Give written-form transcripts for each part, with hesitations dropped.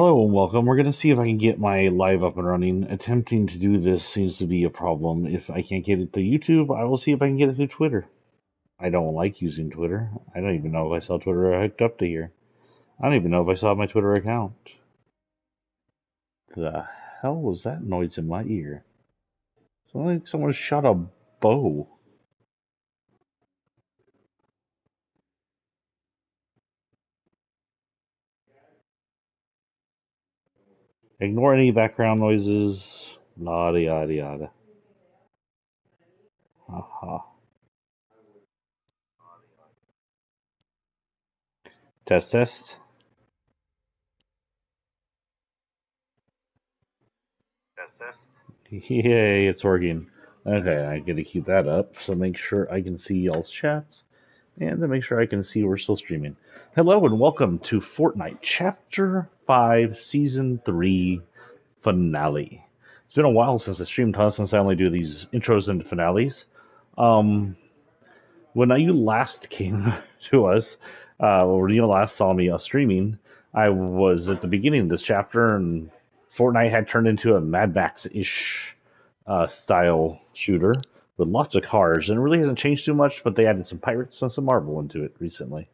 Hello and welcome. We're going to see if I can get my live up and running. Attempting to do this seems to be a problem. If I can't get it to YouTube, I will see if I can get it through Twitter. I don't like using Twitter. I don't even know if I saw Twitter hooked up to here. I don't even know if I saw my Twitter account. The hell was that noise in my ear? Sounds like someone shot a bow. Ignore any background noises. Yada yada yada. Haha. Test test. Test test. Yay, it's working. Okay, I gotta keep that up, so make sure I can see y'all's chats, and to make sure I can see we're still streaming. Hello and welcome to Fortnite Chapter 5 Season 3 Finale. It's been a while since I streamed, since I only do these intros and finales. Um, when you last came to us, or you last saw me streaming, I was at the beginning of this chapter, and Fortnite had turned into a Mad Max-ish style shooter with lots of cars, and it really hasn't changed too much, but they added some pirates and some Marvel into it recently.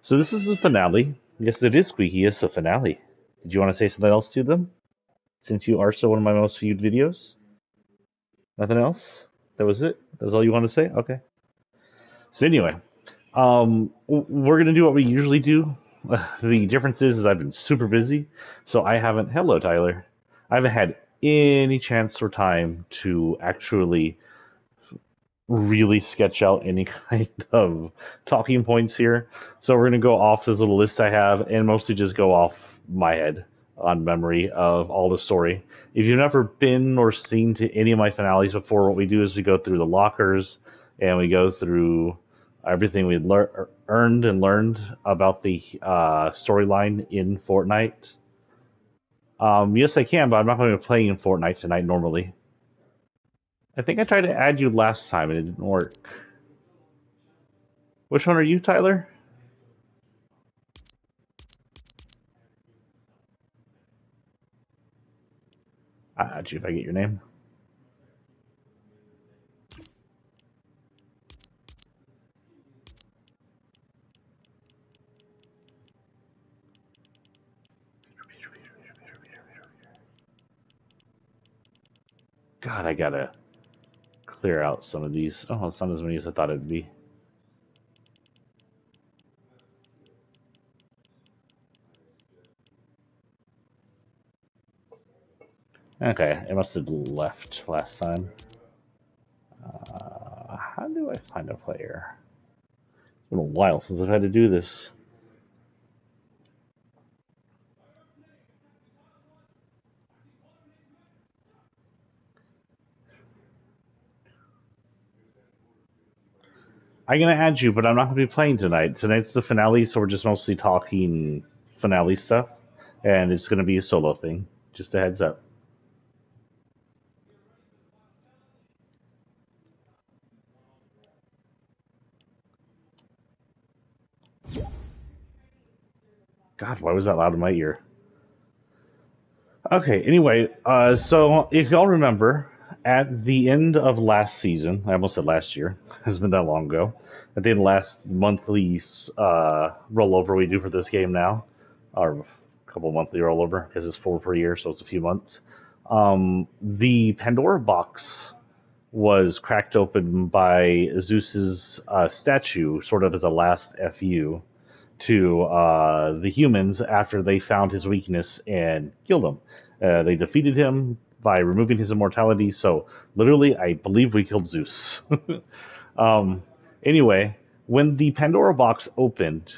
So this is the finale. Yes, it is squeaky. It's a finale. Did you want to say something else to them? Since you are still one of my most viewed videos? Nothing else? That was it? That's all you want to say? Okay. So anyway, we're gonna do what we usually do. The difference is I've been super busy, so I haven't. Hello, Tyler. I haven't had any chance or time to actually really sketch out any kind of talking points here. So we're gonna go off this little list I have, and mostly just go off my head on memory of all the story. If you've never been or seen to any of my finales before, what we do is we go through the lockers and we go through everything we earned and learned about the storyline in Fortnite. Yes, I can, but I'm not going to be playing in Fortnite tonight normally. I think I tried to add you last time and it didn't work. Which one are you, Tyler? I'll add you if I get your name. God, I gotta clear out some of these. Oh, it's not as many as I thought it'd be. Okay, it must have left last time. How do I find a player? It's been a while since I've had to do this. I'm gonna add you, but I'm not gonna be playing tonight. Tonight's the finale, so we're just mostly talking finale stuff, and it's gonna be a solo thing. Just a heads up. God, why was that loud in my ear? Okay, anyway, so if y'all remember, at the end of last season, I almost said last year, it's been that long ago, at the end of last monthly rollover we do for this game now, or a couple monthly rollover, because it's 4 per year, so it's a few months, the Pandora box was cracked open by Zeus's statue, sort of as a last FU to the humans after they found his weakness and killed him. They defeated him by removing his immortality, so literally, I believe we killed Zeus. um, anyway, when the Pandora box opened,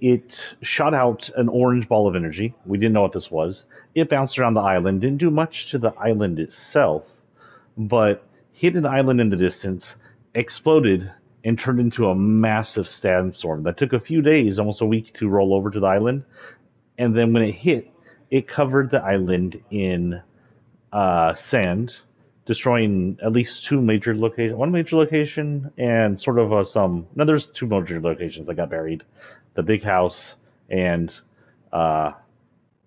it shot out an orange ball of energy. We didn't know what this was. It bounced around the island, didn't do much to the island itself, but hit an island in the distance, exploded, and turned into a massive sandstorm that took a few days, almost a week, to roll over to the island. And then when it hit, it covered the island in sand, destroying at least one major location, and sort of no, there's two major locations that got buried: the big house and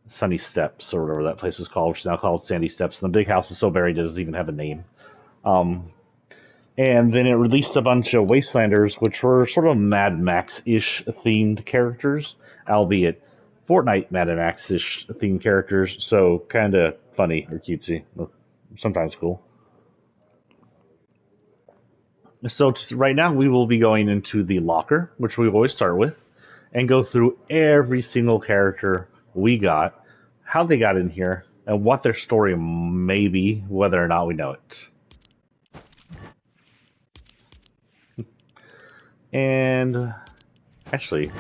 Sunny Steps, or whatever that place is called, which is now called Sandy Steps. And the big house is so buried it doesn't even have a name. And then it released a bunch of Wastelanders, which were sort of Mad Max-ish themed characters, albeit Fortnite Mad Max-ish themed characters, so kind of funny or cutesy, or sometimes cool. So right now we will be going into the locker, which we always start with, and go through every single character we got, how they got in here, and what their story may be, whether or not we know it. And actually,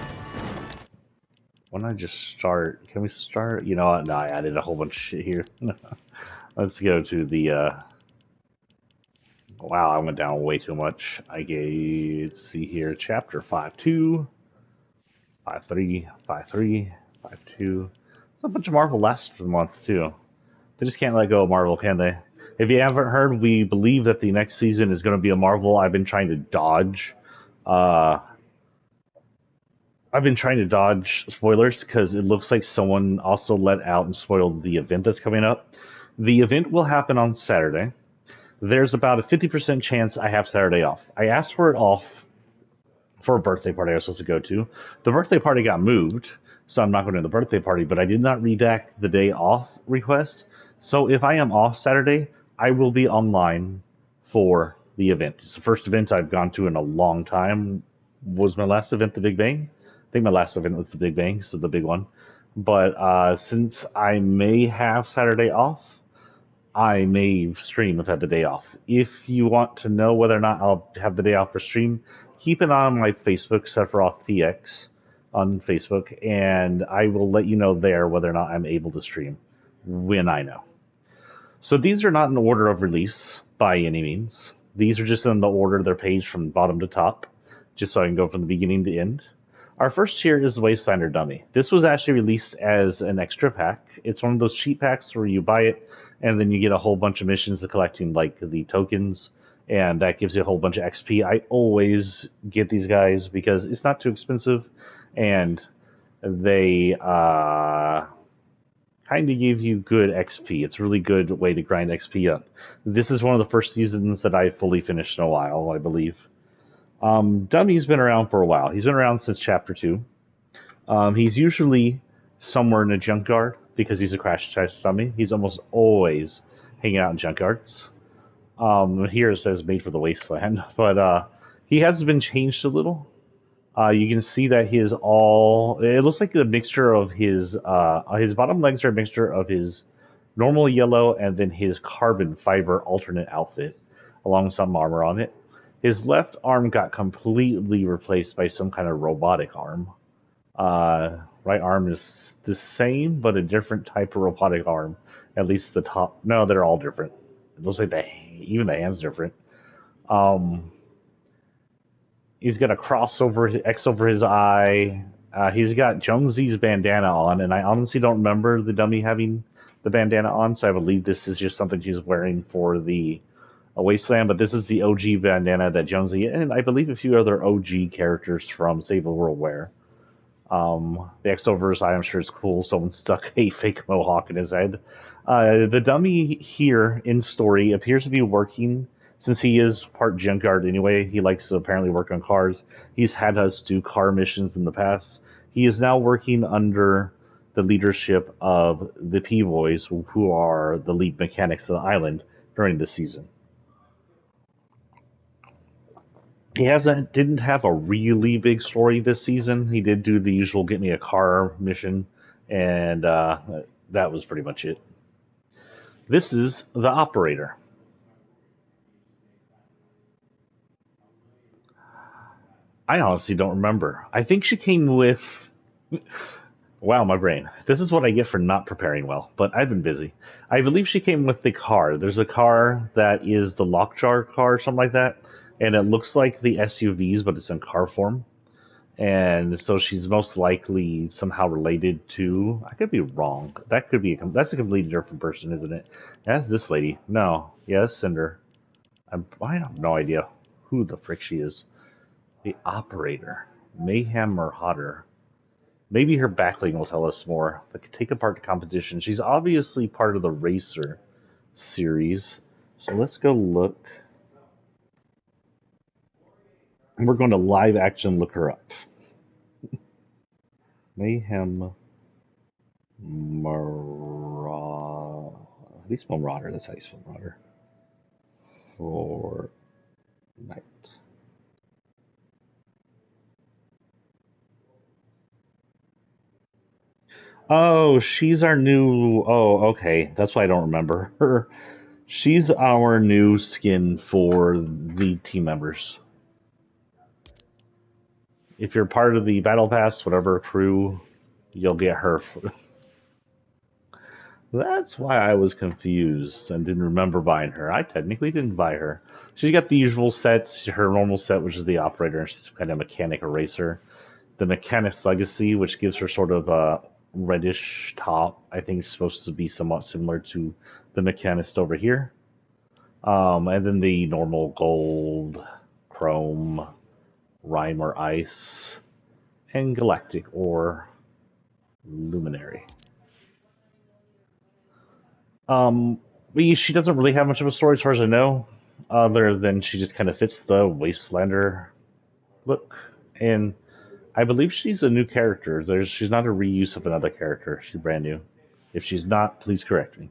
why don't I just start? Can we start? You know what? No, I added a whole bunch of shit here. Let's go to the. Wow, I went down way too much. Let's see here, chapter 5.2, 5.3, 5.3, 5.2. There's a bunch of Marvel last month too. They just can't let go of Marvel, can they? If you haven't heard, we believe that the next season is going to be a Marvel. I've been trying to dodge spoilers because it looks like someone also let out and spoiled the event that's coming up. The event will happen on Saturday. There's about a 50% chance I have Saturday off. I asked for it off for a birthday party I was supposed to go to. The birthday party got moved, so I'm not going to the birthday party, but I did not redact the day off request. So if I am off Saturday, I will be online for the event. It's the first event I've gone to in a long time. Was my last event the Big Bang? I think my last event was the Big Bang, so the big one. But since I may have Saturday off, I may stream if I have the day off. If you want to know whether or not I'll have the day off for stream, keep an eye on my Facebook, SephirothPX, on Facebook, and I will let you know there whether or not I'm able to stream when I know. So these are not in order of release by any means. These are just in the order they're paged from bottom to top, just so I can go from the beginning to end. Our first here is Wastelander Dummy. This was actually released as an extra pack. It's one of those cheap packs where you buy it, and then you get a whole bunch of missions to collecting, like the tokens, and that gives you a whole bunch of XP. I always get these guys because it's not too expensive, and they kind of give you good XP. It's a really good way to grind XP up. This is one of the first seasons that I fully finished in a while, I believe. Dummy's been around for a while. He's been around since Chapter 2. He's usually somewhere in a junkyard because he's a crash test dummy. He's almost always hanging out in junkyards. Here it says made for the wasteland, but he has been changed a little. You can see that it looks like a mixture of his bottom legs are a mixture of his normal yellow and then his carbon fiber alternate outfit, along with some armor on it. His left arm got completely replaced by some kind of robotic arm. Right arm is the same, but a different type of robotic arm. At least the top. No, they're all different. It looks like even the hand's different. He's got a cross over X over his eye. He's got Jonesy's bandana on, and I honestly don't remember the dummy having the bandana on, so I believe this is just something she's wearing for the Wasteland, but this is the OG bandana that Jonesy and I believe a few other OG characters from Save the World wear. The X over his eye, I'm sure it's cool. Someone stuck a fake mohawk in his head. The dummy here in story appears to be working, since he is part junkyard anyway. He likes to apparently work on cars. He's had us do car missions in the past. He is now working under the leadership of the P-Boys, who are the lead mechanics of the island during this season. He didn't have a really big story this season. He did do the usual get me a car mission, and that was pretty much it. This is the operator. I honestly don't remember. I think she came with... Wow, my brain. This is what I get for not preparing well, but I've been busy. I believe she came with the car. There's a car that is the lockjar car or something like that. And it looks like the SUVs, but it's in car form. And so she's most likely somehow related to... I could be wrong. That's a completely different person, isn't it? That's this lady. No. Yeah, that's Cinder. I have no idea who the frick she is. The operator. Mayhem Marauder. Maybe her backling will tell us more. Like, take apart the competition. She's obviously part of the Racer series. So let's go look. And we're going to live action look her up. Mayhem Marauder. How do you spell Marauder? That's how you spell Marauder. Fortnite. Oh, she's our new. Oh, okay. That's why I don't remember her. She's our new skin for the team members. If you're part of the Battle Pass, whatever crew, you'll get her. That's why I was confused and didn't remember buying her. I technically didn't buy her. She's got the usual sets, her normal set, which is the operator, and she's kind of mechanic eraser. The mechanic's legacy, which gives her sort of a reddish top, I think is supposed to be somewhat similar to the mechanist over here. And then the normal gold, chrome, rhyme or ice, and galactic or luminary. She doesn't really have much of a story as far as I know, other than she just kind of fits the Wastelander look. And I believe she's a new character. She's not a reuse of another character. She's brand new. If she's not, please correct me.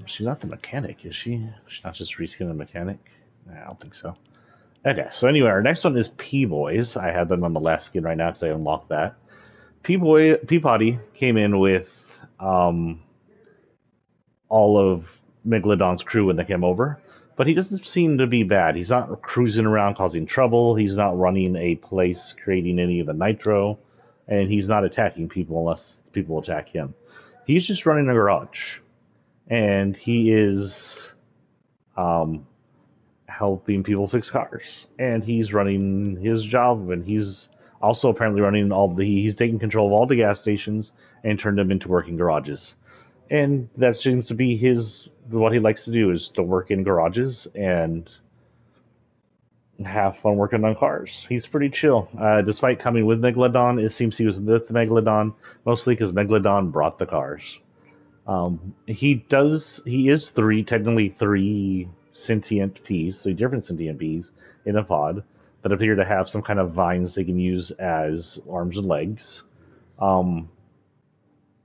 She's not the mechanic, is she? She's not just reskin the mechanic? Nah, I don't think so. Okay, so anyway, our next one is P-Boys. I have them on the last skin right now because I unlocked that. Peabody came in with all of Megalodon's crew when they came over, but he doesn't seem to be bad. He's not cruising around causing trouble. He's not running a place creating any of the nitro, and he's not attacking people unless people attack him. He's just running a garage, and he is helping people fix cars, and he's running his job, and he's also apparently running he's taking control of all the gas stations and turned them into working garages. And that seems to be what he likes to do, is to work in garages and have fun working on cars. He's pretty chill. Despite coming with Megalodon, it seems he was with Megalodon mostly because Megalodon brought the cars. He is technically three sentient peas, so different sentient peas in a pod that appear to have some kind of vines they can use as arms and legs.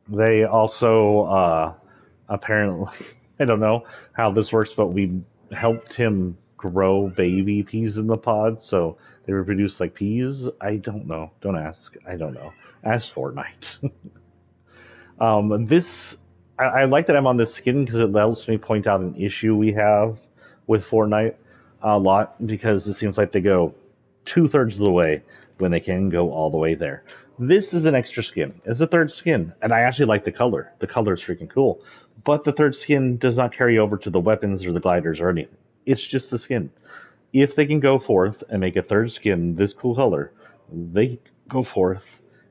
They also apparently, I don't know how this works, but we helped him grow baby peas in the pod, so they reproduce like peas. I don't know. Don't ask. I don't know. Ask Fortnite. I like that I'm on this skin because it helps me point out an issue we have with Fortnite a lot, because it seems like they go 2/3 of the way when they can go all the way there. This is an extra skin. It's a third skin, and I actually like the color. The color is freaking cool. But the third skin does not carry over to the weapons or the gliders or anything. It's just the skin. If they can go forth and make a third skin this cool color, they go forth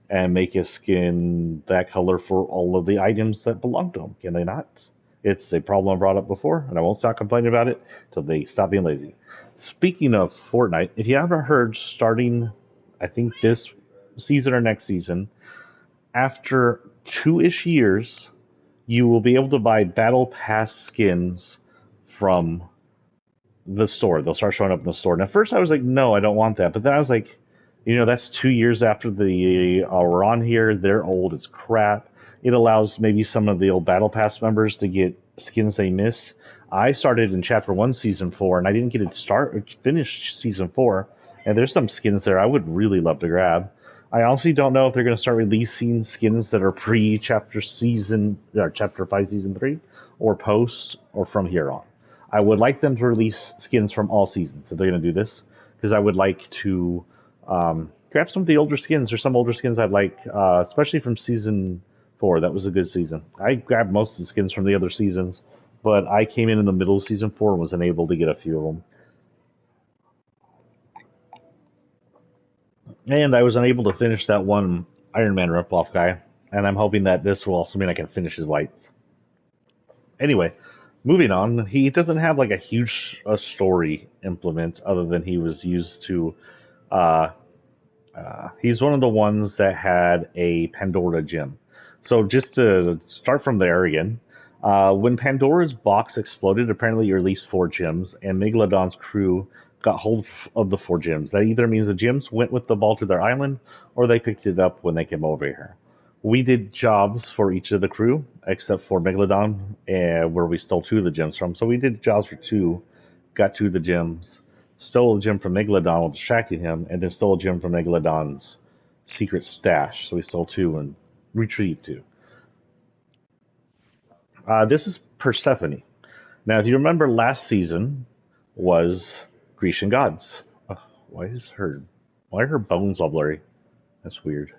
and make a skin that color for all of the items that belong to them. Can they not? It's a problem I brought up before, and I won't stop complaining about it until they stop being lazy. Speaking of Fortnite, if you haven't heard, starting, I think this season or next season, after 2-ish years, you will be able to buy Battle Pass skins from the store. They'll start showing up in the store. And at first I was like, no, I don't want that. But then I was like, that's 2 years after we're on here. They're old as crap. It allows maybe some of the old Battle Pass members to get skins they missed. I started in Chapter 1, Season 4, and I didn't get to finish Season 4. And there's some skins there I would really love to grab. I honestly don't know if they're going to start releasing skins that are pre-Chapter 5, Season 3, or post, or from here on. I would like them to release skins from all seasons if they're going to do this, because I would like to grab some of the older skins. There's some older skins I'd like, especially from Season 4. That was a good season. I grabbed most of the skins from the other seasons, but I came in the middle of Season 4 and was unable to get a few of them. And I was unable to finish that one Iron Man ripoff guy, and I'm hoping that this will also mean I can finish his lights. Anyway, moving on, he doesn't have like a huge story implement other than he was used to He's one of the ones that had a Pandora gem. So just to start from there again, when Pandora's box exploded, apparently it released 4 gems, and Megalodon's crew got hold of the 4 gems. That either means the gems went with the ball to their island, or they picked it up when they came over here. We did jobs for each of the crew, except for Megalodon, where we stole 2 of the gems from. So we did jobs for 2, got 2 of the gems, stole a gem from Megalodon while distracting him, and then stole a gem from Megalodon's secret stash. So we stole 2 and retrieved 2. This is Persephone. Now, if you remember, last season was Grecian gods. Why are her bones all blurry? That's weird.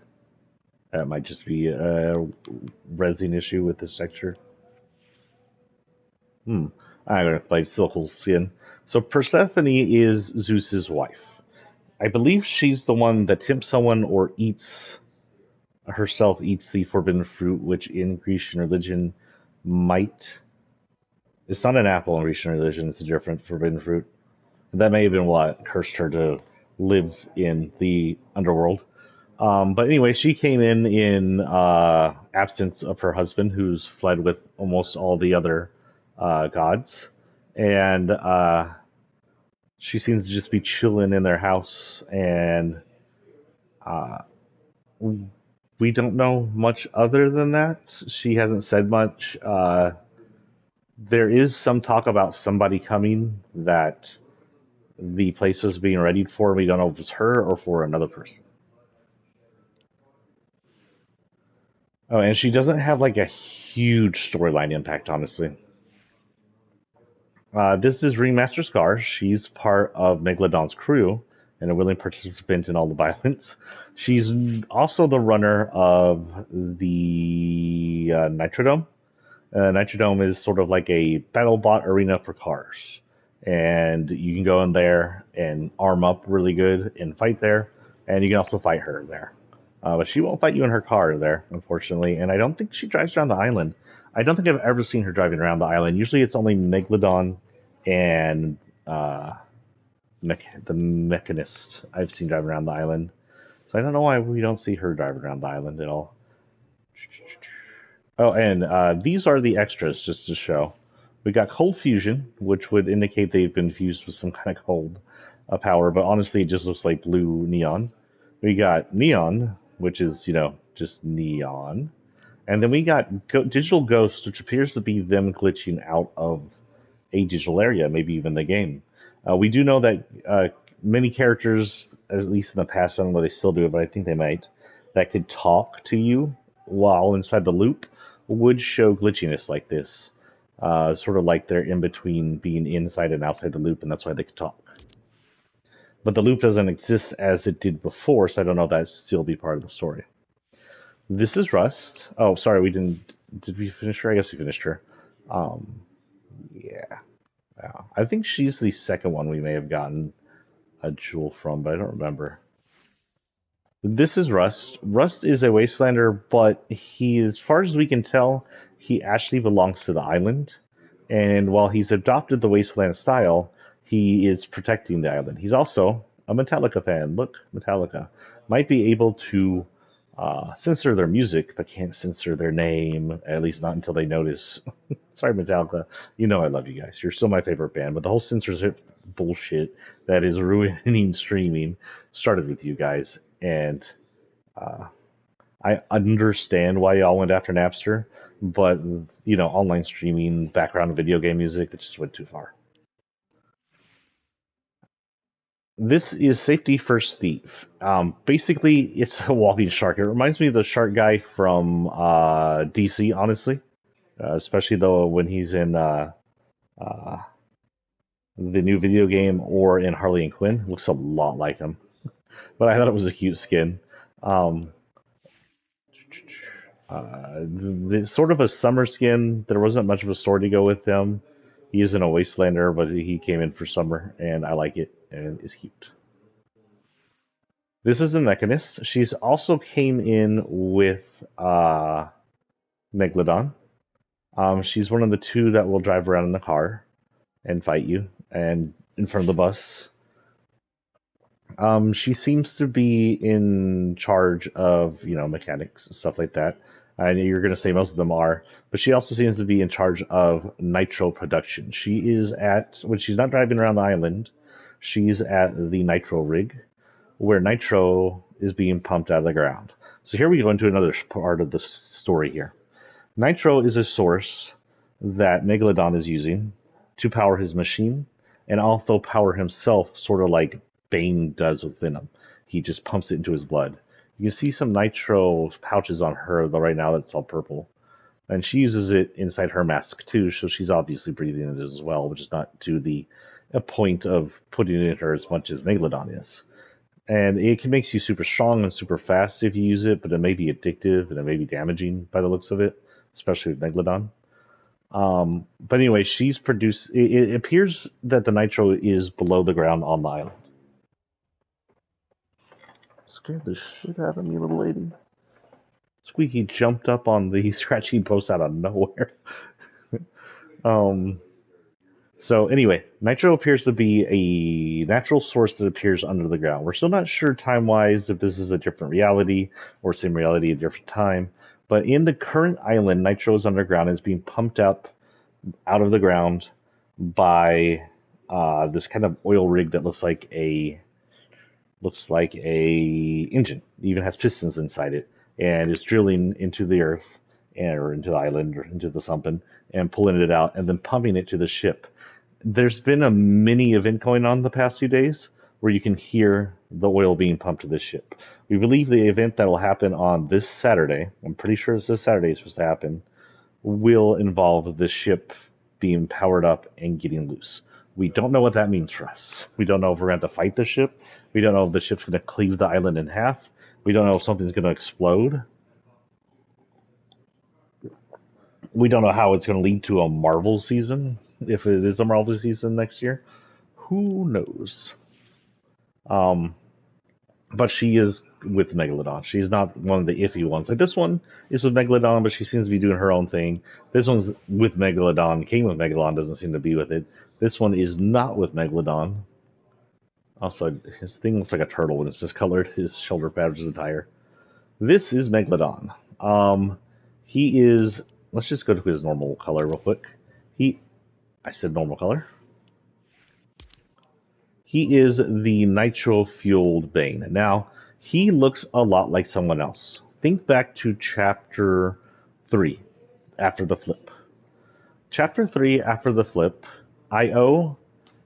That might just be a resin issue with this texture. I'm gonna play Silk Skin. So Persephone is Zeus's wife. I believe she's the one that tempts someone or eats the forbidden fruit, which in Grecian religion might. It's not an apple in Grecian religion, it's a different forbidden fruit. That may have been what cursed her to live in the underworld. But anyway, she came in absence of her husband, who's fled with almost all the other gods. And she seems to just be chilling in their house. And we don't know much other than that. She hasn't said much. There is some talk about somebody coming that the place is being readied for. We don't know if it's her or for another person. Oh, and she doesn't have like a huge storyline impact, honestly. This is Ringmaster Scar. She's part of Megalodon's crew and a willing participant in all the violence. She's also the runner of the Nitrodome. Nitrodome is sort of like a BattleBot arena for cars. And you can go in there and arm up really good and fight there. And you can also fight her there. But she won't fight you in her car there, unfortunately. And I don't think she drives around the island. I don't think I've ever seen her driving around the island. Usually it's only Megalodon and the Machinist I've seen driving around the island. So I don't know why we don't see her driving around the island at all. Oh, and these are the extras, just to show. We got Cold Fusion, which would indicate they've been fused with some kind of cold power, but honestly it just looks like blue neon. We got Neon, which is, just neon. And then we got Digital Ghost, which appears to be them glitching out of a digital area, maybe even the game. We do know that many characters, at least in the past, I don't know if they still do it, but I think they might, that could talk to you while inside the loop, would show glitchiness like this. Sort of like they're in between being inside and outside the loop, and that's why they could talk. But the loop doesn't exist as it did before, so I don't know if that still be part of the story. This is Rust. Oh, sorry, we didn't. Did we finish her? I guess we finished her. Yeah. I think she's the second one we may have gotten a jewel from, but I don't remember. This is Rust. Rust is a Wastelander, but he, as far as we can tell, he actually belongs to the island. And while he's adopted the Wasteland style, he is protecting the island. He's also a Metallica fan. Look, Metallica. Might be able to censor their music, but can't censor their name, at least not until they notice. Sorry, Metallica. You know I love you guys. You're still my favorite band, but the whole censorship bullshit that is ruining streaming started with you guys. And I understand why y'all went after Napster, but, online streaming, background video game music, that just went too far. This is Safety First Steve. Basically, it's a walking shark. It reminds me of the shark guy from DC, honestly. Especially though when he's in the new video game or in Harley and Quinn. Looks a lot like him. But I thought it was a cute skin. It's sort of a summer skin. There wasn't much of a story to go with him. He isn't a Wastelander, but he came in for summer, and I like it, and it's cute. This is the Mechanist. She's also came in with Megalodon. She's one of the 2 that will drive around in the car and fight you, and in front of the bus. She seems to be in charge of, mechanics and stuff like that. I know you're going to say most of them are, but she also seems to be in charge of nitro production. She is when she's not driving around the island, she's at the nitro rig, where nitro is being pumped out of the ground. So here we go into another part of the story here. Nitro is a source that Megalodon is using to power his machine and also power himself, sort of like Bane does with Venom. He just pumps it into his blood. You can see some nitro pouches on her, though right now it's all purple. And she uses it inside her mask too, so she's obviously breathing it as well, which is not to the point of putting it in her as much as Megalodon is. And it makes you super strong and super fast if you use it, but it may be addictive and it may be damaging by the looks of it, especially with Megalodon. But anyway, she's produced. It appears that the nitro is below the ground on the island. Scared the shit out of me, little lady. Squeaky jumped up on the scratching post out of nowhere. So anyway, nitro appears to be a natural source that appears under the ground. We're still not sure time-wise if this is a different reality or same reality at a different time. But in the current island, nitro is underground and is being pumped up out of the ground by this kind of oil rig that looks like a engine. It even has pistons inside it, and it's drilling into the earth or into the island or into the something and pulling it out and then pumping it to the ship. There's been a mini event going on the past few days where you can hear the oil being pumped to the ship. We believe the event that will happen on this Saturday, I'm pretty sure it's this Saturday it's supposed to happen, will involve the ship being powered up and getting loose. We don't know what that means for us. We don't know if we're going to have to fight the ship. We don't know if the ship's going to cleave the island in half. We don't know if something's going to explode. We don't know how it's going to lead to a Marvel season, if it is a Marvel season next year. Who knows? But she is with Megalodon. She's not one of the iffy ones. Like this one is with Megalodon, but she seems to be doing her own thing. This one's with Megalodon, came with Megalodon, doesn't seem to be with it. This one is not with Megalodon. Also, his thing looks like a turtle when it's discolored. His shoulder pad is a tire. This is Megalodon. He is... Let's just go to his normal color real quick. I said normal color. He is the nitro-fueled Bane. Now, he looks a lot like someone else. Think back to Chapter 3, After the Flip. Chapter 3, After the Flip, I.O.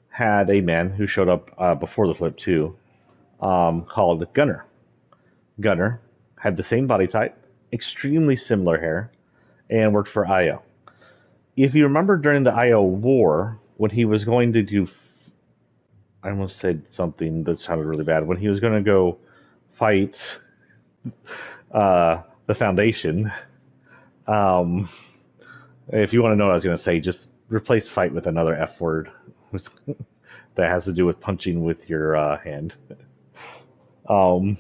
had a man who showed up before the flip too, called Gunner. Gunner had the same body type, extremely similar hair, and worked for I.O. If you remember during the I.O. war, when he was going to do... I almost said something that sounded really bad. When he was going to go fight the Foundation, if you want to know what I was going to say, just replace fight with another F word that has to do with punching with your hand. When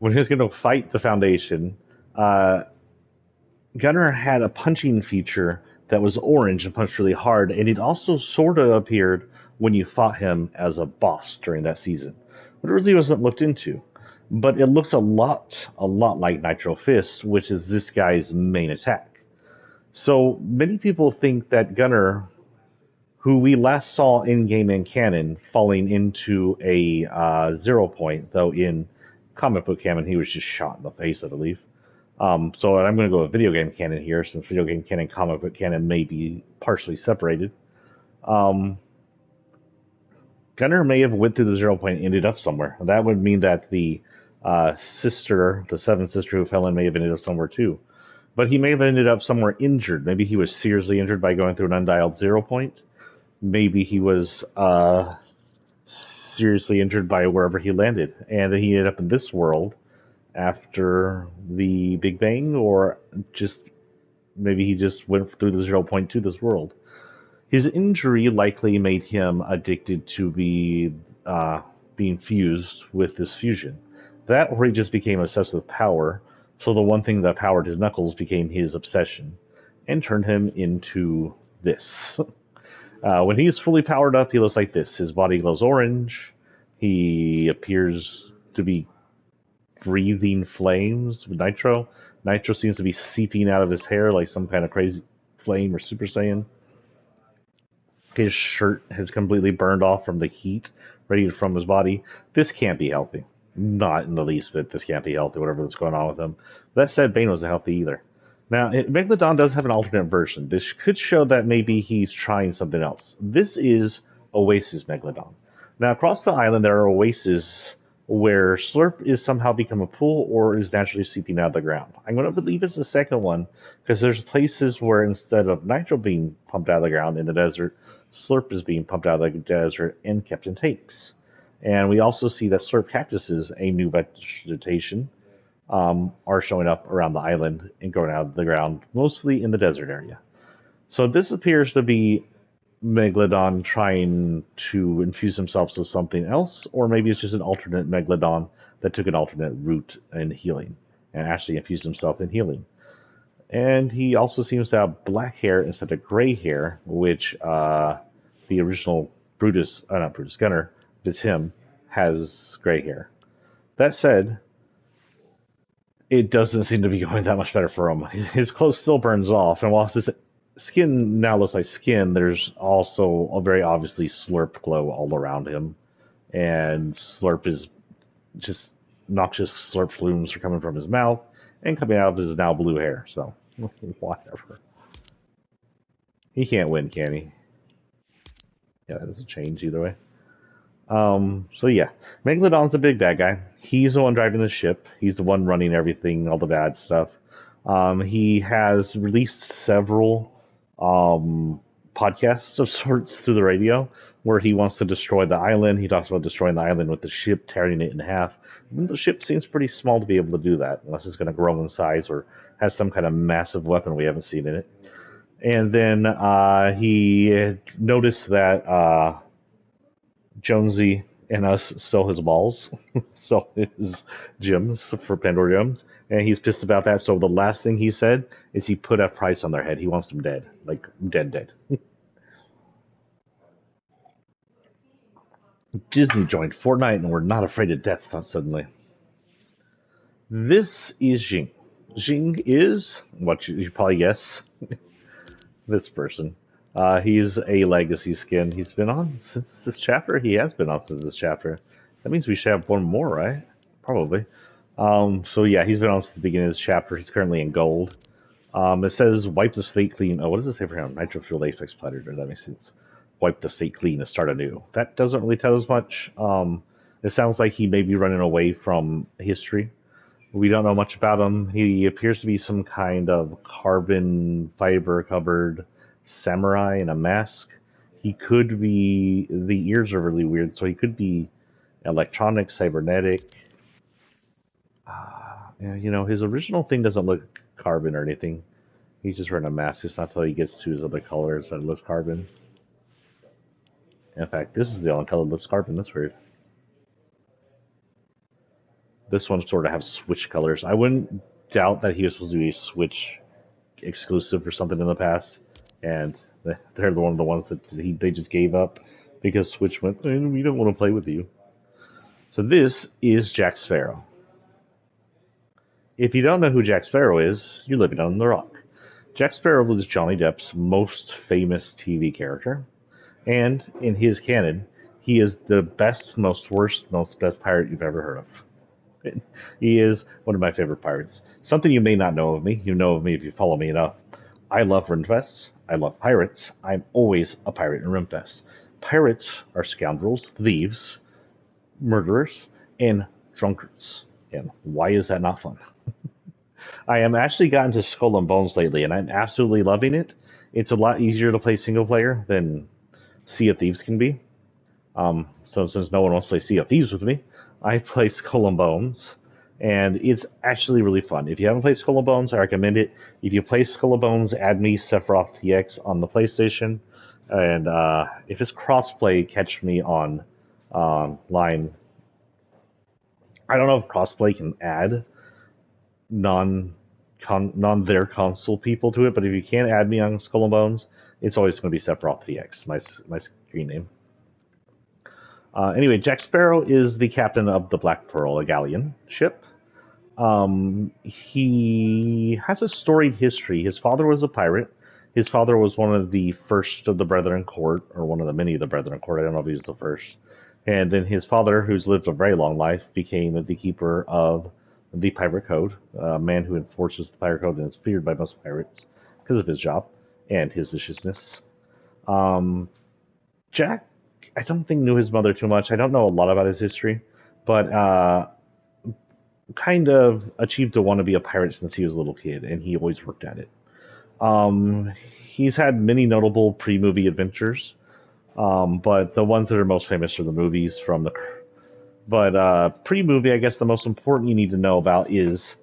he was going to fight the Foundation, Gunner had a punching feature that was orange and punched really hard, and it also sort of appeared when you fought him as a boss during that season. But it really wasn't looked into. But it looks a lot like Nitro Fist, which is this guy's main attack. So many people think that Gunner, who we last saw in-game and canon, falling into a 0 point, though in comic book canon he was just shot in the face, I believe. So I'm going to go with video game canon here, since video game canon and comic book canon may be partially separated. Gunner may have went through the 0 point and ended up somewhere. That would mean that the sister, the seventh sister who fell in, may have ended up somewhere too. But he may have ended up somewhere injured. Maybe he was seriously injured by going through an undialed 0 point. Maybe he was seriously injured by wherever he landed. And then he ended up in this world after the Big Bang, or just maybe he just went through the 0 point to this world. His injury likely made him addicted to being fused with this fusion. That, or he just became obsessed with power, so the one thing that powered his knuckles became his obsession, and turned him into this. When he is fully powered up, he looks like this. His body glows orange, He appears to be breathing flames with Nitro. Nitro seems to be seeping out of his hair like some kind of crazy flame or Super Saiyan. His shirt has completely burned off from the heat radiated from his body. This can't be healthy. Not in the least bit. This can't be healthy, whatever that's going on with him. That said, Bane wasn't healthy either. Now, Megalodon does have an alternate version. This could show that maybe he's trying something else. This is Oasis Megalodon. Now, across the island, there are oases where Slurp is somehow become a pool or is naturally seeping out of the ground. I'm going to believe it's the second one because there's places where instead of Nitro being pumped out of the ground in the desert, Slurp is being pumped out of the desert and kept in tanks. And we also see that Slurp cactuses, a new vegetation, are showing up around the island and growing out of the ground, mostly in the desert area. So this appears to be Megalodon trying to infuse himself with something else, or maybe it's just an alternate Megalodon that took an alternate route in healing and actually infused himself in healing. And he also seems to have black hair instead of gray hair, which the original not Brutus Gunner, it's him, has gray hair. That said, it doesn't seem to be going that much better for him. His clothes still burns off, and whilst his skin now looks like skin, there's also a very obviously Slurp glow all around him. And Slurp is just noxious Slurp flumes are coming from his mouth and coming out of his now blue hair, so whatever. He can't win, can he? Yeah, that doesn't change either way. So yeah, Megalodon's the big bad guy. He's the one driving the ship. He's the one running everything, all the bad stuff. He has released several podcasts of sorts through the radio where he wants to destroy the island. He talks about destroying the island with the ship, tearing it in half. The ship seems pretty small to be able to do that, unless it's going to grow in size or has some kind of massive weapon we haven't seen in it. And then he noticed that Jonesy and us stole his balls, stole his gems for Pandora gems, and he's pissed about that. So the last thing he said is he put a price on their head. He wants them dead, like dead. Disney joined Fortnite and we're not afraid of death suddenly. This is Jing. Jing is what you probably guess. This person. He's a legacy skin. He's been on since this chapter. He has been on since this chapter. That means we should have one more, right? Probably. So yeah, he's been on since the beginning of this chapter. He's currently in gold. It says wipe the slate clean. Oh, what does it say for him? Nitro fuel apex predator. That makes sense. Wipe the slate clean and start anew. That doesn't really tell us much. It sounds like he may be running away from history. We don't know much about him. He appears to be some kind of carbon fiber covered samurai in a mask. He could be, the ears are really weird, so he could be electronic, cybernetic. His original thing doesn't look carbon or anything. He's just wearing a mask. It's not until he gets to his other colors that it looks carbon. In fact, this is the only color that looks carbon. That's weird. This one sort of has Switch colors. I wouldn't doubt that he was supposed to be a Switch exclusive or something in the past, and they're one of the ones that they just gave up because Switch went, we don't want to play with you. So this is Jack Sparrow. If you don't know who Jack Sparrow is, you're living on the rock. Jack Sparrow was Johnny Depp's most famous TV character, and in his canon, he is the best, most best pirate you've ever heard of. He is one of my favorite pirates. Something you may not know of me. You know of me if you follow me enough. I love Rimfest. I love pirates. I'm always a pirate in Rimfest. Pirates are scoundrels, thieves, murderers, and drunkards. And why is that not fun? I am actually gotten to Skull and Bones lately, and I'm absolutely loving it. It's a lot easier to play single player than Sea of Thieves can be. So since no one wants to play Sea of Thieves with me, I play Skull and Bones, and it's actually really fun. If you haven't played Skull and Bones, I recommend it. If you play Skull and Bones, add me, Sephiroth TX, on the PlayStation, and if it's crossplay, catch me on line. I don't know if crossplay can add non-their console people to it, but if you can add me on Skull and Bones, it's always going to be Sephiroth TX, my screen name. Anyway, Jack Sparrow is the captain of the Black Pearl, a galleon ship. He has a storied history. His father was a pirate. His father was one of the first of the Brethren Court, or one of the many of the Brethren Court. I don't know if he was the first. And then his father, who's lived a very long life, became the keeper of the Pirate Code, a man who enforces the Pirate Code and is feared by most pirates because of his job and his viciousness. Jack, I don't think knew his mother too much. I don't know a lot about his history, but kind of achieved to want to be a pirate since he was a little kid, and he always worked at it. He's had many notable pre-movie adventures, but the ones that are most famous are the movies from the... But pre-movie, I guess the most important you need to know about is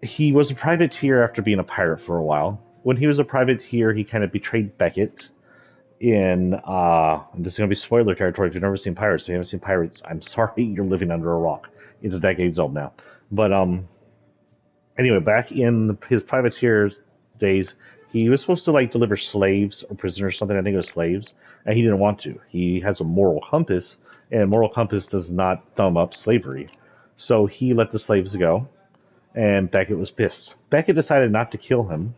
he was a privateer after being a pirate for a while. When he was a privateer, he kind of betrayed Beckett in... this is going to be spoiler territory if you've never seen Pirates. If you haven't seen Pirates, I'm sorry, you're living under a rock. It's decades old now. But anyway, back in his privateer days, he was supposed to like deliver slaves or prisoners or something. I think it was slaves, and he didn't want to. He has a moral compass, and a moral compass does not thumb up slavery. So he let the slaves go, and Beckett was pissed. Beckett decided not to kill him,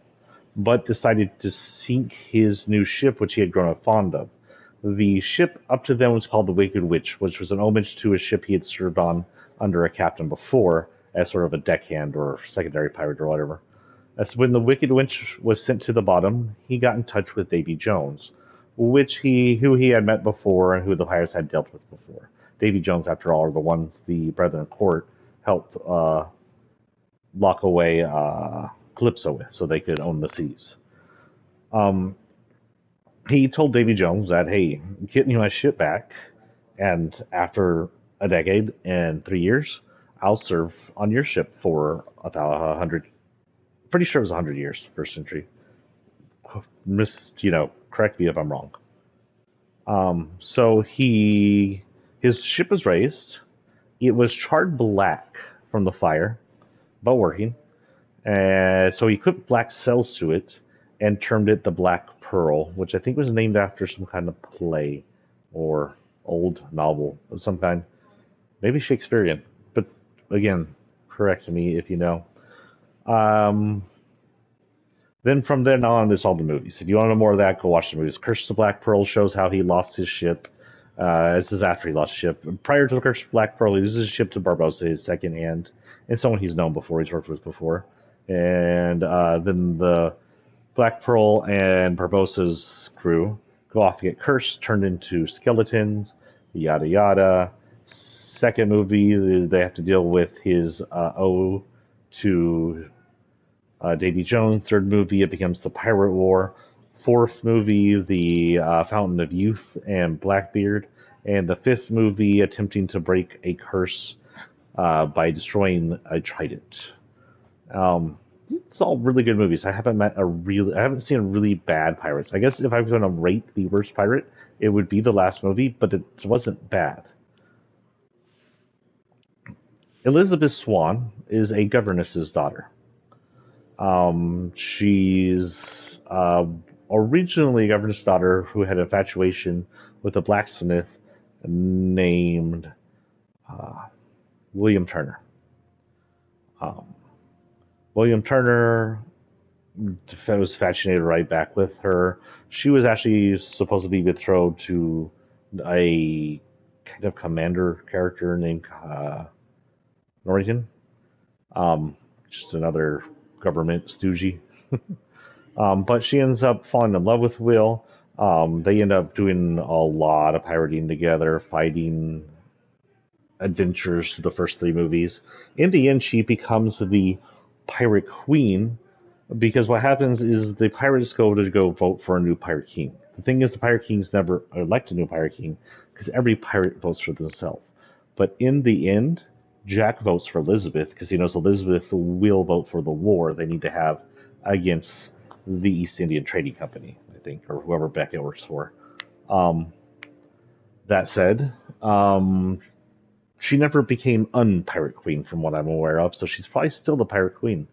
but decided to sink his new ship, which he had grown up fond of. The ship up to then was called the Wicked Witch, which was an homage to a ship he had served on under a captain before as sort of a deckhand or secondary pirate or whatever. That's when the Wicked Witch was sent to the bottom. He got in touch with Davy Jones, who he had met before and who the pirates had dealt with before. Davy Jones, after all, are the ones the Brethren Court helped lock away Calypso with, so they could own the seas. He told Davy Jones that, hey, get me my ship back, and after a decade and 3 years, I'll serve on your ship for 100. Pretty sure it was 100 years, first century. Correct me if I'm wrong. So his ship was raised. It was charred black from the fire, but working. And so he put black cells to it and termed it the Black Pearl, which I think was named after some kind of play or old novel of some kind. Maybe Shakespearean, but again, correct me if you know. Then from then on, there's all the movies. If you want to know more of that, go watch the movies. Curse of the Black Pearl shows how he lost his ship. This is after he lost his ship. Prior to the Curse of the Black Pearl, he loses his ship to Barbossa, his second hand, and someone he's known before, he's worked with before. And then the Black Pearl and Barbossa's crew go off to get cursed, turned into skeletons, yada yada. Second movie is they have to deal with his ode to Davy Jones. Third movie, it becomes the Pirate War. Fourth movie, the Fountain of Youth and Blackbeard. And the fifth movie, attempting to break a curse by destroying a trident. It's all really good movies. I haven't seen a really bad pirates. I guess if I was going to rate the worst pirate, it would be the last movie, but it wasn't bad. Elizabeth Swann is a governess's daughter. She's originally a governess daughter who had an infatuation with a blacksmith named William Turner. William Turner was fascinated right back with her. She was actually supposed to be betrothed to a kind of commander character named Norrington. Just another government stoogie. But she ends up falling in love with Will. They end up doing a lot of pirating together, fighting adventures through the first three movies. In the end, she becomes the Pirate Queen, because what happens is the pirates go vote for a new Pirate King. The thing is, the Pirate Kings never elect a new Pirate King, because every pirate votes for themselves. But in the end, Jack votes for Elizabeth, because he knows Elizabeth will vote for the war they need to have against the East Indian Trading Company, I think, or whoever Beckett works for. That said, she never became un-Pirate Queen from what I'm aware of, so she's probably still the Pirate Queen.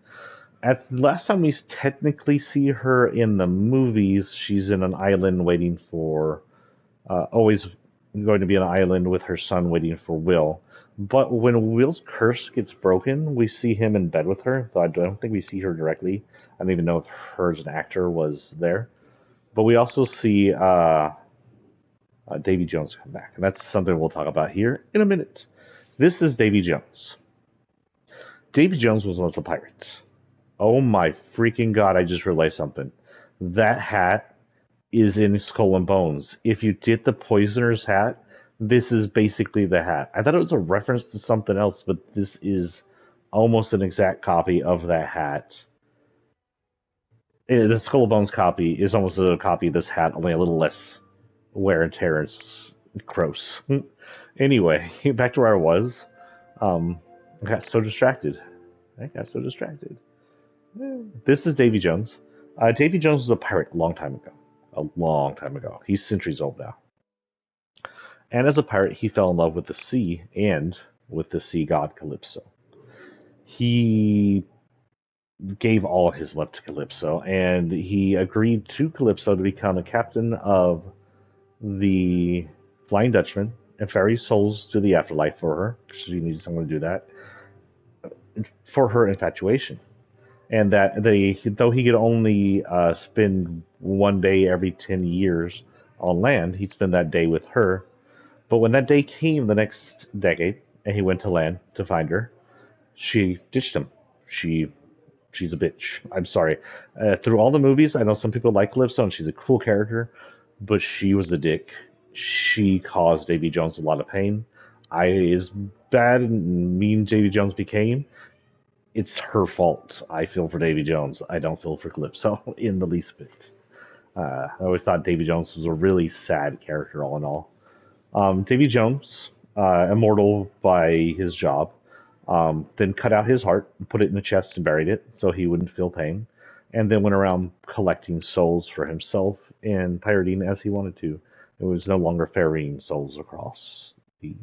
At last time we technically see her in the movies, she's in an island waiting for, always going to be on an island with her son waiting for Will. But when Will's curse gets broken, we see him in bed with her. Though I don't think we see her directly. I don't even know if her as an actor was there. But we also see Davy Jones come back. And that's something we'll talk about here in a minute. This is Davy Jones. Davy Jones was once a pirate. Oh my freaking god, I just realized something. That hat is in Skull and Bones. If you did the Poisoner's hat, this is basically the hat. I thought it was a reference to something else, but this is almost an exact copy of that hat. The Skull and Bones copy is almost a copy of this hat, only a little less wear and tear. It's gross. Anyway, back to where I was. I got so distracted. This is Davy Jones. Davy Jones was a pirate a long time ago. He's centuries old now. And as a pirate, he fell in love with the sea and with the sea god Calypso. He gave all of his love to Calypso, and he agreed to Calypso to become a captain of the Flying Dutchman and ferry souls to the afterlife for her, because she needed someone to do that, for her infatuation. And that though he could only spend one day every 10 years on land, he'd spend that day with her. But when that day came the next decade, and he went to land to find her, she ditched him. She's a bitch. I'm sorry. Through all the movies, I know some people like Calypso, and she's a cool character, but she was a dick. She caused Davy Jones a lot of pain. As bad and mean Davy Jones became, it's her fault. I feel for Davy Jones. I don't feel for Calypso in the least bit. I always thought Davy Jones was a really sad character, all in all. Davy Jones, immortal by his job, then cut out his heart, put it in a chest and buried it so he wouldn't feel pain, and then went around collecting souls for himself and pirating as he wanted to. It was no longer ferrying souls across the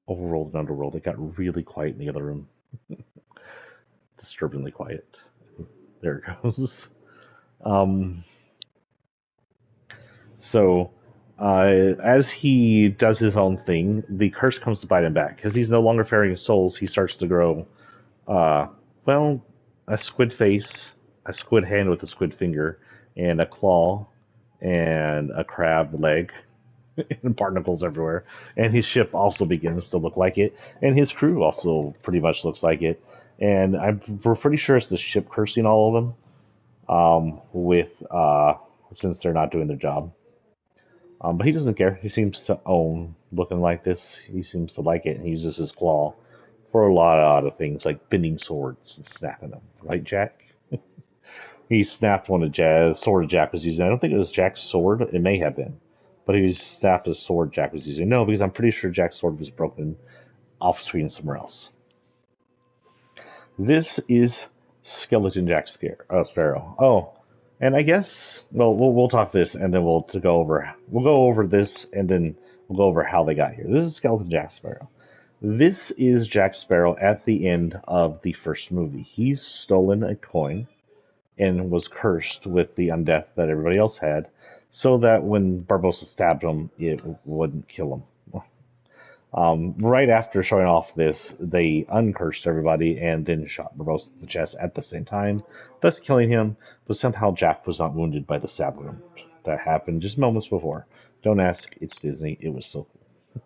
overworld and underworld. It got really quiet in the other room. Disturbingly quiet. There it goes. As he does his own thing, the curse comes to bite him back. Because he's no longer ferrying souls, he starts to grow, a squid face, a squid hand with a squid finger, and a claw, and a crab leg, and barnacles everywhere. And his ship also begins to look like it, and his crew also pretty much looks like it. And we're pretty sure it's the ship cursing all of them, since they're not doing their job. But he doesn't care. He seems to own looking like this. He seems to like it, and he uses his claw for a lot of things, like bending swords and snapping them. Right, Jack? He snapped one of sword Jack was using. I don't think it was Jack's sword. It may have been. But he snapped a sword Jack was using. No, because I'm pretty sure Jack's sword was broken off screen somewhere else. This is Skeleton Jack Sparrow. Oh, and I guess we'll talk this, and then we'll go over this, and then we'll go over how they got here. This is Skeleton Jack Sparrow. This is Jack Sparrow at the end of the first movie. He's stolen a coin and was cursed with the undeath that everybody else had, so that when Barbossa stabbed him, it wouldn't kill him. Right after showing off this, they uncursed everybody and then shot Barbossa in the chest at the same time, thus killing him, but somehow Jack was not wounded by the stab wound. That happened just moments before. Don't ask, it's Disney. It was so cool.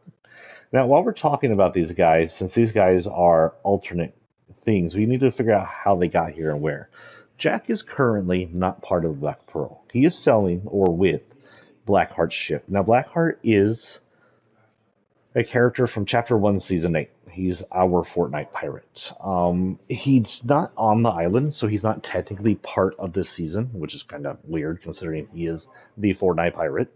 Now, while we're talking about these guys, since these guys are alternate things, we need to figure out how they got here and where. Jack is currently not part of the Black Pearl. He is sailing or with Blackheart's ship. Now, Blackheart is a character from Chapter 1, Season 8. He's our Fortnite pirate. He's not on the island, so he's not technically part of this season, which is kind of weird considering he is the Fortnite pirate.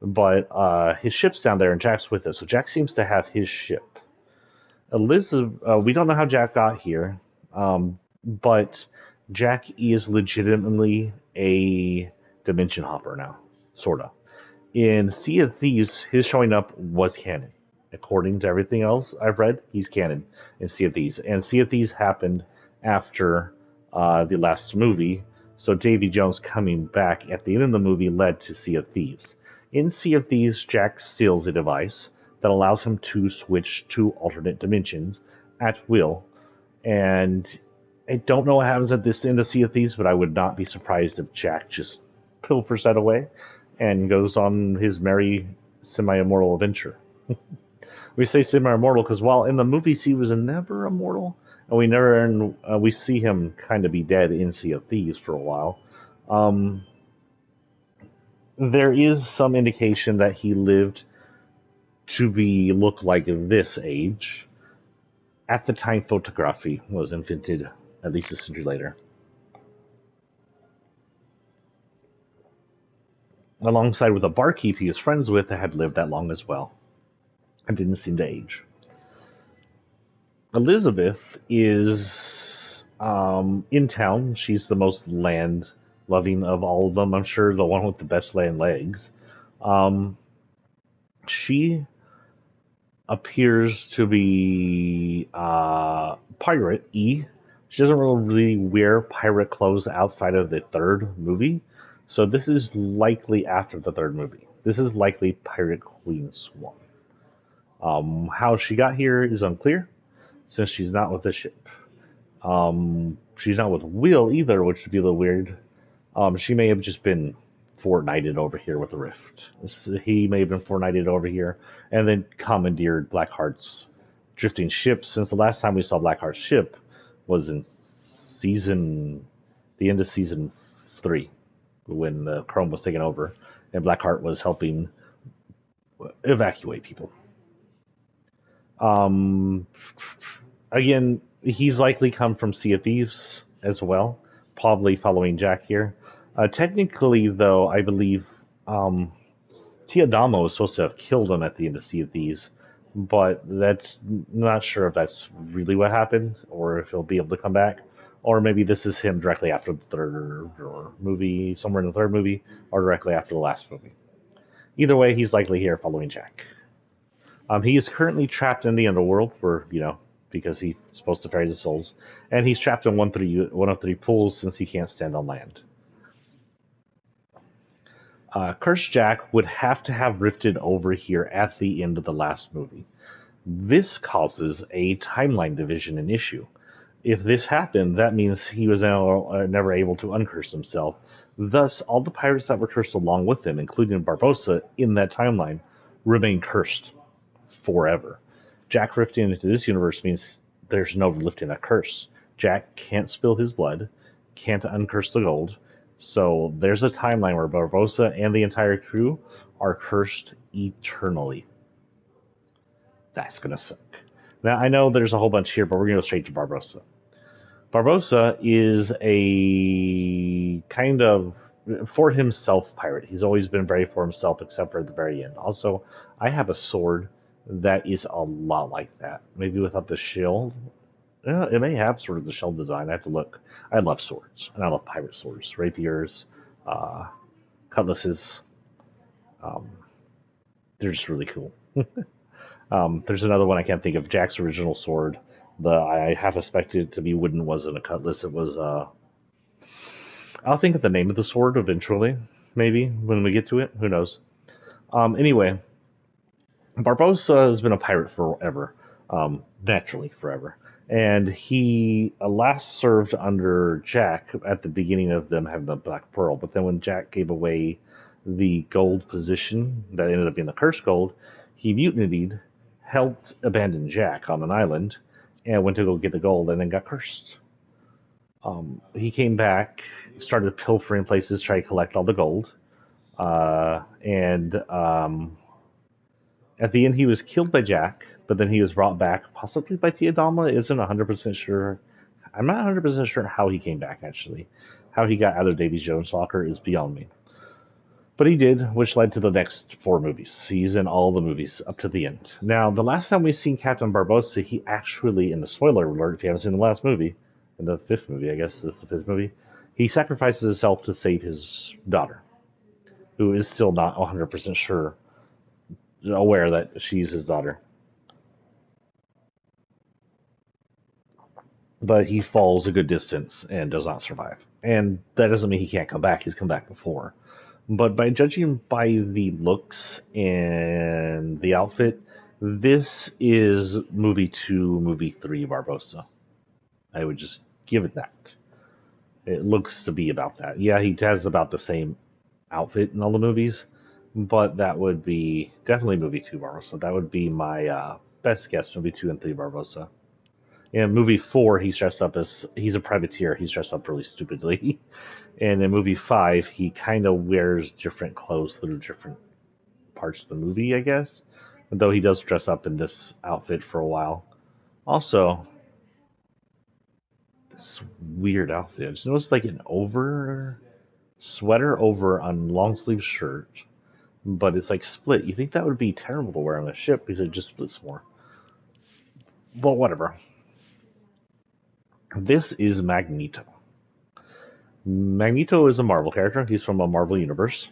But his ship's down there, and Jack's with us. So Jack seems to have his ship. We don't know how Jack got here, but Jack is legitimately a dimension hopper now, sort of. In Sea of Thieves, his showing up was canon. According to everything else I've read, he's canon in Sea of Thieves. And Sea of Thieves happened after the last movie, so Davy Jones coming back at the end of the movie led to Sea of Thieves. In Sea of Thieves, Jack steals a device that allows him to switch to alternate dimensions at will. And I don't know what happens at this end of Sea of Thieves, but I would not be surprised if Jack just pilfers that away and goes on his merry semi-immortal adventure. We say semi-immortal because while in the movies he was never immortal, and we see him kind of be dead in Sea of Thieves for a while. There is some indication that he lived to look like this age at the time photography was invented, at least a century later. Alongside with a barkeep he was friends with that had lived that long as well and didn't seem to age. Elizabeth is in town. She's the most land-loving of all of them. I'm sure the one with the best land legs. She appears to be pirate-y. She doesn't really wear pirate clothes outside of the third movie. So this is likely after the third movie. This is likely Pirate Queen Swann. How she got here is unclear, since she's not with the ship. She's not with Will either, which would be a little weird. She may have just been Fortnited over here with the Rift. He may have been Fortnited over here, and then commandeered Blackheart's drifting ship, since the last time we saw Blackheart's ship was in the end of season 3, when the Chrome was taken over, and Blackheart was helping evacuate people. Again, he's likely come from Sea of Thieves as well, probably following Jack here. Technically, though, I believe Teodamo was supposed to have killed him at the end of Sea of Thieves, but that's not sure if that's really what happened, or if he'll be able to come back, or maybe this is him directly after the third movie, somewhere in the third movie, or directly after the last movie. Either way, he's likely here following Jack. He is currently trapped in the underworld, because he's supposed to ferry the souls, and he's trapped in one of three pools since he can't stand on land. Cursed Jack would have to have rifted over here at the end of the last movie. This causes a timeline division and issue. If this happened, that means he was never able to uncurse himself. Thus, all the pirates that were cursed along with him, including Barbossa, in that timeline, remain cursed forever. Jack rifting into this universe means there's no lifting that curse. Jack can't spill his blood, can't uncurse the gold, so there's a timeline where Barbossa and the entire crew are cursed eternally. That's gonna suck. Now, I know there's a whole bunch here, but we're gonna go straight to Barbossa. Barbossa is a kind of for himself pirate. He's always been very for himself, except for at the very end. Also, I have a sword that is a lot like that. Maybe without the shield. It may have sort of the shield design. I have to look. I love swords, and I love pirate swords. Rapiers, cutlasses. They're just really cool. There's another one I can't think of. Jack's original sword. I half expected it to be wooden. Wasn't a cutlass. It was. I'll think of the name of the sword eventually. Maybe when we get to it. Who knows? Anyway. Barbossa has been a pirate forever, naturally forever, and he last served under Jack at the beginning of them having the Black Pearl, but then when Jack gave away the gold position that ended up being the cursed gold, he mutinied, helped abandon Jack on an island, and went to go get the gold, and then got cursed. He came back, started pilfering places, tried to collect all the gold, and at the end, he was killed by Jack, but then he was brought back, possibly by Teodama. Isn't 100% sure. I'm not 100% sure how he came back, actually. How he got out of Davy Jones' locker is beyond me. But he did, which led to the next 4 movies. He's in all the movies up to the end. Now, the last time we seen Captain Barbossa, he actually, in the spoiler alert, if you haven't seen the last movie, in the 5th movie, I guess this is the 5th movie, he sacrifices himself to save his daughter, who is still not 100% sure aware that she's his daughter. But he falls a good distance and does not survive. And that doesn't mean he can't come back. He's come back before. But by judging by the looks and the outfit, this is movie 2, movie 3 Barbossa. I would just give it that. It looks to be about that. Yeah, he has about the same outfit in all the movies, but that would be definitely movie 2 Barbossa. That would be my best guess, movie 2 and 3 Barbossa. In movie 4, he's dressed up as he's a privateer. He's dressed up really stupidly. And in movie 5, he kind of wears different clothes through different parts of the movie, I guess. Though he does dress up in this outfit for a while. Also, this weird outfit. I just noticed like an over sweater over a long sleeve shirt, but it's like split. You think that would be terrible to wear on a ship because it just splits more. But whatever. This is Magneto. Magneto is a Marvel character. He's from a Marvel universe.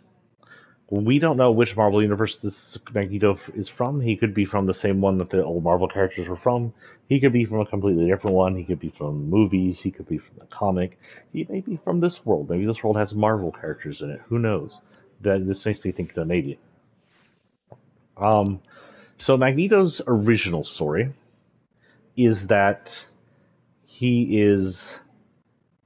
We don't know which Marvel universe this Magneto is from. He could be from the same one that the old Marvel characters were from. He could be from a completely different one. He could be from movies. He could be from the comic. He may be from this world. Maybe this world has Marvel characters in it. Who knows? This makes me think that maybe. So Magneto's original story is that he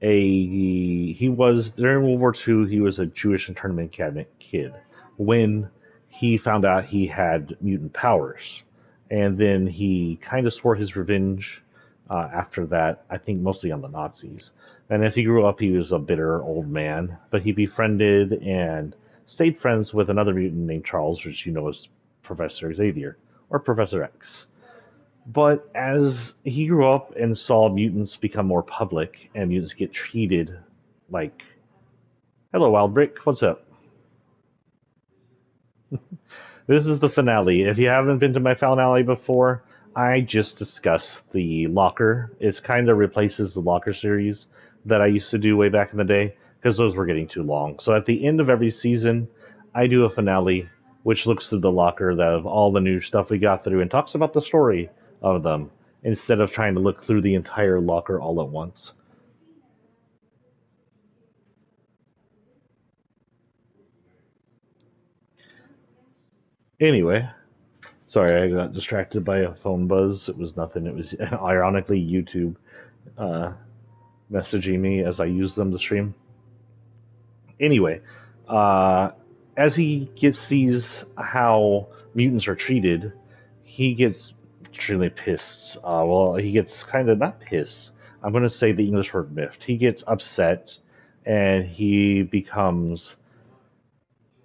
was during World War II. He was a Jewish internment camp kid when he found out he had mutant powers, and then he kind of swore his revenge after that. I think mostly on the Nazis. And as he grew up, he was a bitter old man, but he befriended and stayed friends with another mutant named Charles, which you know as Professor Xavier or Professor X. But as he grew up and saw mutants become more public and mutants get treated like, hello, Wild Brick, what's up? This is the finale. If you haven't been to my finale before, I just discussed the Locker. It kind of replaces the Locker series that I used to do way back in the day because those were getting too long. So at the end of every season, I do a finale which looks through the Locker that of all the new stuff we got through and talks about the story of them instead of trying to look through the entire Locker all at once. Anyway, sorry, I got distracted by a phone buzz. It was nothing. It was ironically YouTube messaging me as I use them to stream. Anyway, as he sees how mutants are treated, he gets extremely pissed. He gets kind of not pissed. I'm going to say the English word miffed. He gets upset, and he becomes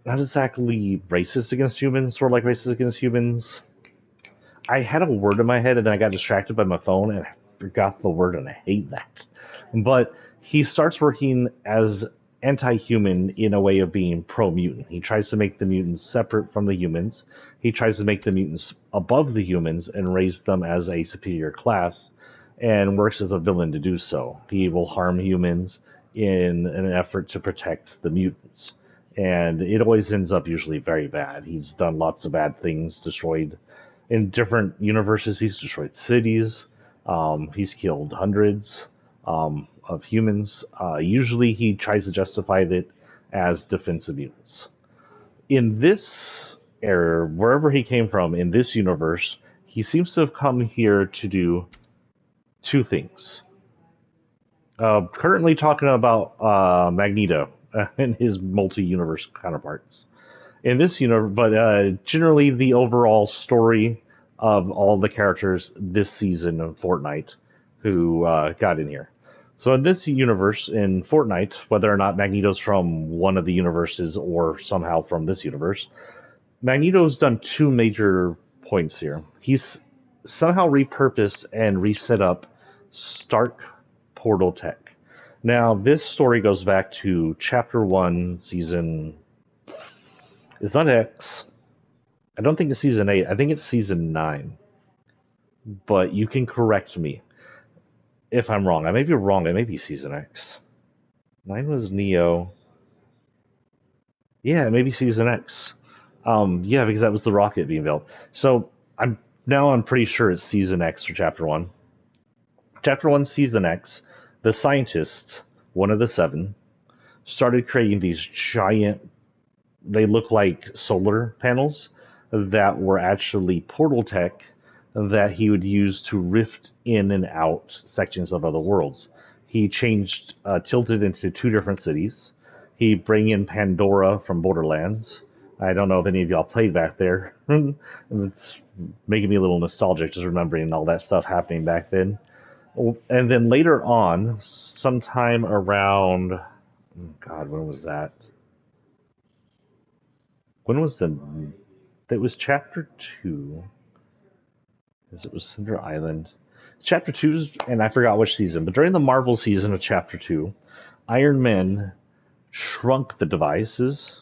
not exactly racist against humans, sort of like racist against humans. I had a word in my head, and then I got distracted by my phone, and I forgot the word, and I hate that. But he starts working as anti-human in a way of being pro-mutant. He tries to make the mutants separate from the humans. He tries to make the mutants above the humans and raise them as a superior class, and works as a villain to do so. He will harm humans in an effort to protect the mutants. And it always ends up usually very bad. He's done lots of bad things, destroyed in different universes. He's destroyed cities. He's killed hundreds of humans. Usually he tries to justify it as defensive mutants. In this era, wherever he came from, in this universe, he seems to have come here to do two things. Currently talking about Magneto and his multi-universe counterparts. In this universe, but generally the overall story of all the characters this season of Fortnite who got in here. So in this universe, in Fortnite, whether or not Magneto's from one of the universes or somehow from this universe, Magneto's done two major points here. He's somehow repurposed and reset up Stark portal tech. Now, this story goes back to Chapter 1, Season... It's not X. I don't think it's Season 8. I think it's Season 9. But you can correct me if I'm wrong. I may be wrong. It may be Season X. 9 was Neo. Yeah, maybe Season X. Yeah, because that was the rocket being built. So I'm pretty sure it's Season X for Chapter 1. Chapter 1, Season X, the scientist, one of the 7, started creating these giant they look like solar panels that were actually portal tech that he would use to rift in and out sections of other worlds. He changed, tilted into 2 different cities. He bring in Pandora from Borderlands. I don't know if any of y'all played back there. It's making me a little nostalgic just remembering all that stuff happening back then. And then later on, sometime around, God, when was that? When was that was chapter 2. Because it was Cinder Island. Chapter 2, and I forgot which season, but during the Marvel season of Chapter 2, Iron Man shrunk the devices,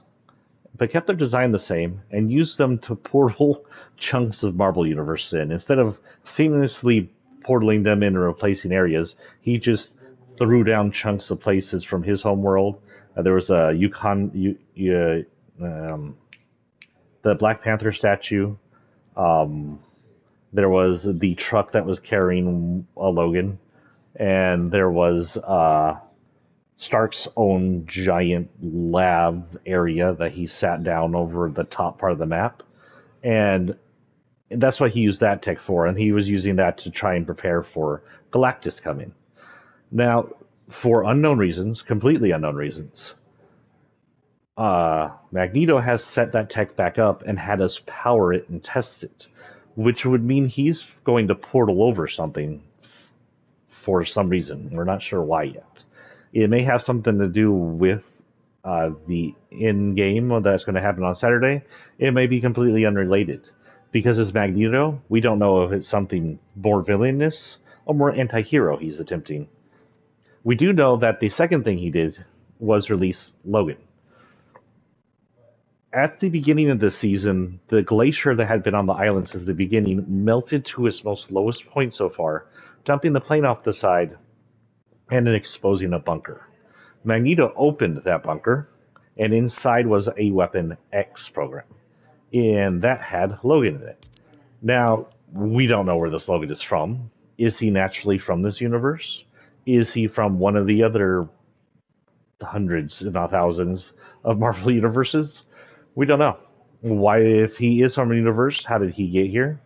but kept their design the same, and used them to portal chunks of Marvel Universe in. Instead of seamlessly portaling them in and replacing areas, he just threw down chunks of places from his home world. There was a the Black Panther statue. There was the truck that was carrying Logan, and there was Stark's own giant lab area that he sat down over the top part of the map, and that's what he used that tech for, and he was using that to try and prepare for Galactus coming. Now, for unknown reasons, completely unknown reasons, Magneto has set that tech back up and had us power it and test it, which would mean he's going to portal over something for some reason. We're not sure why yet. It may have something to do with the in-game that's going to happen on Saturday. It may be completely unrelated. Because as Magneto, we don't know if it's something more villainous or more anti-hero he's attempting. We do know that the second thing he did was release Logan. At the beginning of the season, the glacier that had been on the island since the beginning melted to its most lowest point so far, dumping the plane off the side and then exposing a bunker. Magneto opened that bunker, and inside was a Weapon X program, and that had Logan in it. Now, we don't know where this Logan is from. Is he naturally from this universe? Is he from one of the other hundreds, if not thousands, of Marvel universes? We don't know. Why, if he is from a universe, how did he get here?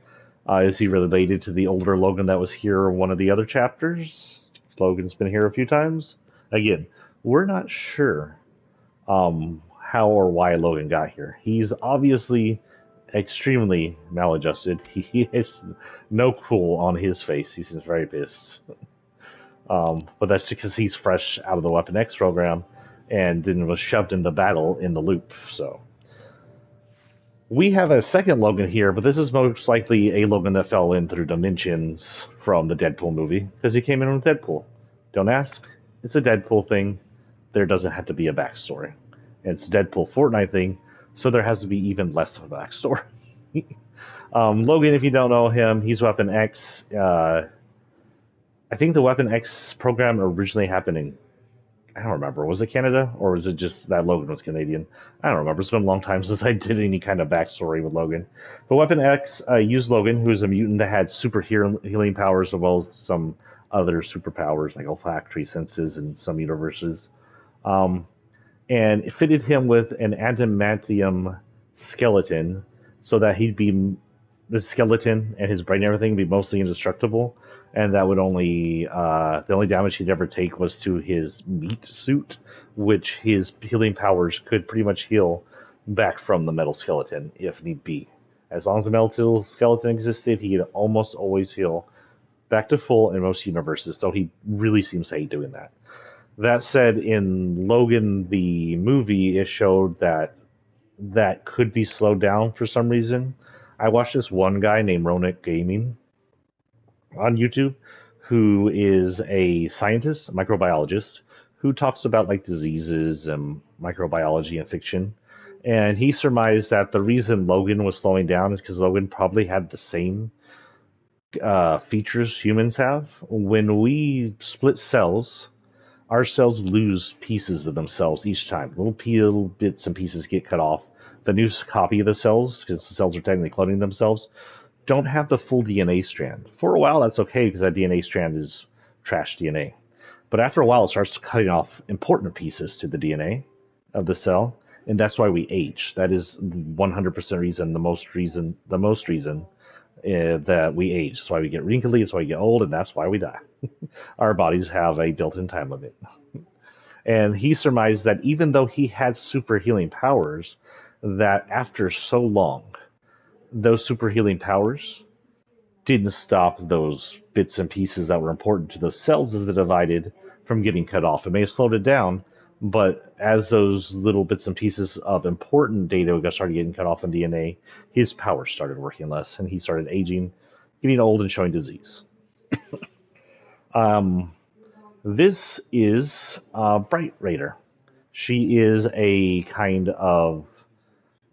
Is he related to the older Logan that was here in one of the other chapters? Logan's been here a few times. Again, we're not sure how or why Logan got here. He's obviously extremely maladjusted. He has no cool on his face. He seems very pissed. But that's because he's fresh out of the Weapon X program and then was shoved into battle in the loop. So we have a second Logan here, but this is most likely a Logan that fell in through dimensions from the Deadpool movie, because he came in with Deadpool. Don't ask. It's a Deadpool thing. There doesn't have to be a backstory. And it's a Deadpool Fortnite thing, so there has to be even less of a backstory. Logan, if you don't know him, he's Weapon X. I think the Weapon X program originally happened in, I don't remember, was it Canada, or was it just that Logan was Canadian? I don't remember. It's been a long time since I did any kind of backstory with Logan. But Weapon X used Logan, who is a mutant that had super healing powers, as well as some other superpowers, like olfactory senses in some universes. And it fitted him with an adamantium skeleton, so that he'd be, the skeleton and his brain and everything would be mostly indestructible. And that would only, the only damage he'd ever take was to his meat suit, which his healing powers could pretty much heal back from the metal skeleton, if need be. As long as the metal skeleton existed, he could almost always heal back to full in most universes, so he really seems to hate doing that. That said, in Logan, the movie, it showed that that could be slowed down for some reason. I watched this one guy named Ronak Gaming on YouTube, who is a scientist, a microbiologist, who talks about like diseases and microbiology and fiction. And he surmised that the reason Logan was slowing down is because Logan probably had the same features humans have. When we split cells, our cells lose pieces of themselves each time. Little bits and pieces get cut off. The new copy of the cells, because the cells are technically cloning themselves, don't have the full DNA strand. For a while, that's okay, because that DNA strand is trash DNA. But after a while, it starts cutting off important pieces to the DNA of the cell, and that's why we age. That is 100% reason, the most reason that we age. That's why we get wrinkly. That's why we get old, and that's why we die. Our bodies have a built-in time limit. And he surmised that even though he had super healing powers, that after so long, those super healing powers didn't stop those bits and pieces that were important to those cells as they divided from getting cut off. It may have slowed it down, but as those little bits and pieces of important data started getting cut off in DNA, his powers started working less, and he started aging, getting old, and showing disease. This is Brite Raider. She is a kind of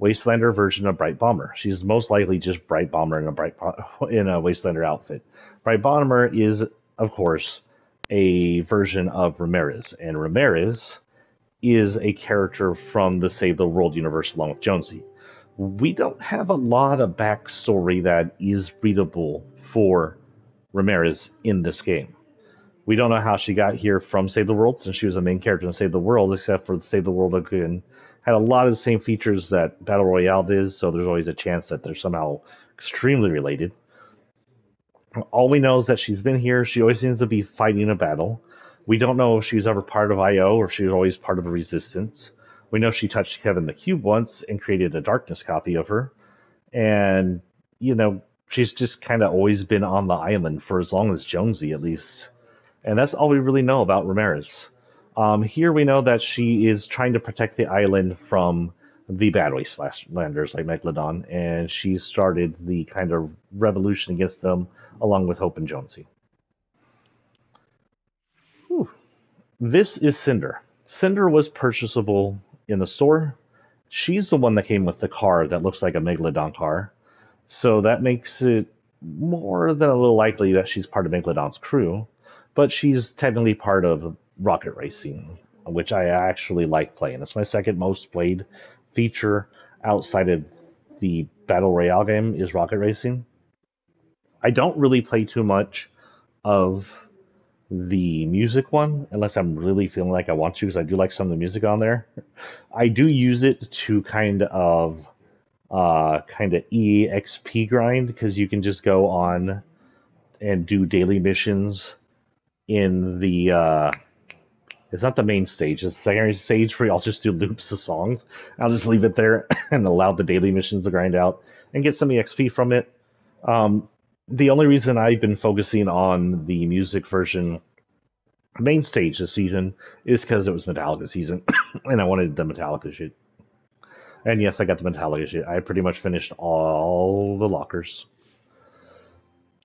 Wastelander version of Brite Bomber. She's most likely just Brite Bomber in a Wastelander outfit. Brite Bomber is, of course, a version of Ramirez, and Ramirez is a character from the Save the World universe along with Jonesy. We don't have a lot of backstory that is readable for Ramirez in this game. We don't know how she got here from Save the World, since she was a main character in Save the World, except for Save the World again had a lot of the same features that Battle Royale did, so there's always a chance that they're somehow extremely related. All we know is that she's been here. She always seems to be fighting a battle. We don't know if she was ever part of IO or if she was always part of the Resistance. We know she touched Kevin the Cube once and created a Darkness copy of her. And, she's just kind of always been on the island for as long as Jonesy, at least. And that's all we really know about Ramirez. Here we know that she is trying to protect the island from the bad Wastelanders like Megalodon, and she started the kind of revolution against them along with Hope and Jonesy. Whew. This is Cinder. Cinder was purchasable in the store. She's the one that came with the car that looks like a Megalodon car, so that makes it more than a little likely that she's part of Megalodon's crew, but she's technically part of Rocket Racing, which I actually like playing. It's my second most played feature outside of the Battle Royale game is Rocket Racing. I don't really play too much of the music one unless I'm really feeling like I want to, because I do like some of the music on there. I do use it to kind of EXP grind, because you can just go on and do daily missions in the it's not the main stage, it's the secondary stage where I'll just do loops of songs. I'll just leave it there and allow the daily missions to grind out and get some EXP from it. The only reason I've been focusing on the music version main stage this season is because it was Metallica season and I wanted the Metallica shit. And yes, I got the Metallica shit. I pretty much finished all the lockers.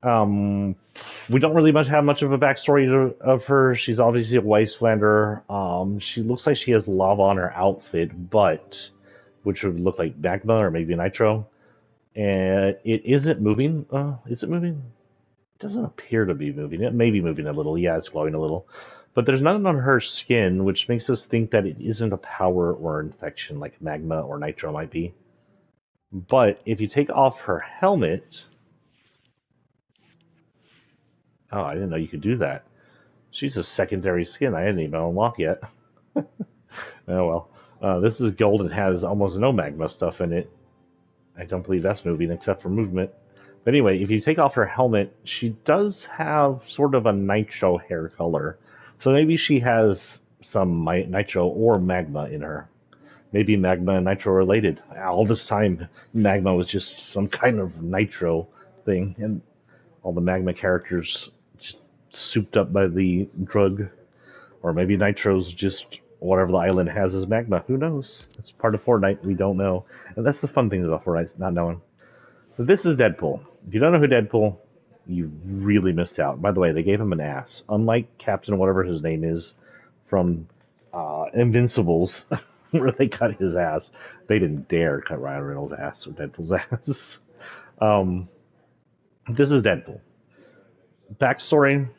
We don't really have much of a backstory of her. She's obviously a Wastelander. She looks like she has lava on her outfit, which would look like magma or maybe nitro. And it isn't moving. Is it moving? It doesn't appear to be moving. It may be moving a little. Yeah, it's glowing a little. But there's nothing on her skin, which makes us think that it isn't a power or infection like magma or nitro might be. But if you take off her helmet... Oh, I didn't know you could do that. She's a secondary skin I didn't even unlock yet. Oh well. This is gold and has almost no magma stuff in it. I don't believe that's moving except for movement. But anyway, if you take off her helmet, she does have sort of a nitro hair color. So maybe she has some nitro or magma in her. Maybe magma and nitro related. All this time, magma was just some kind of nitro thing. And all the magma characters just souped up by the drug. Or maybe nitro's just whatever the island has as magma. Who knows? It's part of Fortnite. We don't know. And that's the fun thing about Fortnite, not knowing. So this is Deadpool. If you don't know who Deadpool, you really missed out. By the way, they gave him an ass. Unlike Captain whatever his name is from Invincibles, where they cut his ass, they didn't dare cut Ryan Reynolds' ass or Deadpool's ass. This is Deadpool. Backstory,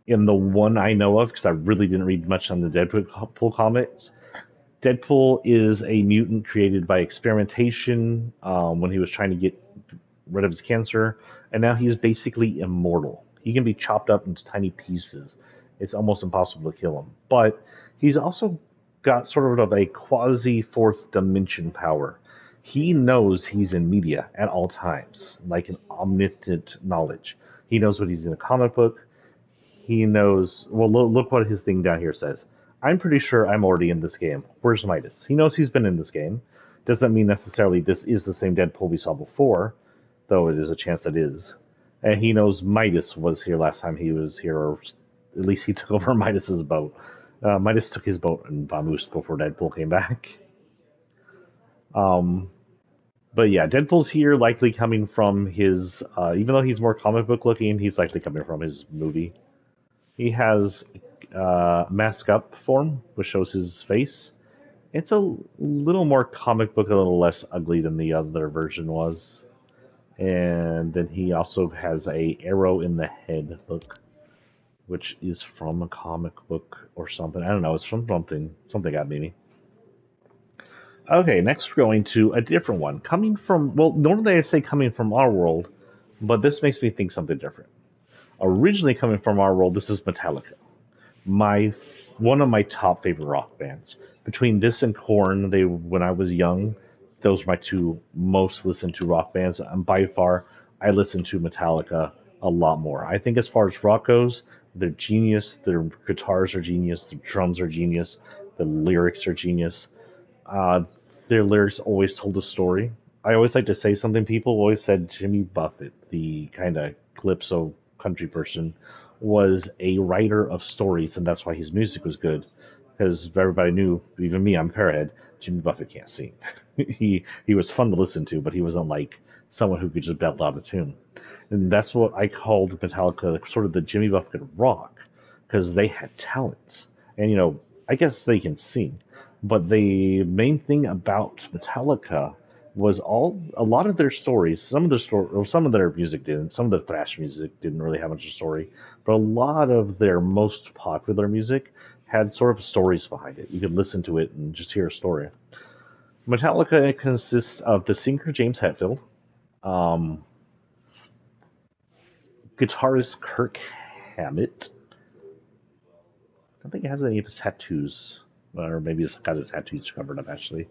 in the one I know of, because I really didn't read much on the Deadpool comics, Deadpool is a mutant created by experimentation when he was trying to get rid of his cancer, and now he's basically immortal. He can be chopped up into tiny pieces. It's almost impossible to kill him. But he's also got sort of a quasi fourth dimension power. He knows he's in media at all times, like an omnipotent knowledge. He knows what he's in a comic book. He knows. Well, look what his thing down here says. I'm pretty sure I'm already in this game. Where's Midas? He knows he's been in this game. Doesn't mean necessarily this is the same Deadpool we saw before, though it is a chance it is. And he knows Midas was here last time he was here, or at least he took over Midas's boat. Midas took his boat and vamoosed before Deadpool came back. But yeah, Deadpool's here, likely coming from his. Even though he's more comic book looking, he's likely coming from his movie. He has mask up form, which shows his face. It's a little more comic book, a little less ugly than the other version was. And then he also has a arrow in the head look, which is from a comic book or something. I don't know. It's from something got me. Okay, next we're going to a different one. Coming from, well, normally I say coming from our world, but this makes me think something different. Originally coming from our world, this is Metallica. One of my top favorite rock bands. Between this and Korn, when I was young, those were my two most listened to rock bands. And by far, I listen to Metallica a lot more. I think as far as rock goes, they're genius. Their guitars are genius. Their drums are genius. The lyrics are genius. Their lyrics always told a story. I always like to say something. People always said Jimmy Buffett, the kind of calypso country person, was a writer of stories, and that's why his music was good. Because everybody knew, even me, I'm Fairhead, Jimmy Buffett can't sing. he was fun to listen to, but he wasn't like someone who could just belt out a tune. And that's what I called Metallica, sort of the Jimmy Buffett of rock, because they had talent. And I guess they can sing, but the main thing about Metallica was a lot of their stories. Some of their music didn't. Some of the thrash music didn't really have much of a story, but a lot of their most popular music had sort of stories behind it. You could listen to it and just hear a story. Metallica consists of the singer James Hetfield, guitarist Kirk Hammett. I don't think he has any of his tattoos, or maybe he's got his tattoos covered up. Actually,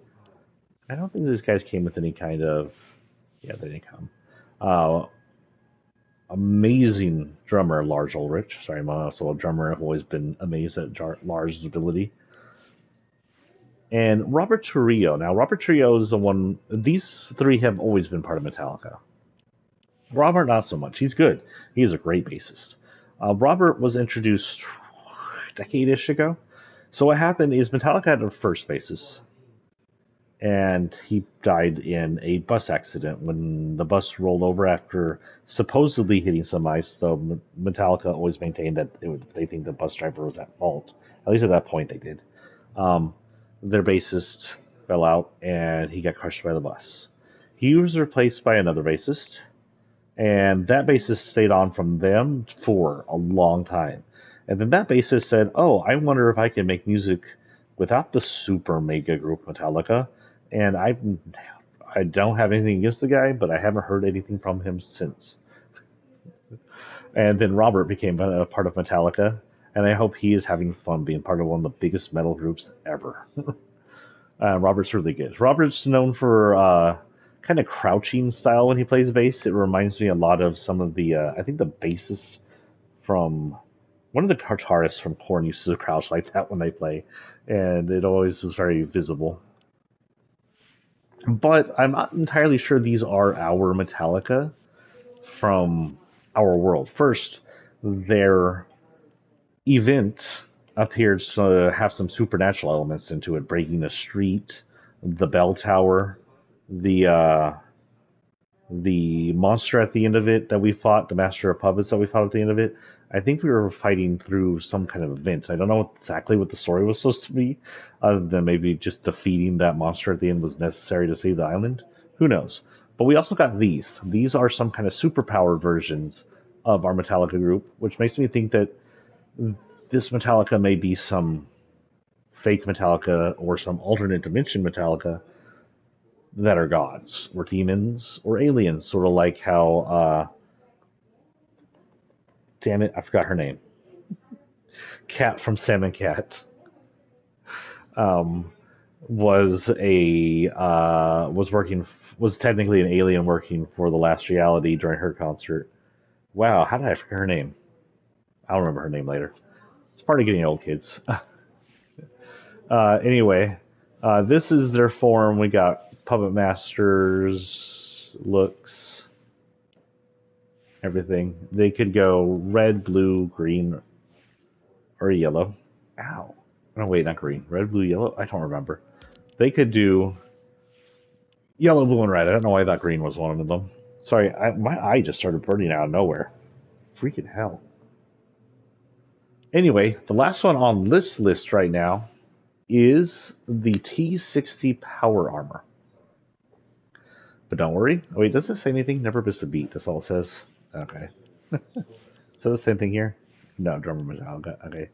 I don't think these guys came with any kind of. Yeah, they didn't come. Amazing drummer Lars Ulrich. Sorry, I'm also a drummer. I've always been amazed at Lars' ability. And Robert Trujillo. Now, Robert Trujillo is the one. These three have always been part of Metallica. Robert, not so much. He's good. He's a great bassist. Robert was introduced a decade-ish ago. So what happened is Metallica had a first bassist, and he died in a bus accident when the bus rolled over after supposedly hitting some ice. So Metallica always maintained that they think the bus driver was at fault. At least at that point they did. Their bassist fell out, and he got crushed by the bus. He was replaced by another bassist, and that bassist stayed on from them for a long time. And then that bassist said, "Oh, I wonder if I can make music without the super mega group Metallica." And I don't have anything against the guy, but I haven't heard anything from him since. And then Robert became a part of Metallica, and I hope he is having fun being part of one of the biggest metal groups ever. Robert's really good. Robert's known for kind of crouching style when he plays bass. It reminds me a lot of some of the, I think the bassist from one of the guitarists from Korn used to crouch like that when they play, and it always was very visible. But I'm not entirely sure these are our Metallica from our world. First, their event appears to have some supernatural elements into it, breaking the street, the bell tower, the monster at the end of it that we fought, the master of puppets that we fought at the end of it. I think we were fighting through some kind of event. I don't know exactly what the story was supposed to be, other than maybe just defeating that monster at the end was necessary to save the island. Who knows? But we also got these. These are some kind of superpowered versions of our Metallica group, which makes me think that this Metallica may be some fake Metallica or some alternate dimension Metallica that are gods or demons or aliens, sort of like how damn it, I forgot her name. Cat from Sam and Cat. was technically an alien working for the Last Reality during her concert. Wow, how did I forget her name? I'll remember her name later. It's part of getting old, kids. Anyway, this is their form. We got Puppet Masters, looks, everything. They could go red, blue, green, or yellow. Ow. No, wait, not green. Red, blue, yellow? I don't remember. They could do yellow, blue, and red. I don't know why I thought green was one of them. Sorry, my eye just started burning out of nowhere. Freaking hell. Anyway, the last one on this list right now is the T60 Power Armor. But don't worry. Oh, wait, does it say anything? Never miss a beat. That's all it says. Okay. So the same thing here? No, drummer Metallica. Okay.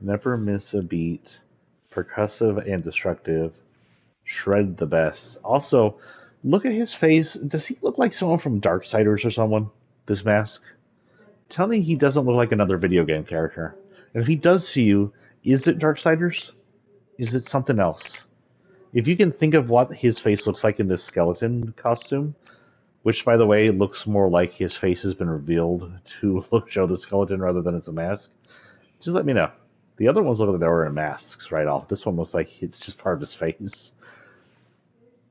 Never miss a beat. Percussive and destructive. Shred the best. Also, look at his face. Does he look like someone from Darksiders or someone? This mask? Tell me he doesn't look like another video game character. And if he does to you, is it Darksiders? Is it something else? If you can think of what his face looks like in this skeleton costume, which, by the way, looks more like his face has been revealed to show the skeleton rather than it's a mask, just let me know. The other ones look like they were in masks right off. This one looks like it's just part of his face.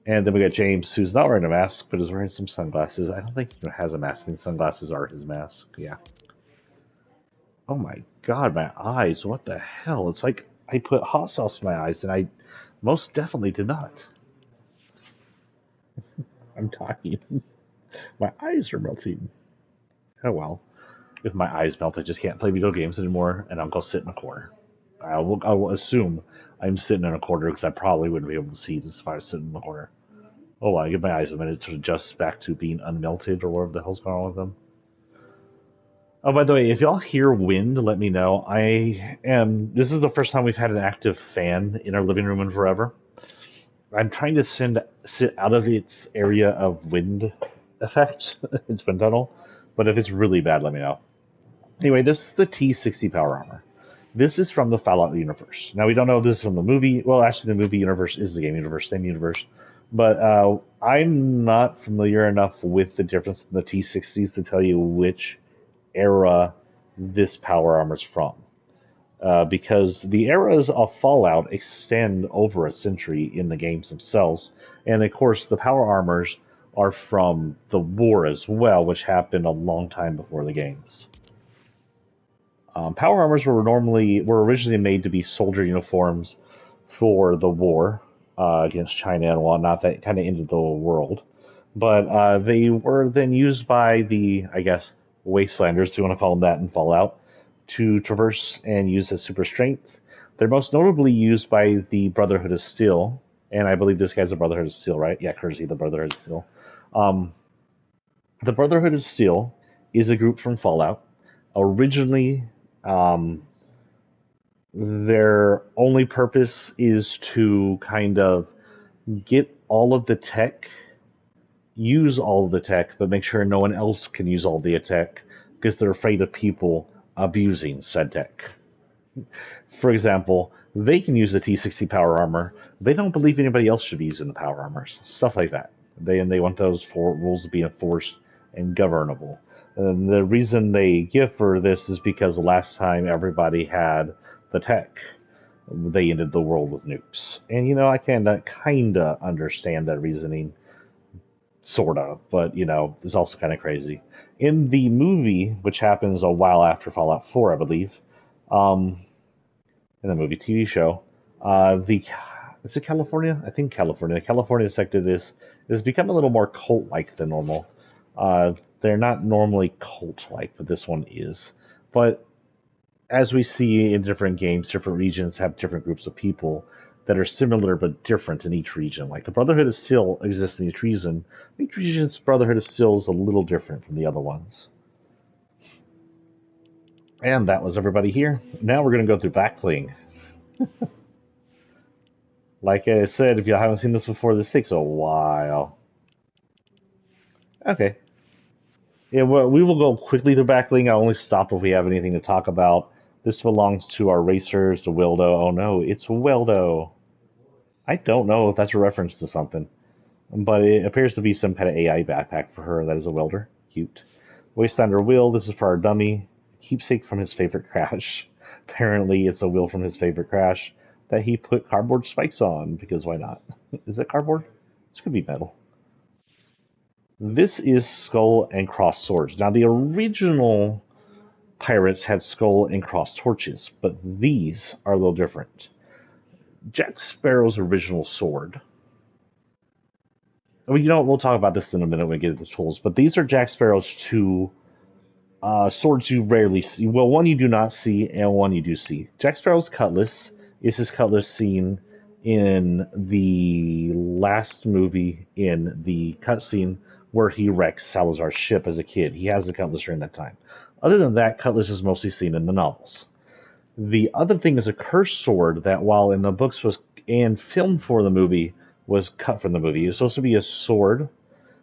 And then we got James, who's not wearing a mask, but is wearing some sunglasses. I don't think he has a mask. I think sunglasses are his mask. Yeah. Oh my god, my eyes. What the hell? It's like I put hot sauce in my eyes, and I most definitely did not. I'm talking. My eyes are melting. Oh well. If my eyes melt, I just can't play video games anymore, and I'll go sit in a corner. I will assume I'm sitting in a corner, because I probably wouldn't be able to see this if I was sitting in the corner. Oh well, I give my eyes a minute to adjust back to being unmelted, or whatever the hell's going on with them. Oh, by the way, if y'all hear wind, let me know. This is the first time we've had an active fan in our living room in forever. I'm trying to sit out of its area of wind effect, its wind tunnel, but if it's really bad, let me know. Anyway, this is the T60 Power Armor. This is from the Fallout universe. Now, we don't know if this is from the movie. Well, actually, the movie universe is the game universe, same universe. But I'm not familiar enough with the difference in the T60s to tell you which era this power armor is from. Because the eras of Fallout extend over a century in the games themselves. And of course, the power armors are from the war as well, which happened a long time before the games. Power armors were originally made to be soldier uniforms for the war against China and whatnot. That kind of ended the world. But they were then used by the, I guess, Wastelanders, if you want to call them that in Fallout, to traverse and use as super strength. They're most notably used by the Brotherhood of Steel, and I believe this guy's a Brotherhood of Steel, right? Yeah, courtesy of the Brotherhood of Steel. The Brotherhood of Steel is a group from Fallout. Originally, their only purpose is to kind of get all of the tech, use all of the tech, but make sure no one else can use all the tech, because they're afraid of people abusing said tech. For example, they can use the T60 power armor. They don't believe anybody else should be using the power armors. Stuff like that. They want those rules to be enforced and governable. And the reason they give for this is because the last time everybody had the tech, they ended the world with nukes. And, I can kind of understand that reasoning, sort of, but, it's also kind of crazy. In the movie, which happens a while after Fallout 4, I believe, in the movie TV show, is it California? I think California. California sector has become a little more cult-like than normal. They're not normally cult-like, but this one is. But as we see in different games, different regions have different groups of people that are similar but different in each region. Like the Brotherhood of Steel exists in each region. Each region's Brotherhood of Steel is a little different from the other ones. And that was everybody here. Now we're going to go through backplaying. Like I said, if you haven't seen this before, this takes a while. Okay. Yeah, well, we will go quickly through backbling. I'll only stop if we have anything to talk about. This belongs to our racers, the Wildo. Oh no, it's Wildo. I don't know if that's a reference to something, but it appears to be some kind of AI backpack for her that is a welder. Cute. Wastelander wheel. This is for our dummy. Keepsake from his favorite crash. Apparently, it's a wheel from his favorite crash that he put cardboard spikes on because why not? Is it cardboard? This could be metal. This is skull and cross swords. Now, the original pirates had skull and cross torches, but these are a little different. Jack Sparrow's original sword. Well, we'll talk about this in a minute when we get to the tools, but these are Jack Sparrow's two swords you rarely see. Well, one you do not see, and one you do see. Jack Sparrow's cutlass is his cutlass seen in the last movie in the cutscene where he wrecks Salazar's ship as a kid. He has a cutlass during that time. Other than that, cutlass is mostly seen in the novels. The other thing is a cursed sword that, while in the books was and filmed for the movie, was cut from the movie. It was supposed to be a sword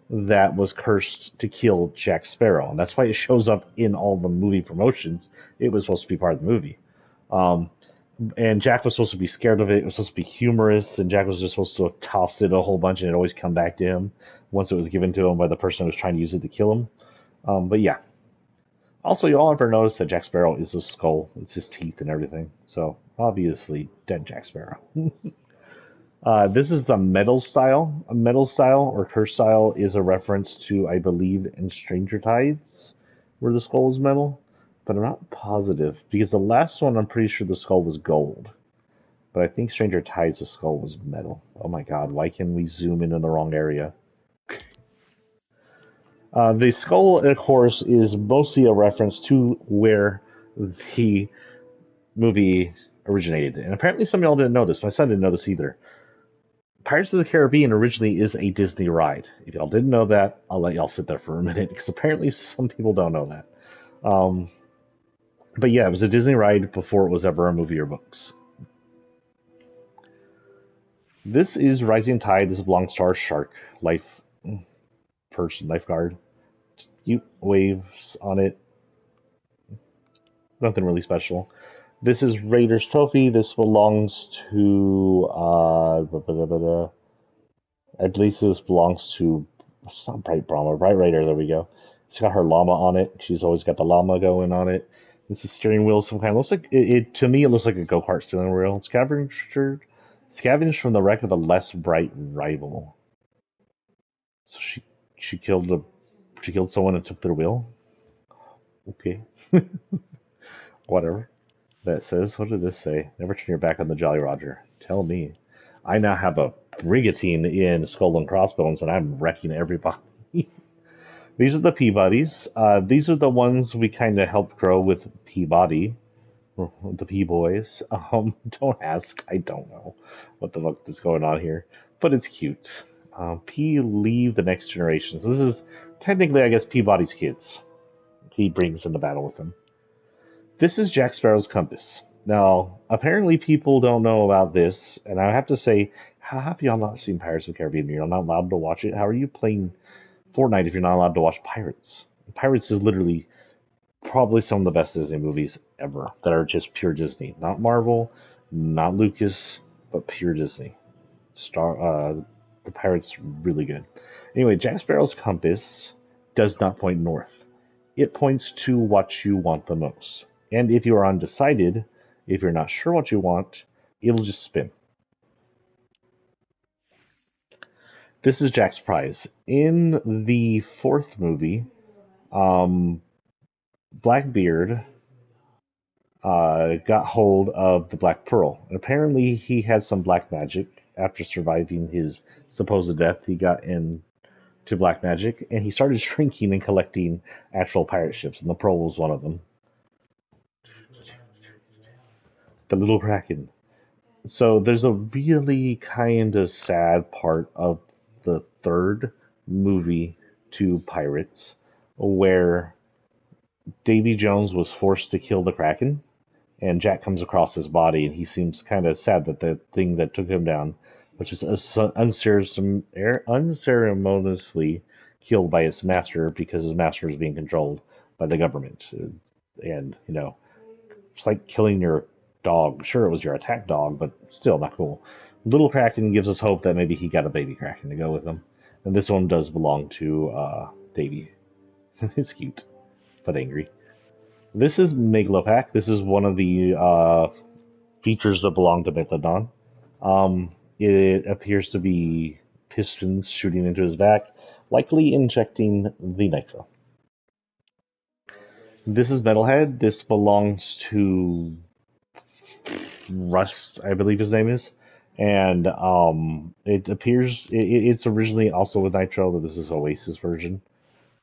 that was cursed to kill Jack Sparrow, and that's why it shows up in all the movie promotions. It was supposed to be part of the movie. And Jack was supposed to be scared of it. It was supposed to be humorous, and Jack was just supposed to toss it a whole bunch, and it always come back to him once it was given to him by the person who was trying to use it to kill him. But yeah. Also, you all ever notice that Jack Sparrow is a skull. It's his teeth and everything. So, obviously, dead Jack Sparrow. This is the metal style. A metal style or curse style is a reference to, I believe, in Stranger Tides, where the skull is metal. But I'm not positive, because the last one I'm pretty sure the skull was gold. But I think Stranger Tides the skull was metal. Oh my god, why can we zoom in the wrong area? The skull, of course, is mostly a reference to where the movie originated. And apparently some of y'all didn't know this. My son didn't know this either. Pirates of the Caribbean originally is a Disney ride. If y'all didn't know that, I'll let y'all sit there for a minute, because apparently some people don't know that. But yeah, it was a Disney ride before it was ever a movie or books. This is Rising Tide. This belongs to our shark life person, lifeguard. Cute waves on it. Nothing really special. This is Raider's Trophy. This belongs to I believe this belongs to, it's not Brite Brahma, Brite Raider, there we go. It's got her llama on it. She's always got the llama going on it. This is steering wheel, some kind. Looks like to me it looks like a go-kart steering wheel. Scavenged from the wreck of a less bright rival. So she killed someone and took their wheel. Okay. Whatever that says. What did this say? Never turn your back on the Jolly Roger. Tell me. I now have a brigantine in Skull and Crossbones, and I'm wrecking everybody. These are the Peabodies. These are the ones we kind of helped grow with Peabody, the P-Boys. Don't ask. I don't know what the fuck is going on here, but it's cute. P leave the next generation. So this is technically, I guess, Peabody's kids. He brings into battle with him. This is Jack Sparrow's compass. Now, apparently people don't know about this, and I have to say, how have y'all not seen Pirates of the Caribbean? You're not allowed to watch it. How are you playing Fortnite if you're not allowed to watch Pirates? Pirates is literally probably some of the best Disney movies ever that are just pure Disney. Not Marvel, not Lucas, but pure Disney. The Pirates really good. Anyway, Jack Sparrow's compass does not point north. It points to what you want the most. And if you are undecided, if you're not sure what you want, it'll just spin. This is Jack's prize. In the fourth movie, Blackbeard got hold of the Black Pearl. And apparently he had some black magic. After surviving his supposed death, he got into black magic, and he started shrinking and collecting actual pirate ships, and the Pearl was one of them. The Little Kraken. So there's a really kind of sad part of the third movie to Pirates where Davy Jones was forced to kill the Kraken, and Jack comes across his body, and he seems kind of sad that the thing that took him down, which is unceremoniously killed by his master because his master is being controlled by the government. And, it's like killing your dog. Sure, it was your attack dog, but still not cool. Little Kraken gives us hope that maybe he got a baby Kraken to go with him. And this one does belong to Davy. It's cute, but angry. This is Megalopack. This is one of the features that belong to Megalodon. It appears to be pistons shooting into his back, likely injecting the nitro. This is Metalhead. This belongs to Rust, I believe his name is. And it appears it's originally also with nitro, but this is Oasis version.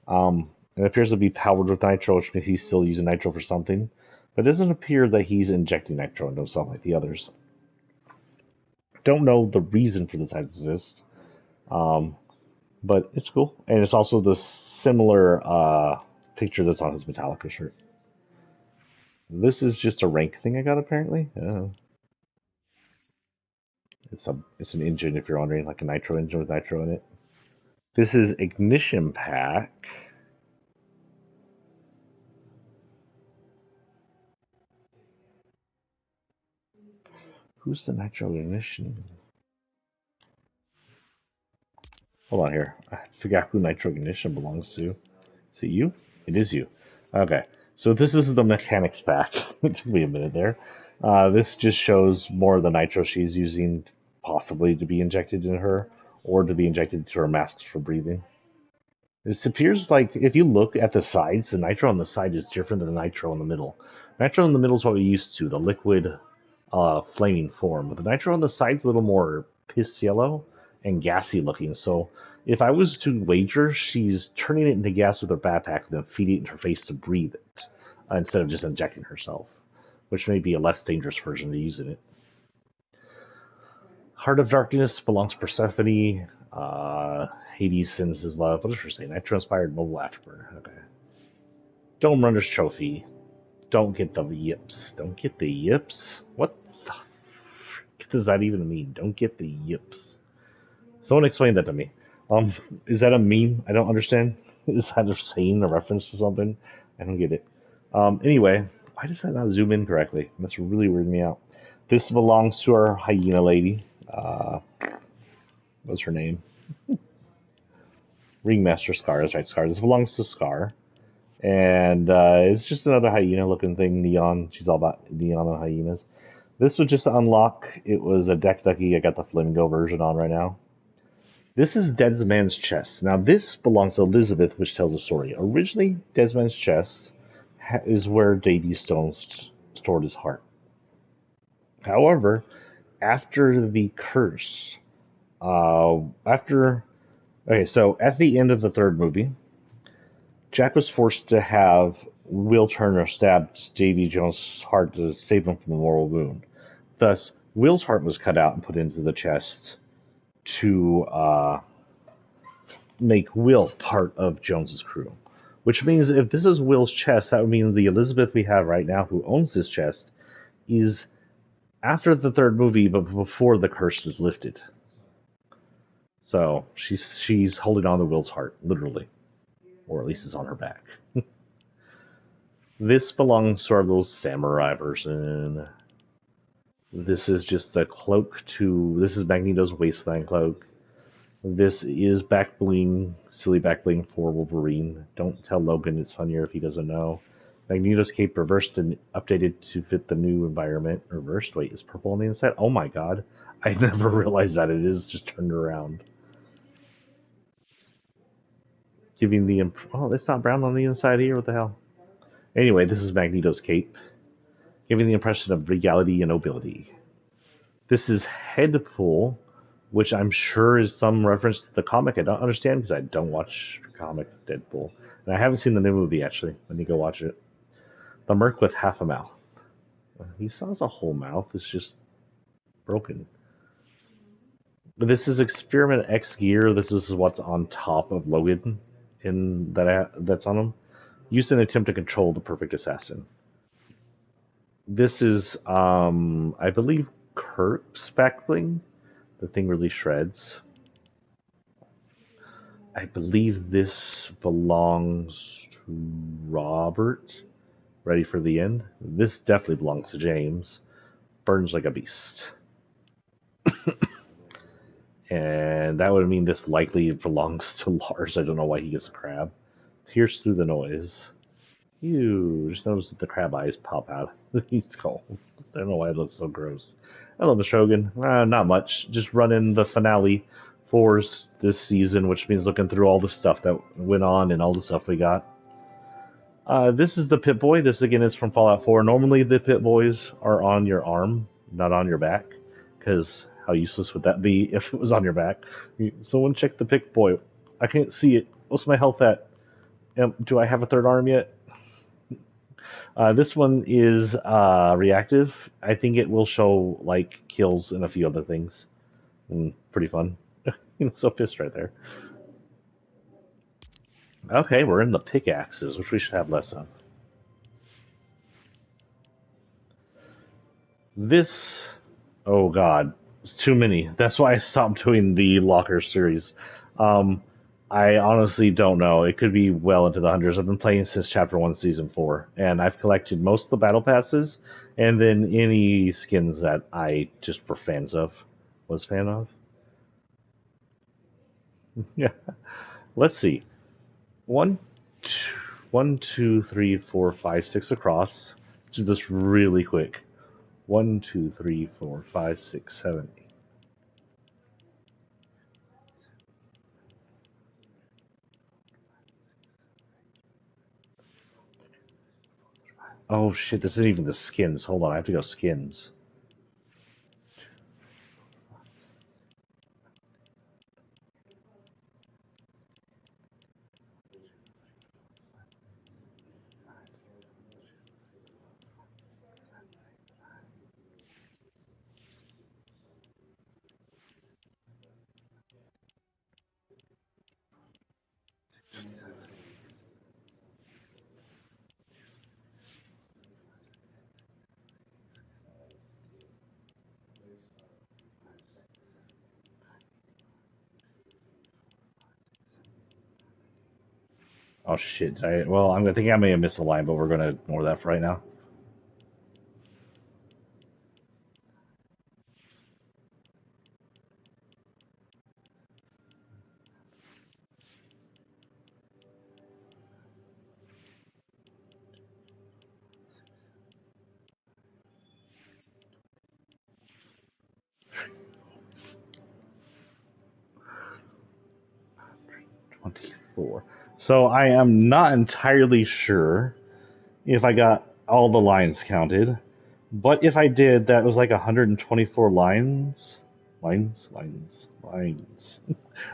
It appears to be powered with nitro, which means he's still using nitro for something. But it doesn't appear that he's injecting nitro into himself like the others. Don't know the reason for this exist, but it's cool. And it's also the similar picture that's on his Metallica shirt. This is just a rank thing I got apparently. It's an engine if you're wondering, like a nitro engine with nitro in it. This is Ignition Pack. Who's the nitro ignition? Hold on here. I forgot who nitro ignition belongs to. Is it you? It is you. Okay. So this is the mechanics pack. It took me a minute there. This just shows more of the nitro she's using, possibly to be injected in her, or to be injected into her masks for breathing. It appears like if you look at the sides, the nitro on the side is different than the nitro in the middle. Nitro in the middle is what we used to, the liquid flaming form. But the nitro on the side is a little more piss yellow and gassy looking. So if I was to wager, she's turning it into gas with her backpack and then feeding it in her face to breathe it instead of just injecting herself, which may be a less dangerous version to use in it. Heart of Darkness belongs to Persephone. Hades sends his love. What does she say? Nitro-inspired mobile afterburner. Okay. Dome Runner's Trophy. Don't get the yips. Don't get the yips? What the frick does that even mean? Don't get the yips. Someone explain that to me. Is that a meme? I don't understand. Is that a saying, a reference to something? I don't get it. Anyway, why does that not zoom in correctly? That's really weirding me out. This belongs to our hyena lady. What's her name? Ringmaster Scar. That's right, Scar. This belongs to Scar. And it's just another hyena-looking thing, neon. She's all about neon and hyenas. This was just to unlock. It was a deck ducky. I got the flamingo version on right now. This is Dead Man's Chest. Now, this belongs to Elizabeth, which tells a story. Originally, Dead Man's Chest is where Davy Stones stored his heart. However, after the curse, so at the end of the third movie, Jack was forced to have Will Turner stab Davy Jones' heart to save him from a mortal wound. Thus, Will's heart was cut out and put into the chest to make Will part of Jones's crew. Which means if this is Will's chest, that would mean the Elizabeth we have right now who owns this chest is after the third movie, but before the curse is lifted. So she's holding on to Will's heart, literally. Or at least it's on her back. This belongs to our little samurai version. This is just a cloak this is Magneto's wasteland cloak. This is back bling, silly back bling for Wolverine. Don't tell Logan it's funnier if he doesn't know. Magneto's cape reversed and updated to fit the new environment. Reversed? Wait, is purple on the inside? Oh my god. I never realized that it is just turned around. Giving the oh, it's not brown on the inside here. What the hell? Anyway, this is Magneto's cape, giving the impression of regality and nobility. This is Headpool, which I'm sure is some reference to the comic. I don't understand because I don't watch comic Deadpool, and I haven't seen the new movie actually. Let me go watch it. The Merc with half a mouth. He still has a whole mouth. It's just broken. But this is Experiment X gear. This is what's on top of Logan in that's on him. Used in an attempt to control the perfect assassin. This is, I believe, Kirk's backbling. The thing really shreds. I believe this belongs to Robert. Ready for the end? This definitely belongs to James. Burns like a beast. And that would mean this likely belongs to Lars. I don't know why he gets a crab. Pierce through the noise. You just notice that the crab eyes pop out. He's cold. I don't know why it looks so gross. Hello, Mr. Hogan. Not much. Just running the finale for this season, which means looking through all the stuff that went on and all the stuff we got. This is the Pit Boy. This again is from Fallout 4. Normally the Pit Boys are on your arm, not on your back, because how useless would that be if it was on your back? Someone check the Pit Boy. I can't see it. What's my health at? Do I have a third arm yet? This one is reactive. I think it will show like kills and a few other things. Pretty fun. So pissed right there. Okay, we're in the pickaxes, which we should have less of. This, oh god, it's too many. That's why I stopped doing the locker series. I honestly don't know. It could be well into the hundreds. I've been playing since Chapter 1, Season 4, and I've collected most of the battle passes, and then any skins that I just were fans of. Was fan of? Yeah. Let's see. 1, 2, 3, 4, 5, 6 across. Let's do this really quick. 1, 2, 3, 4, 5, 6, 7, 8. Oh shit, this isn't even the skins. Hold on, I have to go skins. Oh shit, well, I think I may have missed a line, but we're going to ignore that for right now. So I am not entirely sure if I got all the lines counted, but if I did, that was like 124 lines. Lines.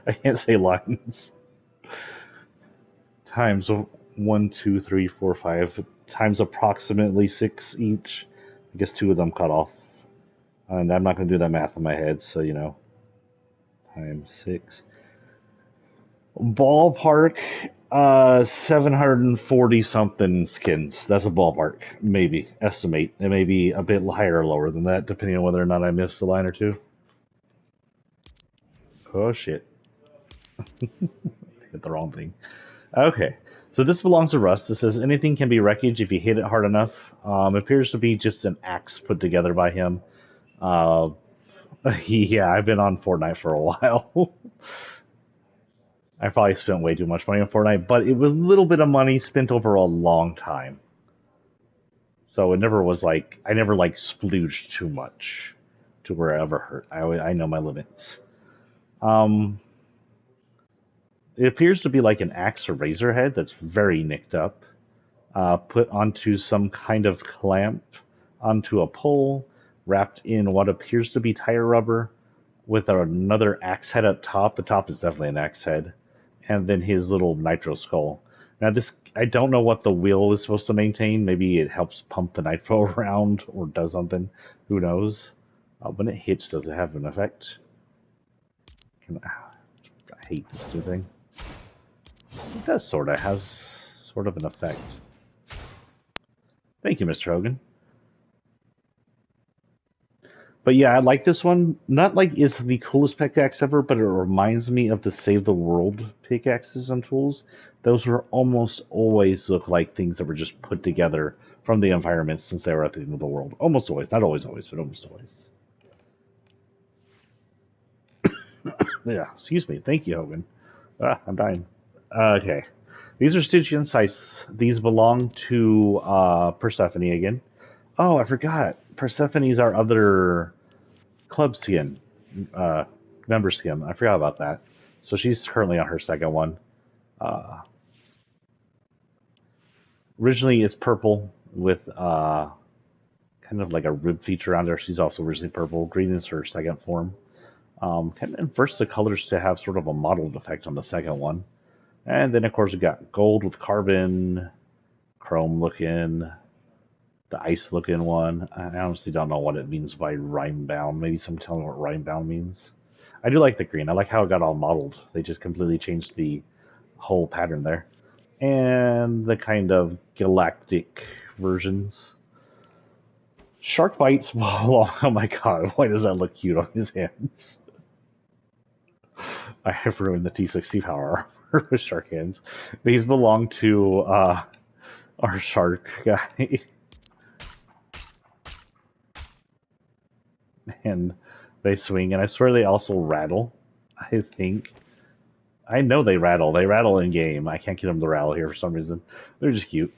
I can't say lines. Times 1, 2, 3, 4, 5, times approximately 6 each. I guess 2 of them cut off. And I'm not going to do that math in my head, so times 6. Ballpark, 740 something skins. That's a ballpark, maybe. Estimate. It may be a bit higher or lower than that, depending on whether or not I missed a line or two. Oh shit. Hit the wrong thing. Okay, so this belongs to Rust. It says anything can be wreckage if you hit it hard enough. Appears to be just an axe put together by him. Yeah, I've been on Fortnite for a while. I probably spent way too much money on Fortnite, but it was a little bit of money spent over a long time. So it never was like, I never like splooged too much to where I ever hurt. I know my limits. It appears to be like an axe or razor head that's very nicked up. Put onto some kind of clamp onto a pole, wrapped in what appears to be tire rubber, with another axe head up top. The top is definitely an axe head. And then his little nitro skull. Now this, I don't know what the wheel is supposed to maintain. Maybe it helps pump the nitro around or does something. Who knows? When it hits, does it have an effect? I hate this stupid thing. It does sort of, has sort of an effect. Thank you, Mr. Hogan. But yeah, I like this one. Not like it's the coolest pickaxe ever, but it reminds me of the Save the World pickaxes and tools. Those were almost always look like things that were just put together from the environment since they were at the end of the world. Almost always. Not always, but almost always. Yeah, excuse me. Thank you, Hogan. I'm dying. Okay. These are Stygian scythes. These belong to Persephone again. Oh, I forgot. Persephone's our other club skin, uh, member skin. I forgot about that. So she's currently on her second one. Uh, Originally, it's purple with kind of like a rib feature on there. She's also originally purple. Green is her second form. Kind of inverts the colors to have sort of a mottled effect on the second one. And then, of course, we got gold with carbon, chrome looking, the ice looking one. I honestly don't know what it means by rhyme bound. Maybe someone tell me what rhyme bound means. I do like the green. I like how it got all mottled. They just completely changed the whole pattern there. And the kind of galactic versions. Shark bites. Oh my god, why does that look cute on his hands? I have ruined the T60 power armor with shark hands. These belong to our shark guy. And they swing, and I swear they also rattle. I think. I know they rattle. They rattle in game. I can't get them to rattle here for some reason. They're just cute.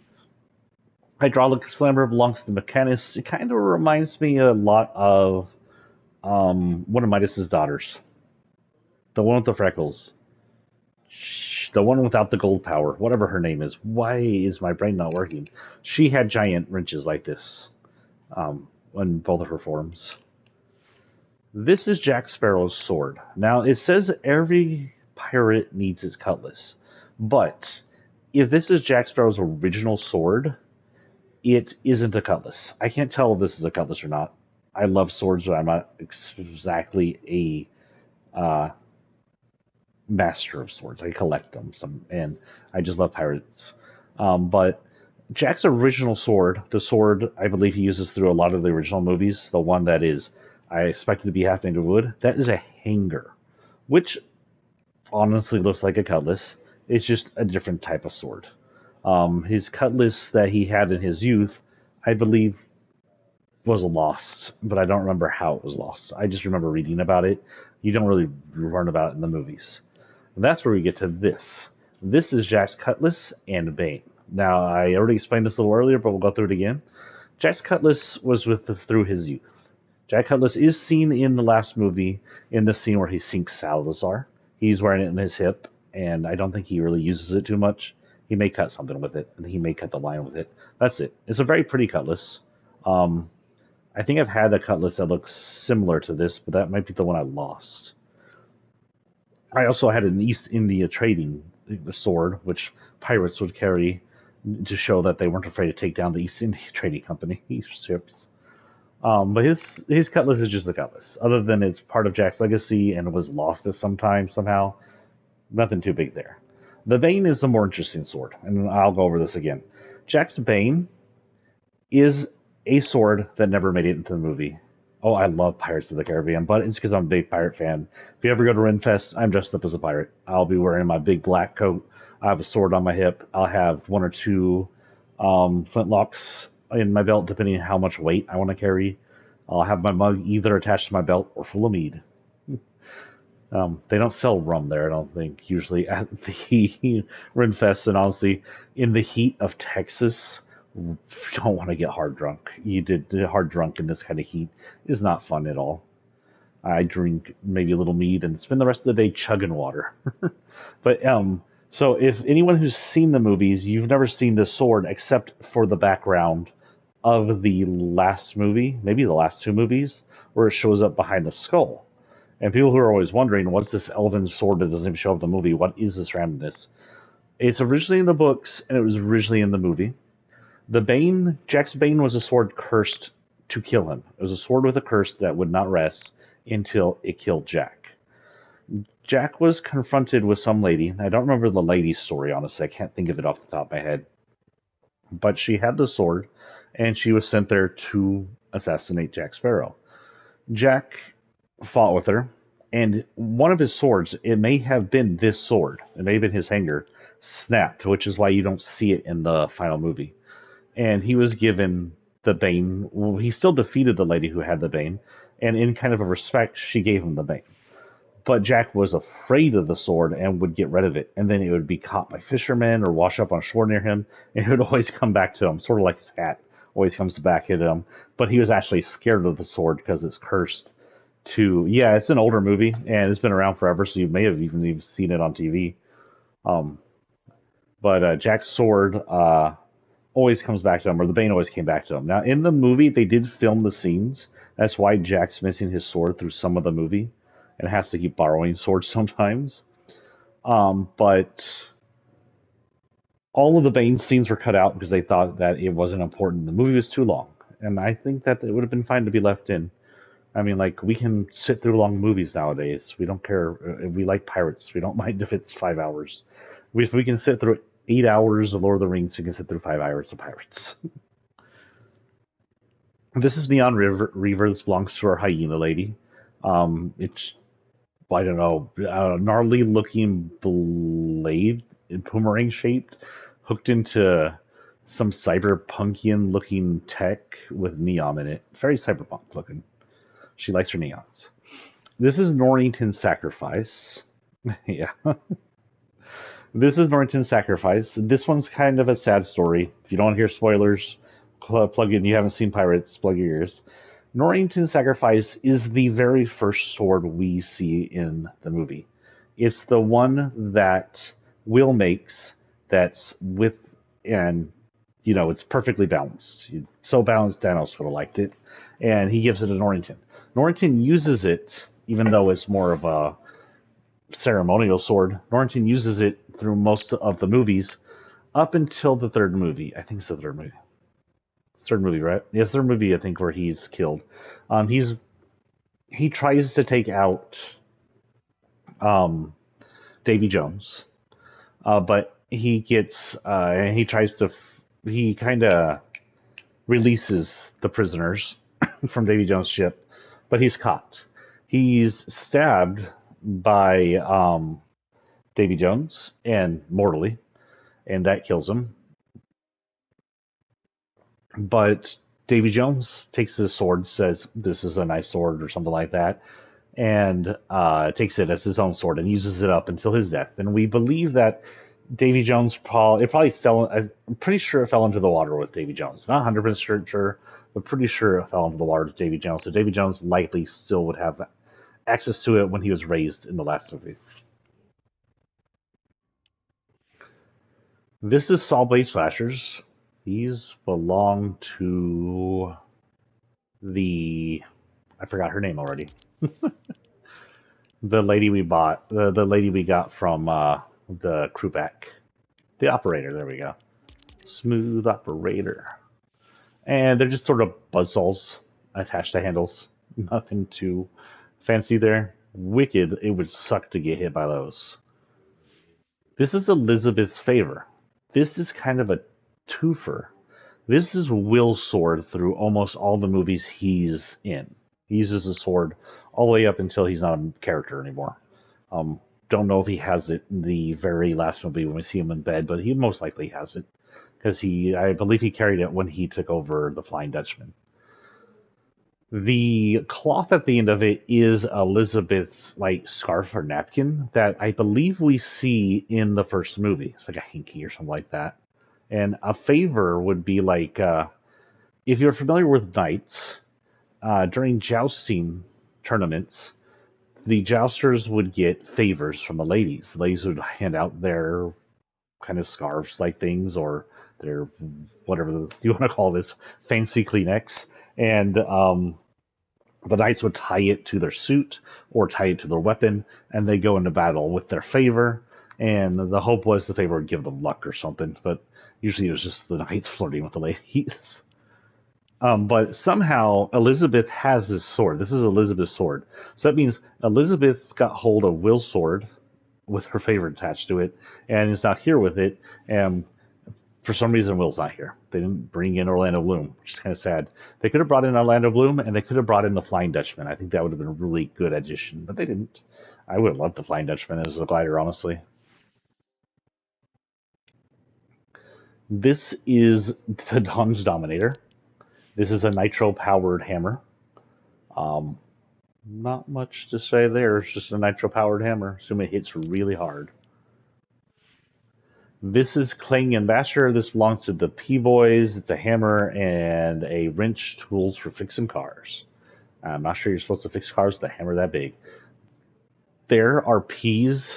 Hydraulic Slammer belongs to the Machinist. It kind of reminds me a lot of one of Midas's daughters. The one with the freckles. The one without the gold power. Whatever her name is. Why is my brain not working? She had giant wrenches like this in both of her forms. This is Jack Sparrow's sword. Now, it says every pirate needs his cutlass. But if this is Jack Sparrow's original sword, it isn't a cutlass. I can't tell if this is a cutlass or not. I love swords, but I'm not exactly a master of swords. I collect them, and I just love pirates. But Jack's original sword, the sword I believe he uses through a lot of the original movies, the one that is, I expected to be half made of wood, that is a hanger, which honestly looks like a cutlass. It's just a different type of sword. His cutlass that he had in his youth, I believe, was lost, but I don't remember how it was lost. I just remember reading about it. You don't really learn about it in the movies. And that's where we get to this. This is Jack's cutlass and Bane. Now, I already explained this a little earlier, but we'll go through it again. Jack's cutlass was through his youth. Jack Cutlass is seen in the last movie in the scene where he sinks Salazar. He's wearing it in his hip, and I don't think he really uses it too much. He may cut something with it, and he may cut the line with it. That's it. It's a very pretty cutlass. I think I've had a cutlass that looks similar to this, but that might be the one I lost. I also had an East India trading sword, which pirates would carry to show that they weren't afraid to take down the East India Trading Company ships. But his cutlass is just a cutlass. Other than it's part of Jack's legacy and was lost at some time somehow, nothing too big there. The Bane is the more interesting sword, and I'll go over this again. Jack's Bane is a sword that never made it into the movie. Oh, I love Pirates of the Caribbean, but it's because I'm a big pirate fan. If you ever go to Renfest, I'm dressed up as a pirate. I'll be wearing my big black coat. I have a sword on my hip. I'll have one or two flintlocks in my belt, depending on how much weight I want to carry. I'll have my mug either attached to my belt or full of mead. They don't sell rum there, I don't think, usually at the Renfest, and honestly, in the heat of Texas, you don't want to get hard drunk. Hard drunk in this kind of heat is not fun at all. I drink maybe a little mead and spend the rest of the day chugging water. But so if anyone who's seen the movies, you've never seen this sword except for the background of the last movie, maybe the last two movies, where it shows up behind the skull. And people who are always wondering, what's this elven sword that doesn't even show up in the movie? What is this randomness? It's originally in the books, and it was originally in the movie. The Bane, Jack's Bane was a sword cursed to kill him. It was a sword with a curse that would not rest until it killed Jack. Jack was confronted with some lady. I don't remember the lady's story, honestly. I can't think of it off the top of my head. But she had the sword, and she was sent there to assassinate Jack Sparrow. Jack fought with her, and one of his swords, it may have been this sword, it may have been his hanger, snapped, which is why you don't see it in the final movie. And he was given the Bane. Well, he still defeated the lady who had the Bane, and in kind of a respect, she gave him the Bane. But Jack was afraid of the sword and would get rid of it, and then it would be caught by fishermen or wash up on shore near him, and it would always come back to him, sort of like Scat always comes back at him. But he was actually scared of the sword because it's cursed. Yeah, it's an older movie and it's been around forever, so you may have even seen it on TV. Um, but Jack's sword always comes back to him, or the Bane always came back to him. Now, in the movie, they did film the scenes. That's why Jack's missing his sword through some of the movie and has to keep borrowing swords sometimes. But all of the Bane scenes were cut out because they thought that it wasn't important. The movie was too long, and I think that it would have been fine to be left in. I mean, like, we can sit through long movies nowadays. We don't care. We like pirates. We don't mind if it's 5 hours. If we can sit through 8 hours of Lord of the Rings, we can sit through 5 hours of pirates. This is Neon Reaver. This belongs to our hyena lady. It's, I don't know, gnarly looking blade, boomerang shaped, hooked into some cyberpunkian looking tech with neon in it. Very cyberpunk looking. She likes her neons. This is Norrington's Sacrifice. Yeah. This is Norrington's Sacrifice. This one's kind of a sad story. If you don't want to hear spoilers, plug in. You haven't seen Pirates, plug your ears. Norrington's Sacrifice is the very first sword we see in the movie. It's the one that Will makes that's with, and, you know, it's perfectly balanced. So balanced, Thanos would have liked it. And he gives it to Norrington. Norrington uses it, even though it's more of a ceremonial sword. Norrington uses it through most of the movies up until the third movie. I think it's the third movie. Third movie, right? Yeah, third movie, I think, where he's killed. He tries to take out Davy Jones, but he gets he kind of releases the prisoners from Davy Jones' ship, but he's caught. He's stabbed by Davy Jones, and mortally, and that kills him. But Davy Jones takes his sword, says this is a nice sword or something like that, and takes it as his own sword and uses it up until his death. And we believe that Davy Jones probably fell. I'm pretty sure it fell into the water with Davy Jones. Not 100% sure, but pretty sure it fell into the water with Davy Jones. So Davy Jones likely still would have access to it when he was raised in the last movie. This is Saw Blade Slashers. These belong to I forgot her name already. The lady we bought, the lady we got from the crewback. The operator, there we go. Smooth operator. And they're just sort of buzzsaws attached to handles. Nothing too fancy there. Wicked, it would suck to get hit by those. This is Elizabeth's Favor. This is kind of a twofer. This is Will's sword through almost all the movies he's in. He uses the sword all the way up until he's not a character anymore. Don't know if he has it in the very last movie when we see him in bed, but he most likely has it because I believe he carried it when he took over the Flying Dutchman. The cloth at the end of it is Elizabeth's scarf or napkin that I believe we see in the first movie. It's like a hanky or something like that. And a favor would be if you're familiar with knights, during jousting tournaments, the jousters would get favors from the ladies. The ladies would hand out their kind of scarves like things, or their whatever you want to call this, fancy Kleenex. And the knights would tie it to their suit or tie it to their weapon, and they go into battle with their favor. And the hope was the favor would give them luck or something, but usually it was just the knights flirting with the ladies. But somehow Elizabeth has this sword. This is Elizabeth's sword. So that means Elizabeth got hold of Will's sword with her favor attached to it and is not here with it. And for some reason, Will's not here. They didn't bring in Orlando Bloom, which is kind of sad. They could have brought in Orlando Bloom, and they could have brought in the Flying Dutchman. I think that would have been a really good addition, but they didn't. I would have loved the Flying Dutchman as a glider, honestly. This is the Dawn's Dominator. This is a nitro-powered hammer. Not much to say there. It's just a nitro-powered hammer. Assume it hits really hard. This is Clang and Basher. This belongs to the P-Boys. It's a hammer and a wrench, tools for fixing cars. I'm not sure you're supposed to fix cars with a hammer that big. There are P's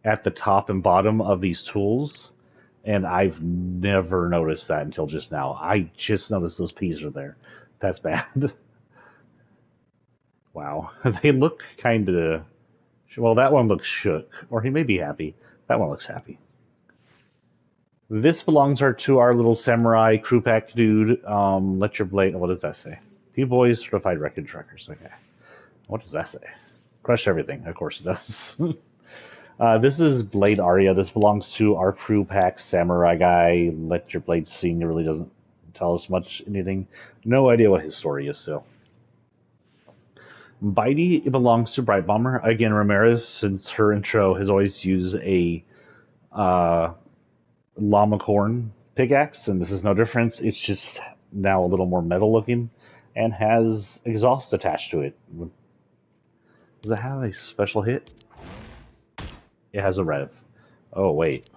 at the top and bottom of these tools, and I've never noticed that until just now. I just noticed those P's are there. That's bad. Wow. They look kind of... Well, that one looks shook, or he may be happy. That one looks happy. This belongs to our little samurai crew pack dude. Let your blade... What does that say? P-Boys Certified Wreckage Truckers. Okay. What does that say? Crush everything. Of course it does. This is Blade Aria. This belongs to our crew pack samurai guy. Let your blade sing. It really doesn't tell us much anything. No idea what his story is still. Bitey belongs to Brite Bomber. Again, Ramirez, since her intro, has always used a llama corn pickaxe, and this is no difference. It's just now a little more metal looking and has exhaust attached to it. Does it have a special hit? It has a rev. Oh, wait.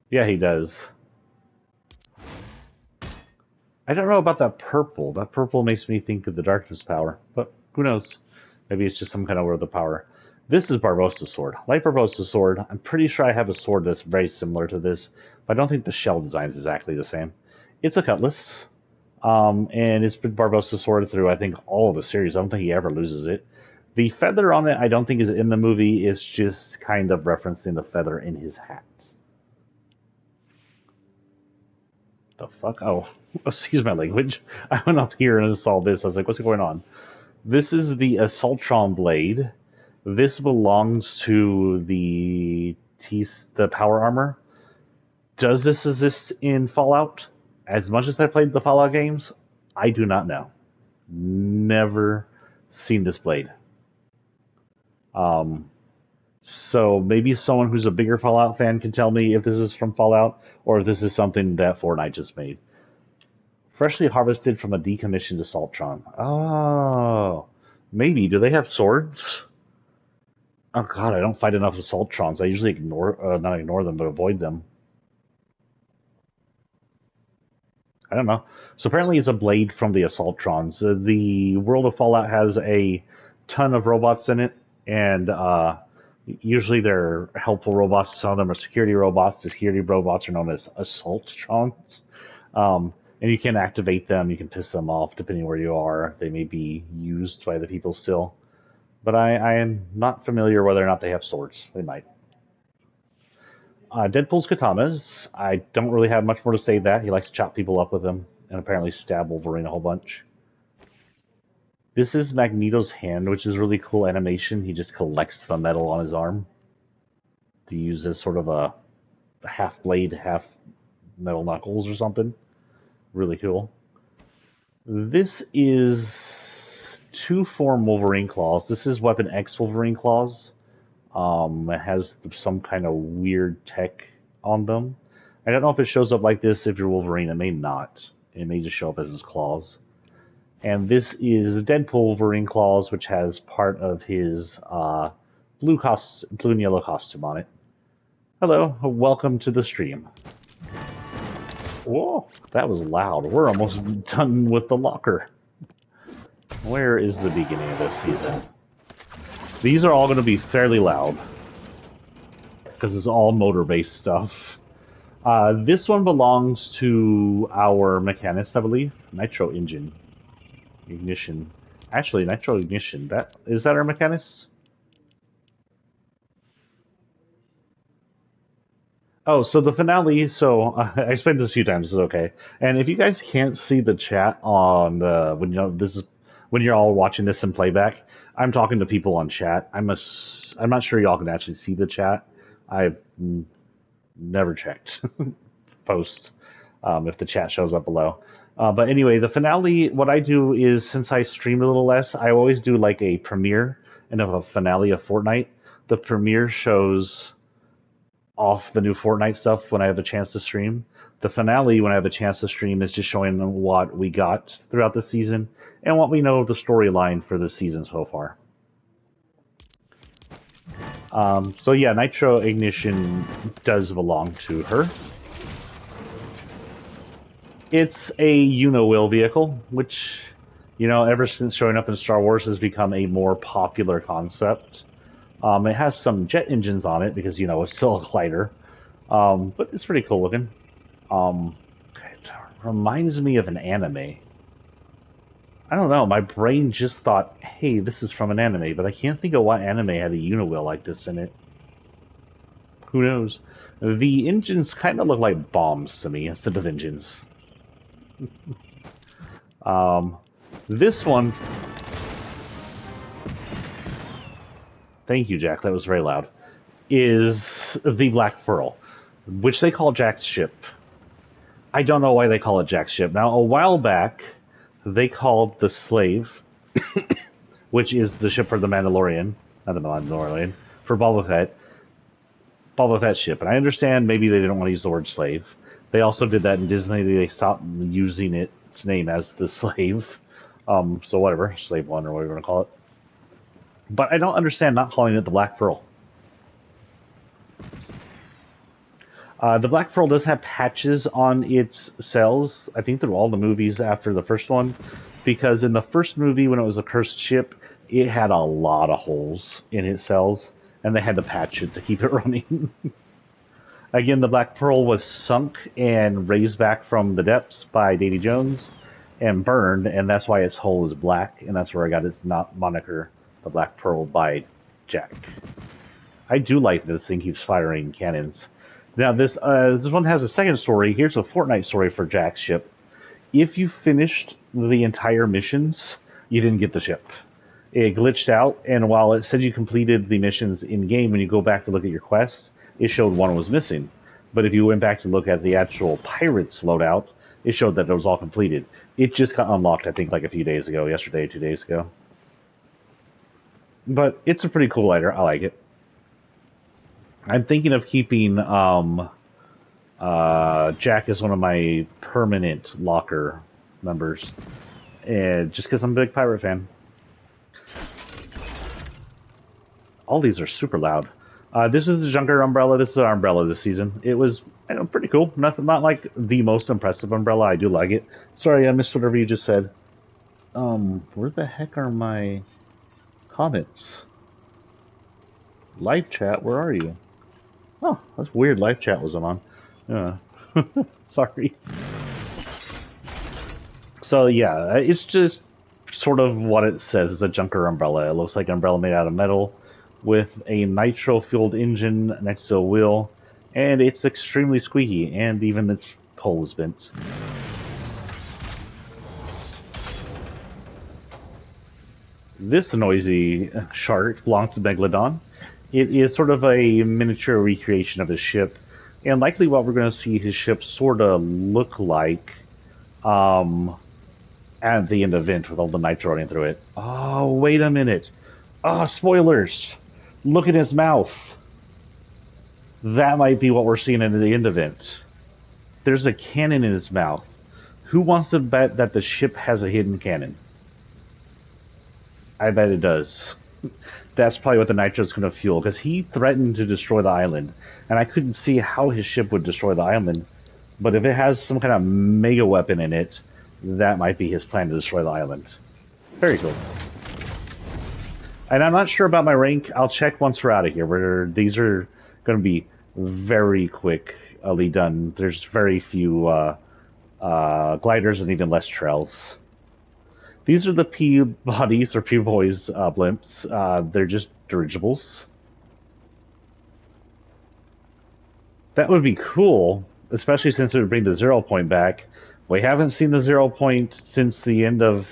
Yeah, he does. I don't know about that purple. That purple makes me think of the darkness power, but who knows? Maybe it's just some kind of world of power. This is Barbossa's sword. Like Barbossa's sword, I'm pretty sure I have a sword that's very similar to this, but I don't think the shell design is exactly the same. It's a cutlass, and it's been Barbossa's sword through, I think, all of the series. I don't think he ever loses it. The feather on it, I don't think is in the movie. It's just kind of referencing the feather in his hat. The fuck? Oh, excuse my language. I went up here and saw this. I was like, what's going on? This is the Assaultron blade. This belongs to the power armor. Does this exist in Fallout? As much as I played the Fallout games, I do not know. Never seen this blade. So maybe someone who's a bigger Fallout fan can tell me if this is from Fallout or if this is something that Fortnite just made. Freshly harvested from a decommissioned Assaultron. Oh, maybe. Do they have swords? Oh god, I don't fight enough Assaultrons. I usually not ignore them, but avoid them. I don't know. So apparently it's a blade from the Assaultrons. The world of Fallout has a ton of robots in it, and usually they're helpful robots. Some of them are security robots. The security robots are known as Assaultrons. And you can activate them. You can piss them off depending where you are. They may be used by the people still. But I am not familiar whether or not they have swords. They might. Deadpool's katanas. I don't really have much more to say that. He likes to chop people up with them and apparently stab Wolverine a whole bunch. This is Magneto's hand, which is really cool animation. He just collects the metal on his arm to use as sort of a half blade, half metal knuckles or something. Really cool. This is 2-form Wolverine claws. This is Weapon X Wolverine claws. It has some kind of weird tech on them. I don't know if it shows up like this if you're Wolverine. It may not. It may just show up as his claws. And this is Deadpool Wolverine claws, which has part of his blue and yellow costume on it. Hello, welcome to the stream. Whoa, that was loud. We're almost done with the locker. Where is the beginning of this season? These are all going to be fairly loud, because it's all motor-based stuff. This one belongs to our Machinist, I believe. Nitro engine. Ignition. Actually, Nitro ignition. Is that our Machinist? Oh, so the finale, I explained this a few times, it's okay. And if you guys can't see the chat on when you're all watching this in playback, I'm talking to people on chat. I'm not sure y'all can actually see the chat. I've never checked post if the chat shows up below. But anyway, the finale, what I do is, since I stream a little less, I always do like a premiere and a finale of Fortnite. The premiere shows off the new Fortnite stuff when I have a chance to stream. The finale, when I have a chance to stream, is just showing what we got throughout the season and what we know of the storyline for the season so far. So yeah, Nitro Ignition does belong to her. It's a Uniwill vehicle, which, you know, ever since showing up in Star Wars has become a more popular concept. It has some jet engines on it because, you know, it's still a glider. But it's pretty cool looking. It reminds me of an anime. I don't know, my brain just thought, hey, this is from an anime, but I can't think of what anime had a Uniwill like this in it. Who knows? The engines kind of look like bombs to me instead of engines. This one... Thank you, Jack, that was very loud. Is the Black Pearl, which they call Jack's ship. I don't know why they call it Jack's ship. Now, a while back, they called the Slave, which is the ship for the Mandalorian, not the Mandalorian, for Boba Fett's ship. And I understand maybe they didn't want to use the word slave. They also did that in Disney. They stopped using its name as the Slave. So whatever, Slave 1 or whatever you want to call it. But I don't understand not calling it the Black Pearl. The Black Pearl does have patches on its cells, I think through all the movies after the first one, because in the first movie, when it was a cursed ship, it had a lot of holes in its cells, and they had to patch it to keep it running. Again, the Black Pearl was sunk and raised back from the depths by Davy Jones and burned, and that's why its hull is black, and that's where I got its moniker, the Black Pearl, by Jack. I do like that this thing keeps firing cannons. Now, this one has a second story. Here's a Fortnite story for Jack's ship. If you finished the entire missions, you didn't get the ship. It glitched out, and while it said you completed the missions in-game, when you go back to look at your quest, it showed one was missing. But if you went back to look at the actual Pirates loadout, it showed that it was all completed. It just got unlocked, I think, like a few days ago, yesterday, 2 days ago. But it's a pretty cool lighter. I like it. I'm thinking of keeping Jack as one of my permanent locker members, just because I'm a big pirate fan. All these are super loud. This is the Junker umbrella. This is our umbrella this season. It was pretty cool. Not like the most impressive umbrella. I do like it. Sorry, I missed whatever you just said. Where the heck are my comments? Live chat, where are you? Oh, that's weird. Live chat wasn't on. Sorry. So yeah, it's just sort of what it says. It's a Junker umbrella. It looks like an umbrella made out of metal with a nitro-fueled engine next to a wheel, and it's extremely squeaky, and even its pole is bent. This noisy shark belongs to Megalodon. It is sort of a miniature recreation of his ship, and likely what we're going to see his ship sort of look like at the end of Event with all the nitro running through it. Oh, wait a minute. Oh, spoilers! Look at his mouth. That might be what we're seeing in the end event. There's a cannon in his mouth. Who wants to bet that the ship has a hidden cannon? I bet it does. That's probably what the nitro's going to fuel, because he threatened to destroy the island, and I couldn't see how his ship would destroy the island, but if it has some kind of mega weapon in it, that might be his plan to destroy the island. Very cool. And I'm not sure about my rank. I'll check once we're out of here. These are going to be very quickly done. There's very few gliders and even less trails. These are the Peabodies or Peabody's blimps. They're just dirigibles. That would be cool, especially since it would bring the 0 point back. We haven't seen the 0 point since the end of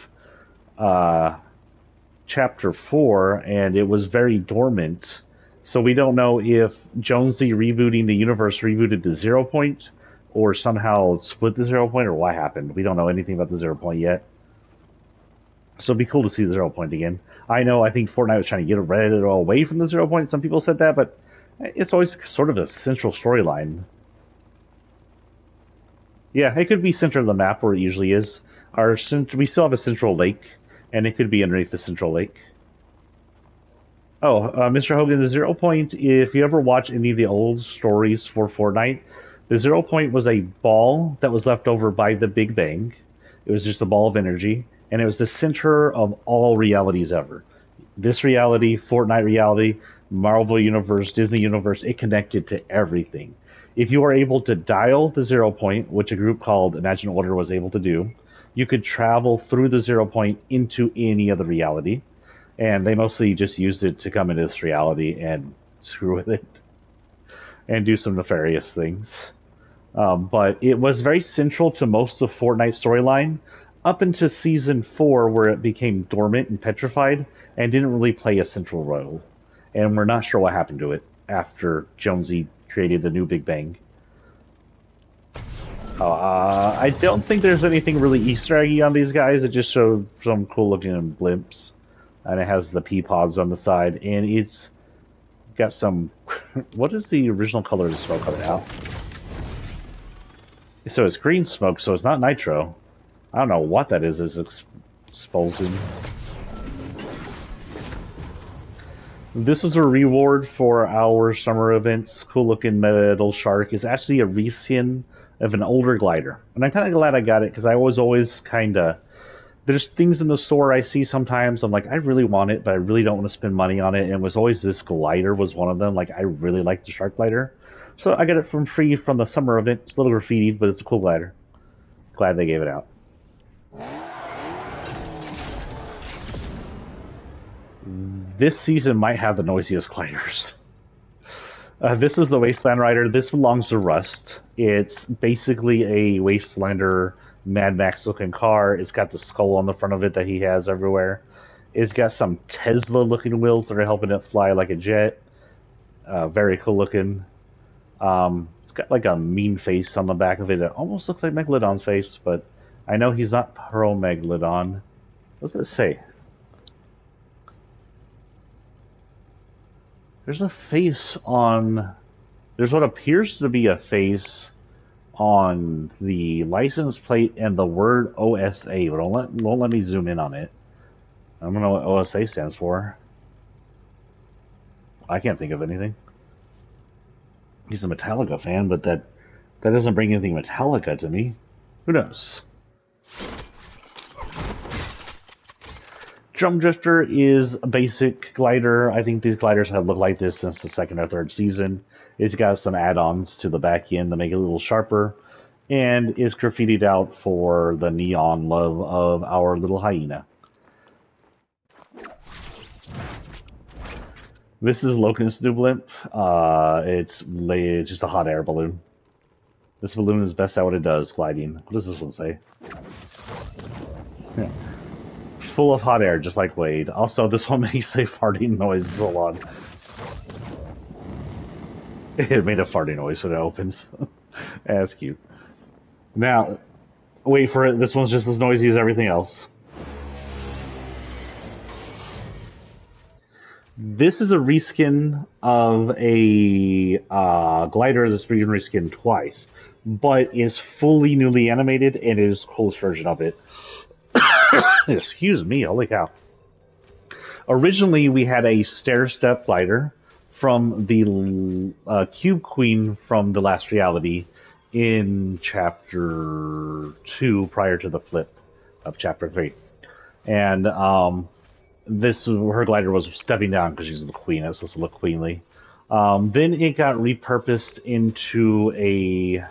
Chapter 4, and it was very dormant. So we don't know if Jonesy rebooting the universe rebooted the 0 point, or somehow split the 0 point, or what happened. We don't know anything about the 0 point yet. So it'd be cool to see the 0 point again. I think Fortnite was trying to get it away from the 0 point. Some people said that, but it's always sort of a central storyline. Yeah, it could be center of the map where it usually is. We still have a central lake, and it could be underneath the central lake. Oh, Mr. Hogan, the 0 point, if you ever watch any of the old stories for Fortnite, the 0 point was a ball that was left over by the Big Bang. It was just a ball of energy, and it was the center of all realities ever. This reality, Fortnite reality, Marvel Universe, Disney Universe, it connected to everything. If you are able to dial the 0 point, which a group called Imagine Order was able to do, you could travel through the 0 point into any other reality. And they mostly just used it to come into this reality and screw with it and do some nefarious things. But it was very central to most of Fortnite's storyline up into Season 4, where it became dormant and petrified and didn't really play a central role. And we're not sure what happened to it after Jonesy created the new Big Bang. I don't think there's anything really Easter eggy on these guys. It just showed some cool looking blimps. And it has the pea pods on the side. And it's got some... What is the original color of the smoke coming out? So it's green smoke, so it's not nitro. I don't know what that is. It's exposing. This was a reward for our summer events. Cool looking metal shark is actually a reskin of an older glider. And I'm kind of glad I got it, because I was always kind of... There's things in the store I see sometimes, I'm like, I really want it, but I really don't want to spend money on it. And it was always this glider was one of them. Like, I really like the shark glider. So I got it from free from the summer event. It's a little graffitied, but it's a cool glider. Glad they gave it out. This season might have the noisiest gliders. This is the Wastelander Rider. This belongs to Rust. It's basically a Wastelander Mad Max looking car. It's got the skull on the front of it that he has everywhere. It's got some Tesla looking wheels that are helping it fly like a jet. Very cool looking. It's got like a mean face on the back of it. It almost looks like Megalodon's face, but I know he's not Pearl Megalodon. What does it say? There's a face on... There's what appears to be a face on the license plate and the word OSA, but won't let me zoom in on it. I don't know what OSA stands for. I can't think of anything. He's a Metallica fan, but that doesn't bring anything Metallica to me. Who knows? Drum Drifter is a basic glider. I think these gliders have looked like this since the second or third season. It's got some add-ons to the back end to make it a little sharper, and is graffitied out for the neon love of our little hyena. This is Logan's new blimp. It's just a hot air balloon. This balloon is best at what it does, gliding. What does this one say? Yeah. Full of hot air, just like Wade. Also, this one makes a farting noise. Hold on. It made a farting noise when it opens. That's cute. Now, wait for it. This one's just as noisy as everything else. This is a reskin of a glider that's been reskinned twice, but is fully newly animated and is the coolest version of it. Excuse me, holy cow. Originally, we had a stair-step glider from the Cube Queen from the last reality in Chapter 2 prior to the flip of Chapter 3. And her glider was stepping down because she's the queen. It's supposed to look queenly. Then it got repurposed into a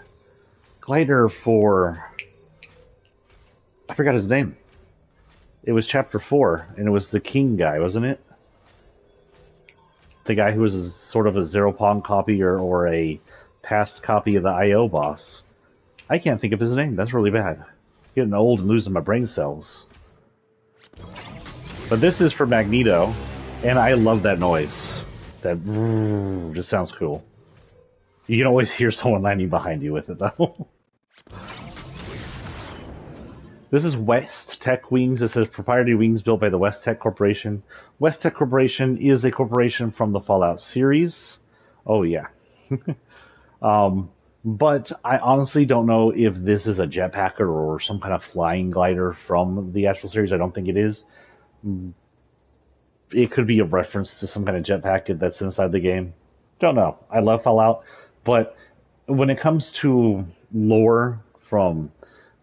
glider for... I forgot his name. It was Chapter 4, and it was the king guy, wasn't it? The guy who was sort of a Zero-Pong copy or a past copy of the I.O. boss. I can't think of his name. That's really bad. Getting old and losing my brain cells. But this is for Magneto, and I love that noise. That just sounds cool. You can always hear someone landing behind you with it, though. This is West Tech Wings. It says proprietary wings built by the West Tech Corporation. West Tech Corporation is a corporation from the Fallout series. Oh, yeah. But I honestly don't know if this is a jetpacker or some kind of flying glider from the actual series. I don't think it is. It could be a reference to some kind of jetpack that's inside the game. Don't know. I love Fallout, but when it comes to lore from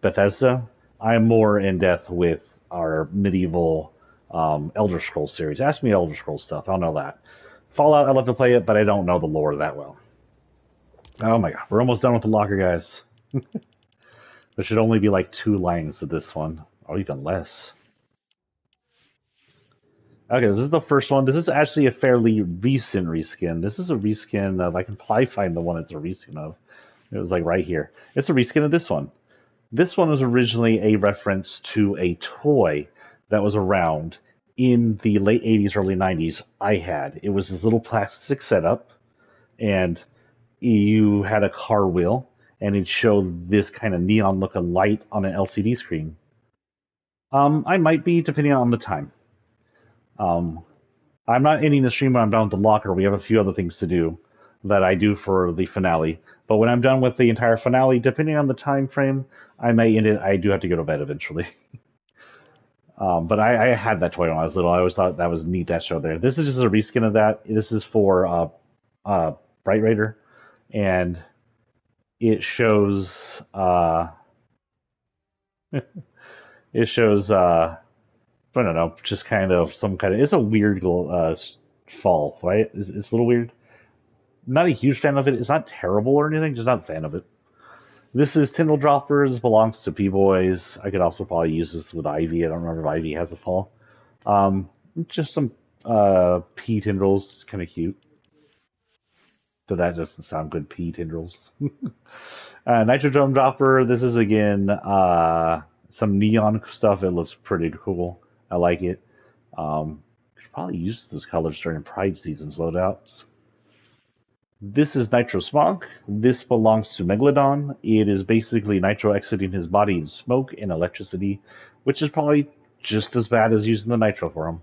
Bethesda, I'm more in depth with our medieval Elder Scrolls series. Ask me Elder Scrolls stuff. I'll know that. Fallout, I love to play it, but I don't know the lore that well. Oh my god, we're almost done with the locker, guys. There should only be like 2 lines to this one, or even less. Okay, this is the first one. This is actually a fairly recent reskin. This is a reskin of, I can probably find the one it's a reskin of. It was like right here. It's a reskin of this one. This one was originally a reference to a toy that was around in the late 80s, early 90s. I had. It was this little plastic setup, and you had a car wheel, and it showed this kind of neon looking light on an LCD screen. I might be, depending on the time. I'm not ending the stream when I'm done with the locker. We have a few other things to do that I do for the finale. But when I'm done with the entire finale, depending on the time frame, I may end it. I do have to go to bed eventually. But I had that toy when I was little. I always thought that was neat, that show there. This is just a reskin of that. This is for Brite Raider, and it shows it shows I don't know, just kind of some kind of. It's a weird fall, right? It's a little weird. Not a huge fan of it. It's not terrible or anything, just not a fan of it. This is Tyndall Droppers, belongs to P-Boys. I could also probably use this with Ivy. I don't remember if Ivy has a fall. Just some P Tendrils, kind of cute. But that doesn't sound good, P Tendrils. Nitro Dome Dropper, this is again some neon stuff. It looks pretty cool. I like it. Could probably use those colors during Pride season's loadouts. This is Nitro Smog. This belongs to Megalodon. It is basically Nitro exiting his body in smoke and electricity, which is probably just as bad as using the Nitro for him.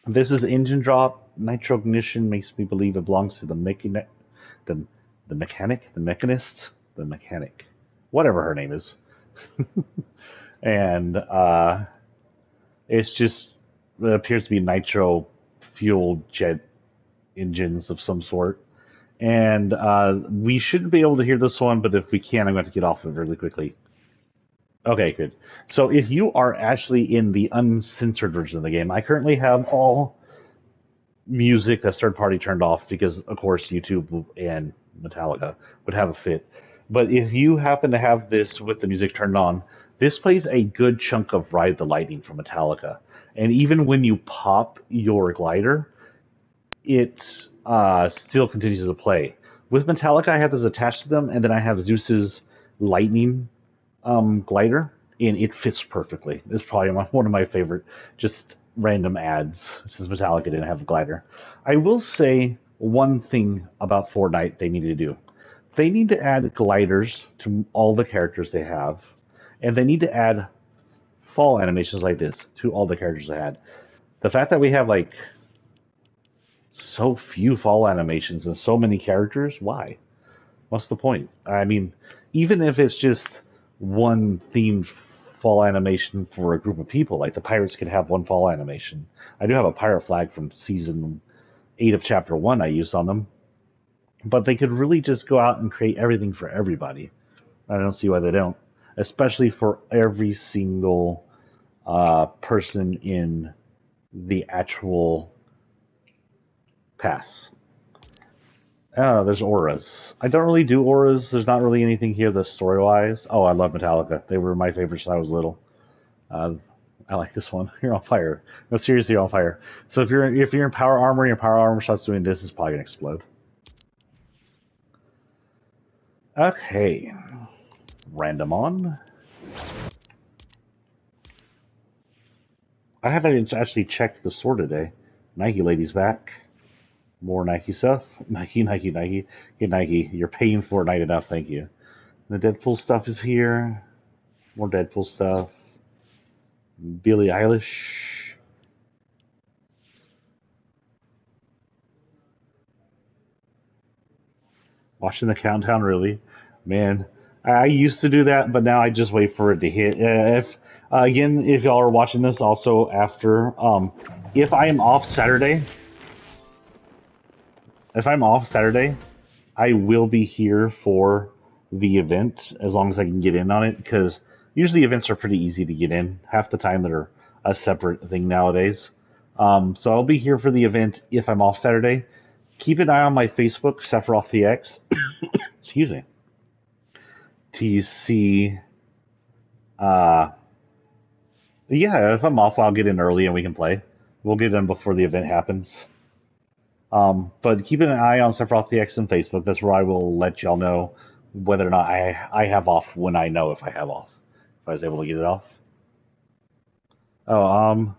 This is Engine Drop. Nitro Ignition makes me believe it belongs to the mechanic, whatever her name is. And it's just, it appears to be Nitro fueled jet engines of some sort. And we shouldn't be able to hear this one, but if we can, I'm going to get off of it really quickly. Okay, good. So if you are actually in the uncensored version of the game, I currently have all music that's third party turned off because, of course, YouTube and Metallica would have a fit. But if you happen to have this with the music turned on, this plays a good chunk of Ride the Lightning from Metallica. And even when you pop your glider, it still continues to play. With Metallica, I have this attached to them, and then I have Zeus's lightning glider, and it fits perfectly. It's probably one of my favorite just random ads, since Metallica didn't have a glider. I will say one thing about Fortnite they need to do. They need to add gliders to all the characters they have, and they need to add fall animations like this to all the characters they had. The fact that we have like so few fall animations and so many characters, why? What's the point? I mean, even if it's just one themed fall animation for a group of people, like the pirates could have one fall animation. I do have a pirate flag from season 8 of chapter 1 I used on them. But they could really just go out and create everything for everybody. I don't see why they don't. Especially for every single person in the actual pass. There's auras. I don't really do auras. There's not really anything here that's story-wise. Oh, I love Metallica. They were my favorites when I was little. I like this one. You're on fire. No, seriously, you're on fire. So if you're in power armor and your power armor starts doing this, it's probably gonna explode. Okay. Random on. I haven't actually checked the store today. Nike lady's back. More Nike stuff. Nike. Get Nike. You're paying Fortnite enough, thank you. The Deadpool stuff is here. More Deadpool stuff. Billie Eilish. Watching the countdown, really, man. I used to do that, but now I just wait for it to hit. If again, if y'all are watching this, also after, if I am off Saturday, if I'm off Saturday, I will be here for the event as long as I can get in on it. Because usually events are pretty easy to get in. Half the time they're a separate thing nowadays. So I'll be here for the event if I'm off Saturday. Keep an eye on my Facebook, SephirothTX. Excuse me. To see, uh, yeah, if I'm off, I'll get in early and we can play. We'll get in before the event happens. But keep an eye on SephirothTX and Facebook. That's where I will let y'all know whether or not I have off when I know if I have off. If I was able to get it off. Oh,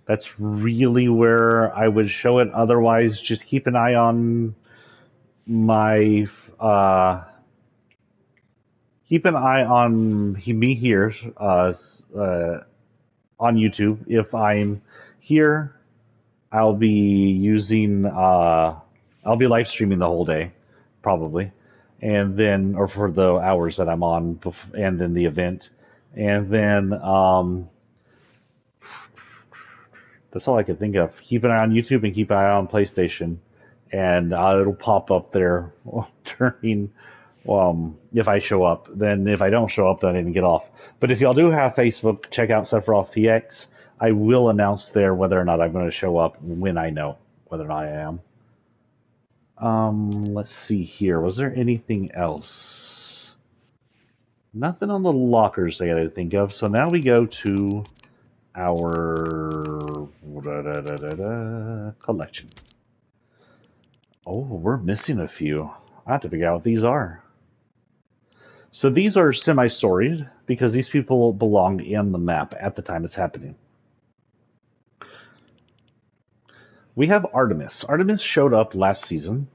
that's really where I would show it. Otherwise, just keep an eye on my keep an eye on me here on YouTube. If I'm here, I'll be using I'll be live streaming the whole day, probably, and then or for the hours that I'm on, and then the event, and then that's all I could think of. Keep an eye on YouTube and keep an eye on PlayStation, and it'll pop up there during if I show up. Then if I don't show up, then I didn't get off. But if y'all do have Facebook, check out SephirothTX. I will announce there whether or not I'm going to show up when I know whether or not I am. Let's see here. Was there anything else? Nothing on the lockers I gotta think of. So now we go to our collection. Oh, we're missing a few. I have to figure out what these are. So these are semi-storied because these people belong in the map at the time it's happening. We have Artemis. Artemis showed up last season.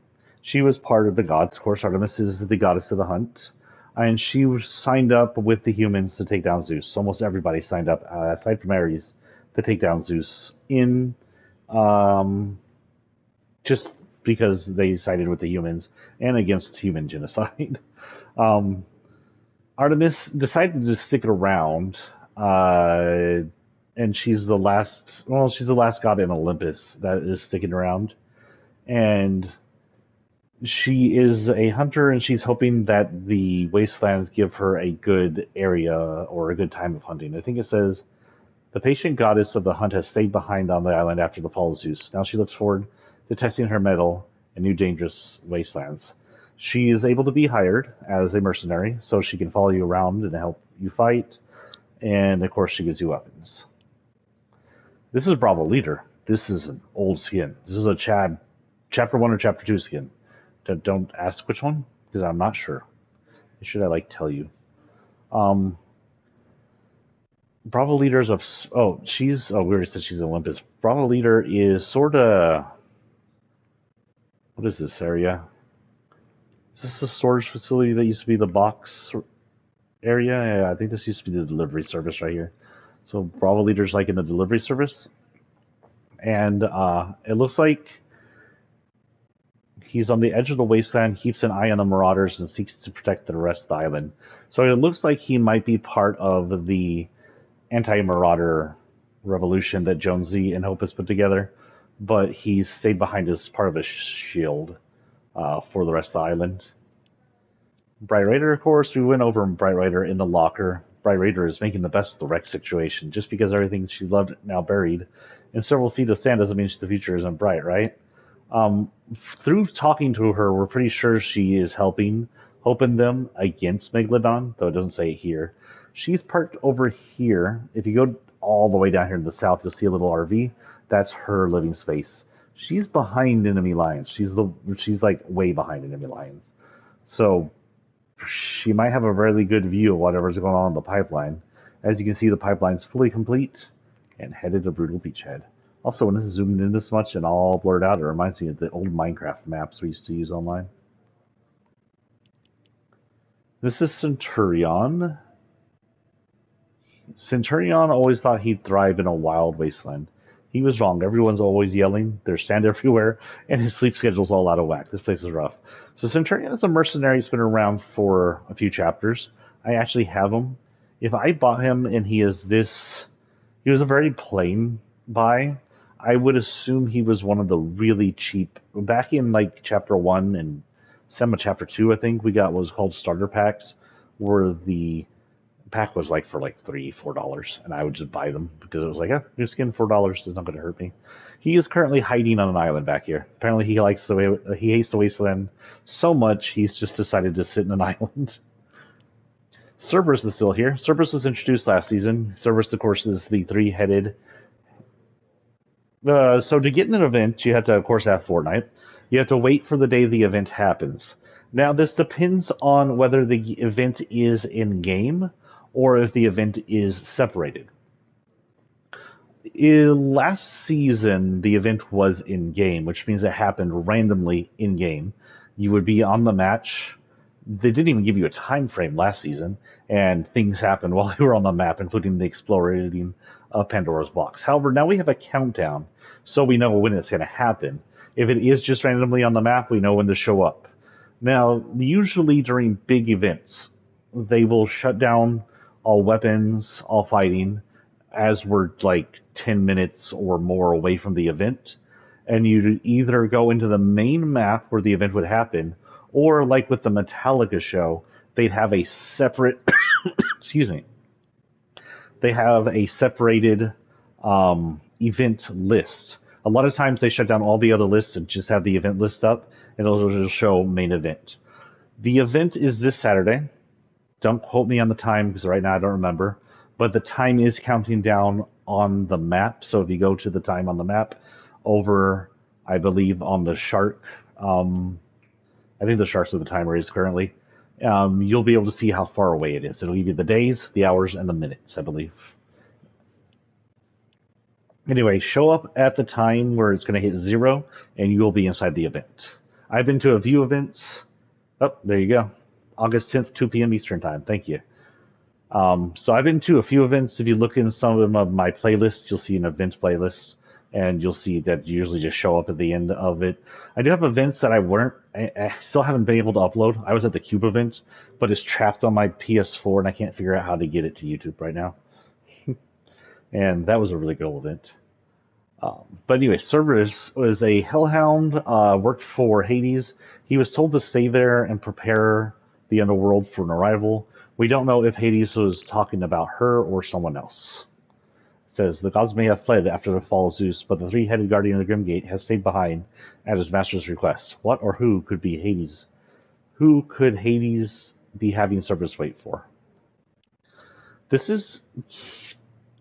She was part of the gods. Of course, Artemis is the goddess of the hunt. And she was signed up with the humans to take down Zeus. Almost everybody signed up, aside from Ares, to take down Zeus in just because they sided with the humans and against human genocide. Artemis decided to stick around, and she's the last. Well, she's the last god in Olympus that is sticking around, and she is a hunter, and she's hoping that the wastelands give her a good area or a good time of hunting. I think it says the patient goddess of the hunt has stayed behind on the island after the fall of Zeus. Now she looks forward to testing her mettle in new dangerous wastelands. She is able to be hired as a mercenary, so she can follow you around and help you fight. And of course, she gives you weapons. This is Bravo Leader. This is an old skin. This is a Chapter 1 or Chapter 2 skin. Don't ask which one, because I'm not sure. Should I tell you? Bravo Leader's of we already said she's Olympus. Bravo Leader is sort of, what is this area? Is this a storage facility that used to be the box area? Yeah, I think this used to be the delivery service right here. So Bravo Leader's in the delivery service, and it looks like he's on the edge of the wasteland, keeps an eye on the Marauders, and seeks to protect the rest of the island. So it looks like he might be part of the anti-Marauder revolution that Jonesy and Hope has put together, but he's stayed behind as part of a shield for the rest of the island. Brite Raider, of course, we went over Brite Raider in the locker. Brite Raider is making the best of the wreck situation. Just because everything she loved now buried in several feet of sand doesn't mean the future isn't bright, right? Through talking to her, we're pretty sure she is helping Hope and them against Megalodon, though it doesn't say it here. She's parked over here. If you go all the way down here to the south, you'll see a little RV. That's her living space. She's behind enemy lines. She's way behind enemy lines. So she might have a really good view of whatever's going on in the pipeline. As you can see, the pipeline's fully complete and headed to Brutal Beachhead. Also, when this is zoomed in this much and all blurred out, it reminds me of the old Minecraft maps we used to use online. This is Centurion. Centurion always thought he'd thrive in a wild wasteland. He was wrong. Everyone's always yelling. There's sand everywhere, and his sleep schedule's all out of whack. This place is rough. So Centurion is a mercenary. He's been around for a few chapters. I actually have him. If I bought him and he was a very plain buy, I would assume he was one of the really cheap. Back in like chapter 1 and some of chapter 2, I think we got what was called starter packs, where the pack was like for like $3-4, and I would just buy them because it was like, new skin, $4, it's not going to hurt me. He is currently hiding on an island back here. Apparently, he hates the wasteland so much he's just decided to sit in an island. Cerberus is still here. Cerberus was introduced last season. Cerberus, of course, is the three-headed. So to get in an event, you have to, of course, have Fortnite. You have to wait for the day the event happens. Now, this depends on whether the event is in-game or if the event is separated. Last season, the event was in-game, which means it happened randomly in-game. You would be on the match. They didn't even give you a time frame last season, and things happened while you were on the map, including the exploring of Pandora's box. However, now we have a countdown, so we know when it's going to happen. If it is just randomly on the map, we know when to show up. Now, usually during big events, they will shut down all weapons, all fighting, as we're like 10 minutes or more away from the event. And you either go into the main map where the event would happen, or like with the Metallica show, they'd have a separate, excuse me, they have a separated event list. A lot of times they shut down all the other lists and just have the event list up, and it'll show main event. The event is this Saturday. Don't quote me on the time because right now I don't remember. But the time is counting down on the map. So if you go to the time on the map over, I believe, on the shark, I think the shark's what the timer is currently, you'll be able to see how far away it is. It'll give you the days, the hours, and the minutes, I believe. Anyway, show up at the time where it's going to hit 0, and you will be inside the event. I've been to a few events. Oh, there you go. August 10th, 2 p.m. Eastern Time. Thank you. So I've been to a few events. If you look in some of my playlists, you'll see an event playlist, and you'll see that you usually just show up at the end of it. I do have events that I still haven't been able to upload. I was at the Cube event, but it's trapped on my PS4, and I can't figure out how to get it to YouTube right now. And that was a really cool event. But anyway, Cerberus was a hellhound, worked for Hades. He was told to stay there and prepare the underworld for an arrival. We don't know if Hades was talking about her or someone else. It says, the gods may have fled after the fall of Zeus, but the three-headed guardian of the Grimgate has stayed behind at his master's request. What or who could be Hades? Who could Hades be having Cerberus wait for? This is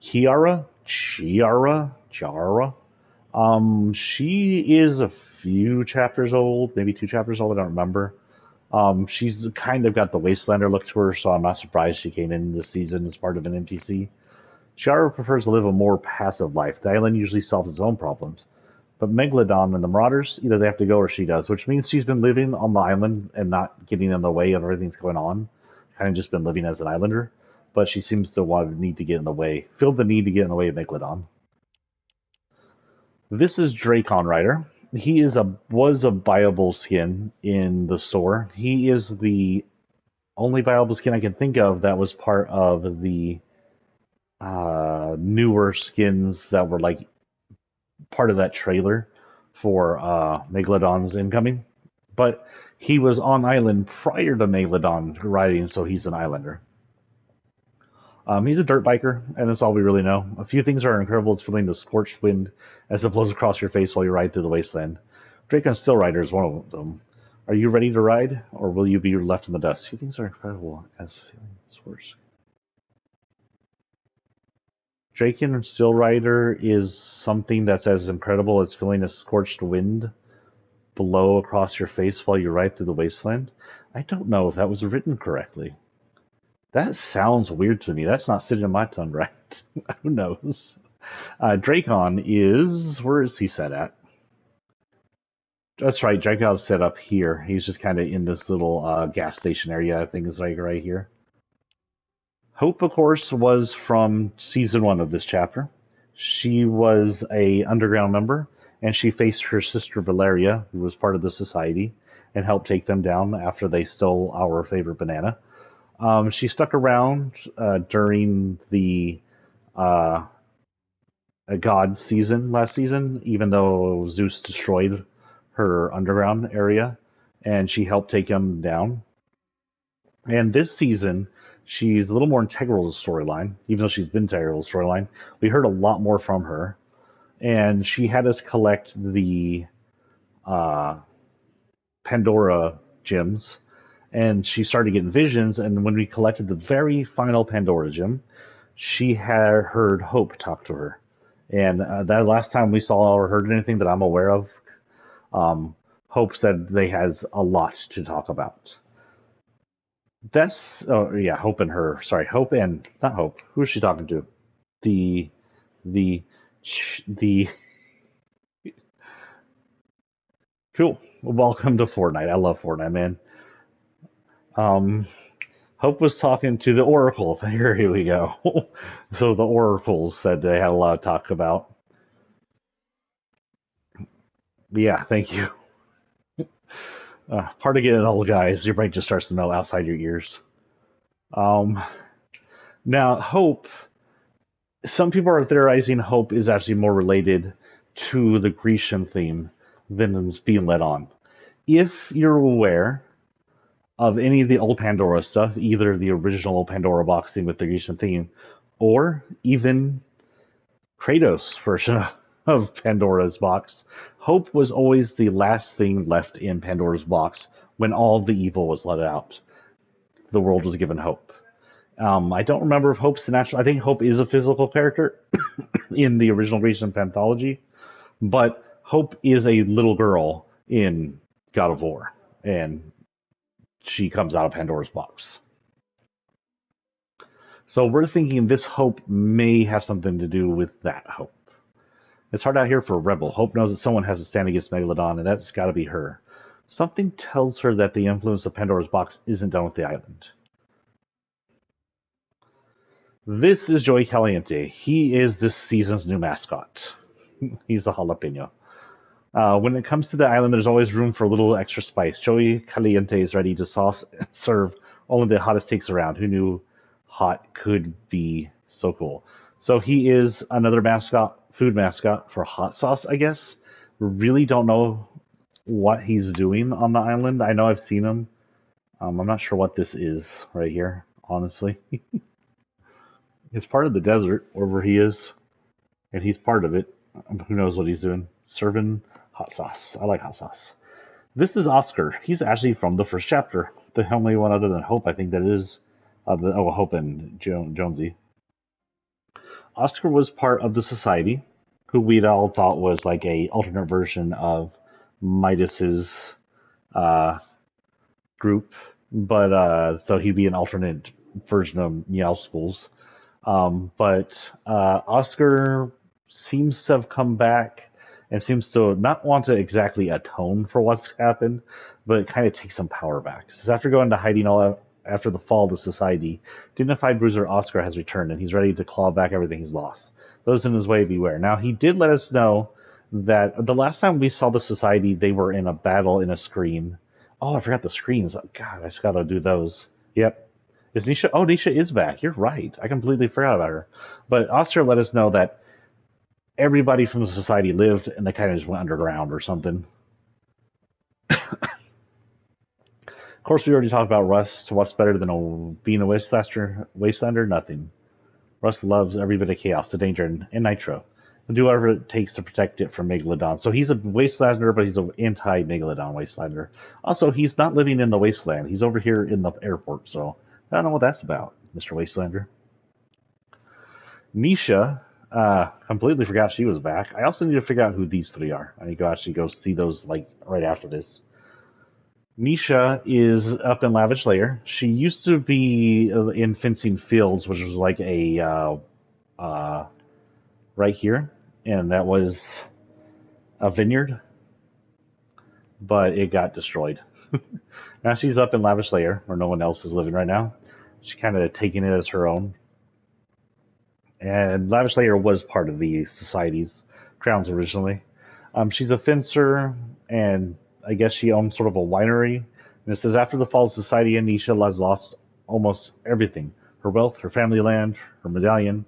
Chiara. She is a few chapters old, maybe 2 chapters old, I don't remember. She's kind of got the Wastelander look to her, so I'm not surprised she came in this season as part of an MTC. Chiara prefers to live a more passive life. The island usually solves its own problems. But Megalodon and the Marauders, either they have to go or she does, which means she's been living on the island and not getting in the way of everything's going on. Kind of just been living as an islander. But she seems to need to get in the way, feel the need to get in the way of Megalodon. This is Dracon Rider. He was a viable skin in the store. He is the only viable skin I can think of that was part of the newer skins that were like part of that trailer for Megalodon's incoming. But he was on island prior to Megalodon arriving, so he's an islander. He's a dirt biker, and that's all we really know. A few things are incredible. It's feeling the scorched wind as it blows across your face while you ride through the wasteland. Dracon Still Rider is one of them. Are you ready to ride, or will you be left in the dust? A few things are incredible as feeling scorched. Dracon Still Rider is something that's as incredible as feeling a scorched wind blow across your face while you ride through the wasteland. I don't know if that was written correctly. That sounds weird to me. That's not sitting on my tongue right. Who knows? Dracon is... Where is he set at? That's right. Dracon's set up here. He's just kind of in this little gas station area. I think is like right here. Hope, of course, was from Season 1 of this chapter. She was a underground member, and she faced her sister Valeria, who was part of the society, and helped take them down after they stole our favorite banana. She stuck around during the God season last season, even though Zeus destroyed her underground area, and she helped take him down. And this season, she's a little more integral to the storyline, even though she's been integral to the storyline. We heard a lot more from her, and she had us collect the Pandora gems, and she started getting visions. And when we collected the very final Pandora gem, she had heard Hope talk to her. And that last time we saw or heard anything that I'm aware of, Hope said they had a lot to talk about. That's Hope and her. Sorry, Hope and not Hope. Who is she talking to? The the the cool. Welcome to Fortnite. I love Fortnite, man. Hope was talking to the Oracle. Here we go. So the Oracles said they had a lot to talk about. Yeah, thank you. Part of getting old, guys, your brain just starts to melt outside your ears. Now, Hope, some people are theorizing Hope is actually more related to the Grecian theme than is being led on. If you're aware of any of the old Pandora stuff, either the original Pandora box theme with the Grecian theme, or even Kratos' version of Pandora's box, Hope was always the last thing left in Pandora's box when all the evil was let out. The world was given hope. I don't remember if Hope's an actual. I think Hope is a physical character in the original Grecian anthology, but Hope is a little girl in God of War, and she comes out of Pandora's box. So we're thinking this Hope may have something to do with that Hope. It's hard out here for a rebel. Hope knows that someone has to stand against Megalodon, and that's got to be her. Something tells her that the influence of Pandora's box isn't done with the island. This is Joey Caliente. He is this season's new mascot. He's a jalapeno. When it comes to the island, there's always room for a little extra spice. Joey Caliente is ready to sauce and serve only the hottest takes around. Who knew hot could be so cool? So he is another mascot, food mascot for hot sauce, I guess. Really don't know what he's doing on the island. I know I've seen him. I'm not sure what this is right here, honestly. It's part of the desert, wherever he is, and he's part of it. Who knows what he's doing? Serving hot sauce. I like hot sauce. This is Oscar. He's actually from the first chapter. The only one other than Hope, I think that is. Hope and Jonesy. Oscar was part of the Society, who we'd all thought was like a alternate version of Midas's group, but so he'd be an alternate version of Meowskulls. But Oscar seems to have come back and seems to not want to exactly atone for what's happened, but kind of take some power back. Because after going to hiding after the fall of the Society, dignified bruiser Oscar has returned, and he's ready to claw back everything he's lost. Those in his way beware. Now, he did let us know that the last time we saw the Society, they were in a battle in a screen. Oh, I forgot the screens. God, I just gotta do those. Yep. Is Nisha? Oh, Nisha is back. You're right. I completely forgot about her. But Oscar let us know that everybody from the Society lived, and they kind of just went underground or something. Of course, we already talked about Rust. What's better than being a Wastelander? Nothing. Rust loves every bit of chaos, the danger, and Nitro. He'll do whatever it takes to protect it from Megalodon. So he's a Wastelander, but he's an anti-Megalodon Wastelander. Also, he's not living in the wasteland. He's over here in the airport, so I don't know what that's about, Mr. Wastelander. Nisha, completely forgot she was back. I also need to figure out who these three are. I need to actually go see those like right after this. Nisha is up in Lavish Lair. She used to be in Fencing Fields, which was like a right here, and that was a vineyard, but it got destroyed. Now she's up in Lavish Lair, where no one else is living right now. She's kind of taking it as her own. And Lavish Layer was part of the Society's grounds originally. She's a fencer, and I guess she owns sort of a winery. And it says after the fall of society, Anisha has lost almost everything: her wealth, her family land, her medallion.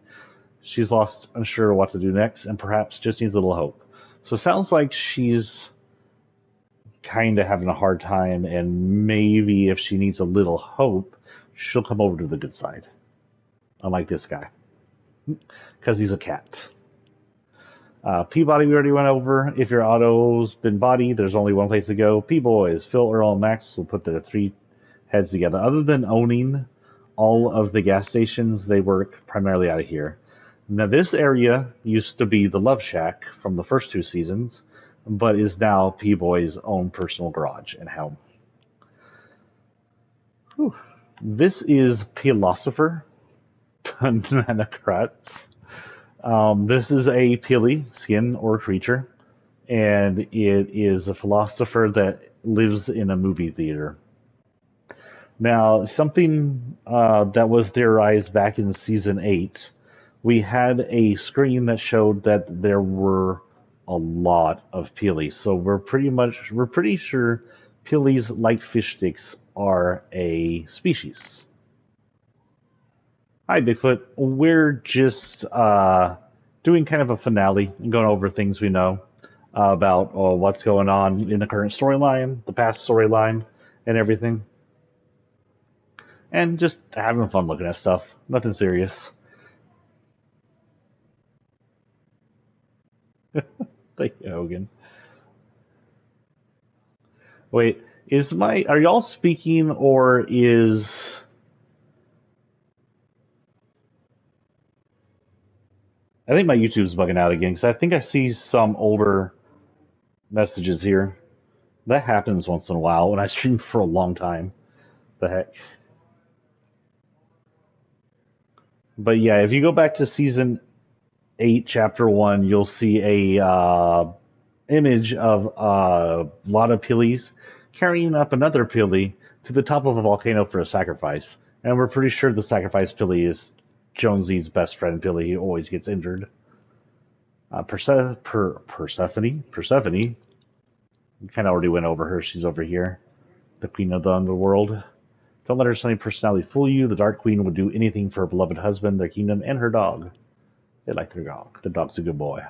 She's lost, unsure what to do next, and perhaps just needs a little hope. So it sounds like she's kind of having a hard time, and maybe if she needs a little hope, she'll come over to the good side. Unlike this guy, because he's a cat. Peabody we already went over. If your auto's been bodied, there's only one place to go. P-Boys, Phil, Earl, and Max will put their three heads together. Other than owning all of the gas stations, they work primarily out of here. Now, this area used to be the Love Shack from the first two seasons, but is now P-Boy's own personal garage and home. Whew. This is Philosopher Nanocrats. This is a Pili skin or creature, and it is a philosopher that lives in a movie theater. Now, something that was theorized back in season 8, we had a screen that showed that there were a lot of Pilis. So we're pretty sure Pilis, like fish sticks, are a species. Hi, Bigfoot. We're just doing kind of a finale and going over things we know about what's going on in the current storyline, the past storyline, and everything. And just having fun looking at stuff. Nothing serious. Thank you, Hogan. Wait, are y'all speaking, or is... I think my YouTube's bugging out again, because I think I see some older messages here. That happens once in a while when I stream for a long time. The heck. But yeah, if you go back to season 8, chapter 1, you'll see a image of a lot of Pilis carrying up another Pili to the top of a volcano for a sacrifice. And we're pretty sure the sacrifice Pili is Jonesy's best friend Pili. He always gets injured. Persephone? We kind of already went over her. She's over here. The queen of the underworld. Don't let her sunny personality fool you. The Dark Queen would do anything for her beloved husband, their kingdom, and her dog. They like their dog. The dog's a good boy.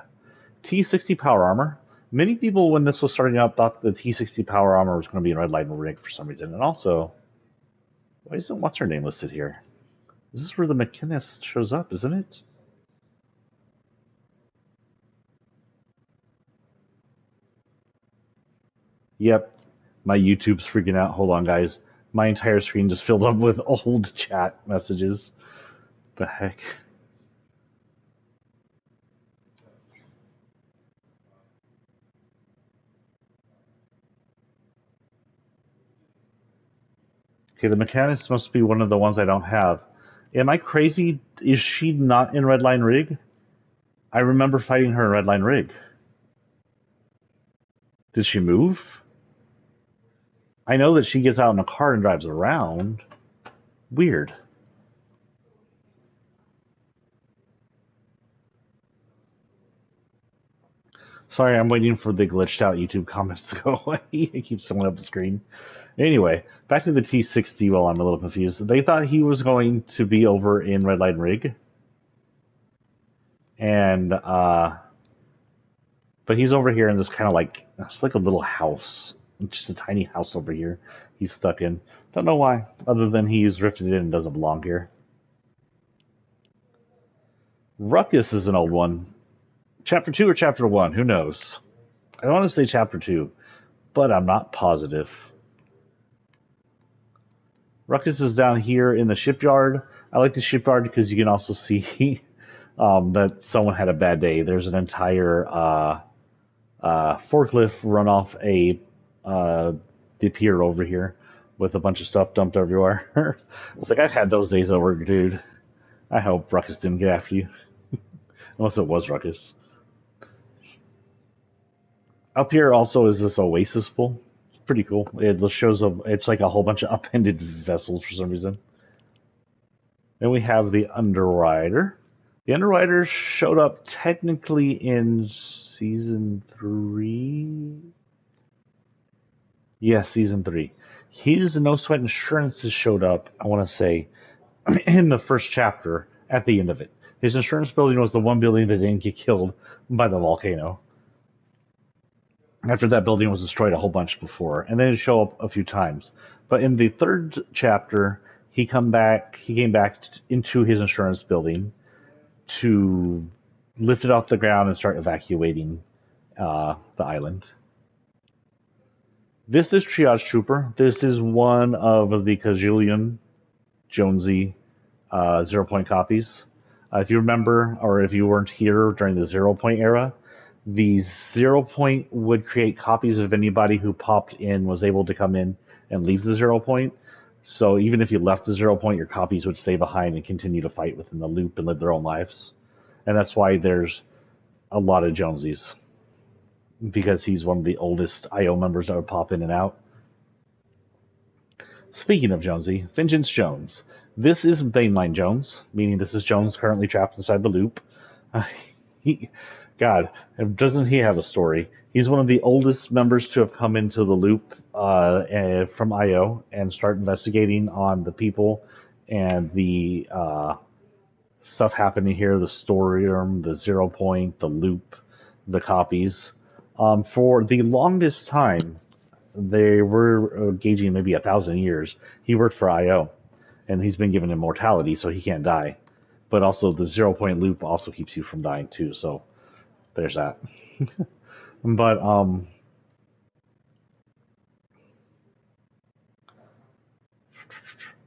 T60 power armor. Many people, when this was starting out, thought the T60 power armor was going to be in Red Light and Rig for some reason. And also, why isn't what's her name listed here? This is where the Machinist shows up, isn't it? Yep. My YouTube's freaking out. Hold on, guys. My entire screen just filled up with old chat messages. The heck? Okay, the Machinist must be one of the ones I don't have. Am I crazy? Is she not in Redline Rig? I remember fighting her in Redline Rig. Did she move? I know that she gets out in a car and drives around. Weird. Sorry, I'm waiting for the glitched out YouTube comments to go away. It keeps filling up the screen. Anyway, back to the T60 while I'm a little confused. They thought he was going to be over in Red Light Rig. And, but he's over here in this kind of like, it's like a little house. Just a tiny house over here he's stuck in. Don't know why, other than he's rifted in and doesn't belong here. Ruckus is an old one. Chapter 2 or Chapter 1, who knows? I want to say Chapter 2, but I'm not positive. Ruckus is down here in the shipyard. I like the shipyard because you can also see that someone had a bad day. There's an entire forklift run off the pier over here with a bunch of stuff dumped everywhere. It's like, I've had those days at work, dude. I hope Ruckus didn't get after you. Unless it was Ruckus. Up here also is this Oasis pool. It's pretty cool. It shows it's like a whole bunch of upended vessels for some reason. Then we have the Underwriter. The Underwriters showed up technically in season 3. Yes, season 3. His No Sweat Insurances showed up, I want to say, in the first chapter at the end of it. His insurance building was the one building that didn't get killed by the volcano. After that building was destroyed a whole bunch before, and then it showed up a few times. But in the third chapter, he came back into his insurance building to lift it off the ground and start evacuating the island. This is Triage Trooper. This is one of the Kajillion Jonesy 0 point copies. If you remember, or if you weren't here during the 0 point era, the 0 point would create copies of anybody who popped in, was able to come in and leave the 0 point. So even if you left the 0 point, your copies would stay behind and continue to fight within the loop and live their own lives. And that's why there's a lot of Jonesies, because he's one of the oldest IO members that would pop in and out. Speaking of Jonesy, Vengeance Jones. This is Mainline Jones, meaning this is Jones currently trapped inside the loop. God, doesn't he have a story? He's one of the oldest members to have come into the loop from IO and start investigating on the people and the stuff happening here, the Storm, the 0 point, the loop, the copies. For the longest time, they were gauging maybe 1,000 years. He worked for IO, and he's been given immortality, so he can't die. But also, the 0 point loop also keeps you from dying too, so there's that. But,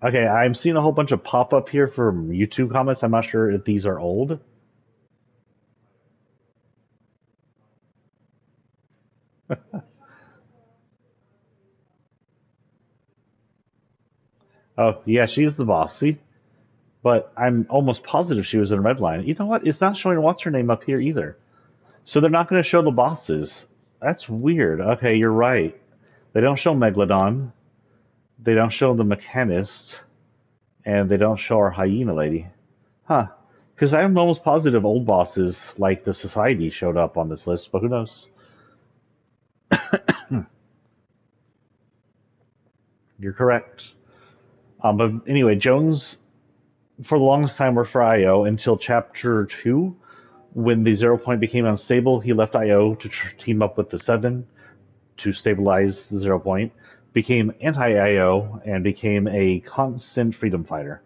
okay, I'm seeing a whole bunch of pop-up here from YouTube comments. I'm not sure if these are old. Oh, yeah, she's the boss. See? But I'm almost positive she was in Redline. You know what? It's not showing what's her name up here either. So they're not going to show the bosses. That's weird. Okay, you're right. They don't show Megalodon. They don't show the Machinist. And they don't show our hyena lady. Huh. Because I'm almost positive old bosses like the Society showed up on this list, but who knows? You're correct. But anyway, Jones, for the longest time, worked for IO until Chapter 2. When the 0 point became unstable, he left IO to team up with the 7 to stabilize the 0 point, became anti-IO, and became a constant freedom fighter.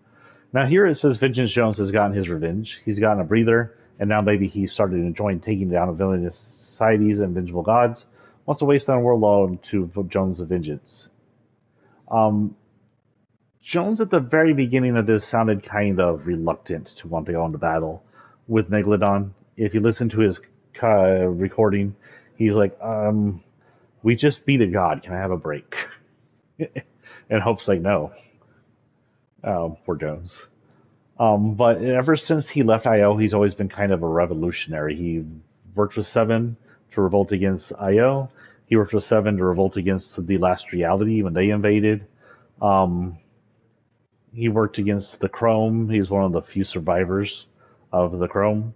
Now here it says Vengeance Jones has gotten his revenge. He's gotten a breather, and now maybe he's started enjoying taking down villainous societies and vengeful gods. Wants to waste on world law to Jones of vengeance. Jones at the very beginning of this sounded kind of reluctant to want to go into battle with Megalodon. If you listen to his recording, he's like, we just beat a god. Can I have a break? And Hope's like, no. Poor Jones. But ever since he left IO, he's always been kind of a revolutionary. He worked with 7 to revolt against IO. He worked with 7 to revolt against the Last Reality when they invaded. He worked against the Chrome. He was one of the few survivors of the Chrome.